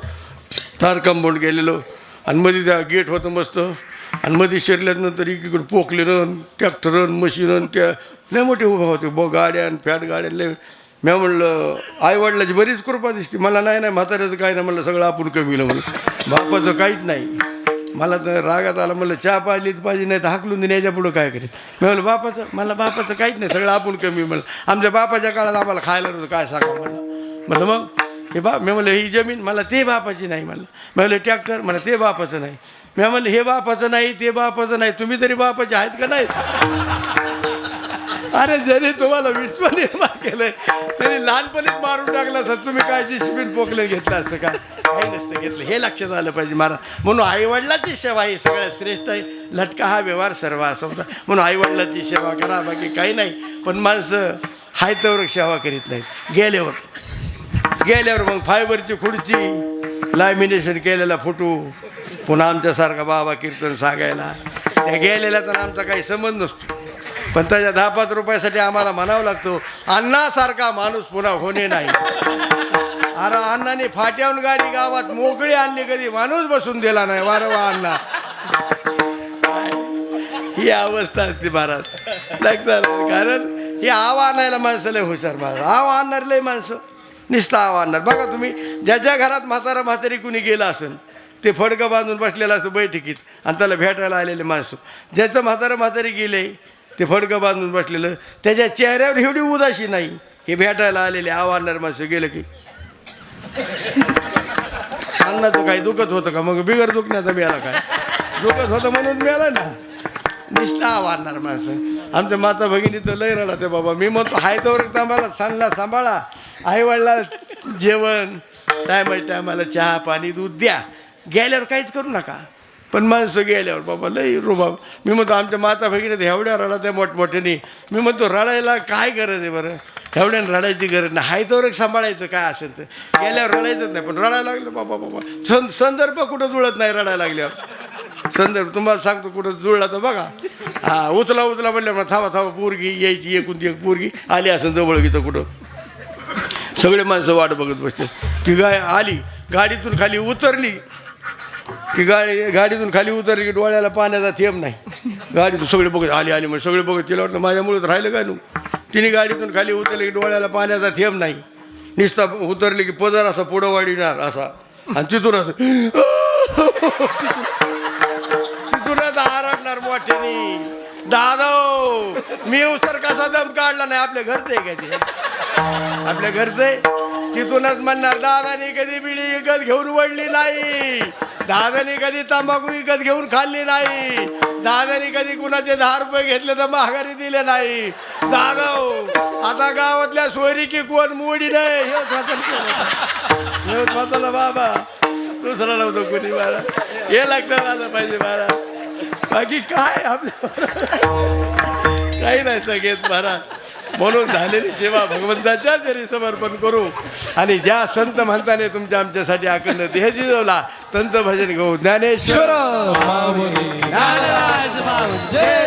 तार कंपाऊंड गेलेलं आणि मध्ये त्या गेट होतं मस्त. आणि मध्ये शिरल्यानंतर इकडे पोकलेनं ट्रॅक्टरन मशीन त्या लय मोठे उभा होते गाड्या फॅट गाड्या लय. मी म्हणलं आईवडिलाची बरीच कृपा दिसते. मला नाही म्हाताऱ्याचं काही नाही म्हणलं सगळं आपण कमीलं म्हणलं. बापाचं काहीच नाही मला तर रागात आला, म्हणलं चहा पाजलीच पाहिजे, नाही तर हाकलून देणे, याच्या पुढं काय करेल. मी म्हणलं बापाचं, मला बापाचं काहीच नाही, सगळं आपण कमी. म्हणलं आमच्या बापाच्या काळात आम्हाला खायला नव्हतं, काय सांगा म्हणलं मग हे मी म्हणलं ही जमीन मला ते बापाची नाही. म्हणलं म्हणलं ट्रॅक्टर मला ते बापाचं नाही. मी म्हणलं हे बापाचं नाही ते बापाचं नाही, तुम्ही तरी बापाचे आहेत का नाही. अरे ज्याने तुम्हाला विश्व निर्माण केलंय त्याने लहानपणीच मारून टाकलं असतं, तुम्ही काय शिबीन पोकले घेतलं असतं का, काही नसतं घेतलं. हे लक्षात आलं पाहिजे मला. म्हणून आईवडिलाची सेवा ही सगळ्यात श्रेष्ठ आहे. लटका हा व्यवहार सर्व समजा. म्हणून आईवडिलाची सेवा करा, बाकी काही नाही. पण माणसं हाय तर सेवा करीत नाहीत. गेल्यावर मग फायबरची खुर्ची, लॅमिनेशन केलेला फोटो, पुन्हा आमच्यासारखा बाबा कीर्तन सांगायला, त्या गेलेल्या तर आमचा काही संबंध नसतो. पण त्याच्या 10-5 रुपयासाठी आम्हाला म्हणावं लागतो, अण्णासारखा माणूस पुन्हा होणे नाही. अरे अण्णाने फाट्याहून गाडी गावात मोकळी आणली, कधी माणूस बसून दिला नाही. वारवा अण्णा, ही अवस्था असते महाराज लागतात. कारण ही आवा आणायला माणसं लय हुशार महाराज. आवा आणणार लय माणसं, नुसतं आवा आणणार. बघा तुम्ही, ज्याच्या घरात म्हातारी कुणी गेलं असेल ते फडकं बांधून बसलेलं असतं बैठकीत, आणि त्याला भेटायला आलेले माणसं. ज्याचं म्हातारी गेले ते फडकं बांधून बसलेलं, त्याच्या चेहऱ्यावर एवढी उदासी नाही. हे भेटायला आलेले आवारणार माणसं गेलं की अन्नाचं काही दुखत होतं का, मग बिगर दुखण्याचा मिळाला काय, दुखत होतं म्हणून मिळाला ना. निष्ठा आवारणार माणसं. आमच्या माता भगिनी तर लय रडा ते बाबा. मी म्हणतो हाय तर आम्हाला सांभाळा, आईवडला जेवण टायमाला चहा पाणी दूध द्या, गेल्यावर काहीच करू नका. पण माणसं गेल्यावर बाबा लई रुबाब. मी म्हणतो आमच्या माता भगिनी एवढ्या रडा त्या मोठमोठ्याने. मी म्हणतो रडायला काय गरज आहे बरं, एवढ्यानं रडायची गरज नाही. हाय तर सांभाळायचं काय असेल तर, गेल्यावर रडायचंच नाही. पण रडायला लागलं बाबा संदर्भ कुठं जुळत नाही. रडायला लागल्यावर संदर्भ तुम्हाला सांगतो कुठं जुळला तर बघा. उचला म्हणलं मग थांबा पोरगी यायची, एकूण एक पोरगी आली असं जवळ घेतं कुठं. सगळे माणसं वाट बघत बसते. ती गाय आली, गाडीतून खाली उतरली की गाडीतून खाली उतरली की डोळ्याला पाण्याचा थेंब नाही. गाडीतून सगळे बघत आली मुळे सगळे बघत. तिला वाटलं माझ्यामुळे राहिलं काय नू. तिने गाडीतून खाली उतरली की डोळ्याला पाण्याचा थेंब नाही. निस्ता उतरली की पदर असा पुढं वाढविणार असा, आणि तिथूनच आरडणार मोठ्यानी, दादा मी उसर कसा दम काढला नाही. आपल्या घरचं आहे का ते, आपल्या घरचं आहे. तिथूनच म्हणणार दादानी कधी बिडी विकत घेऊन वडली नाही, दादानी कधी तंबाखू विकत घेऊन खाल्ली नाही, दादानी कधी कुणाचे 10 रुपये घेतले तर माघारी दिले नाही. दादा आता गावातल्या सोयरी की कोण मोडी नाही. हे स्वतःला बाबा, दुसरा नव्हतं कोणी बाळा. हे लक्षात आलं पाहिजे बाळा. बाकी काय आपल्या काही नाही सगळेत महाराज. म्हणून झालेली सेवा भगवंताच्या जरी समर्पण करू. आणि ज्या संत म्हणताने तुमच्या आमच्यासाठी अखंड देह जिजवला, तंत भजन गो ज्ञानेश्वर ज्ञानेश्वर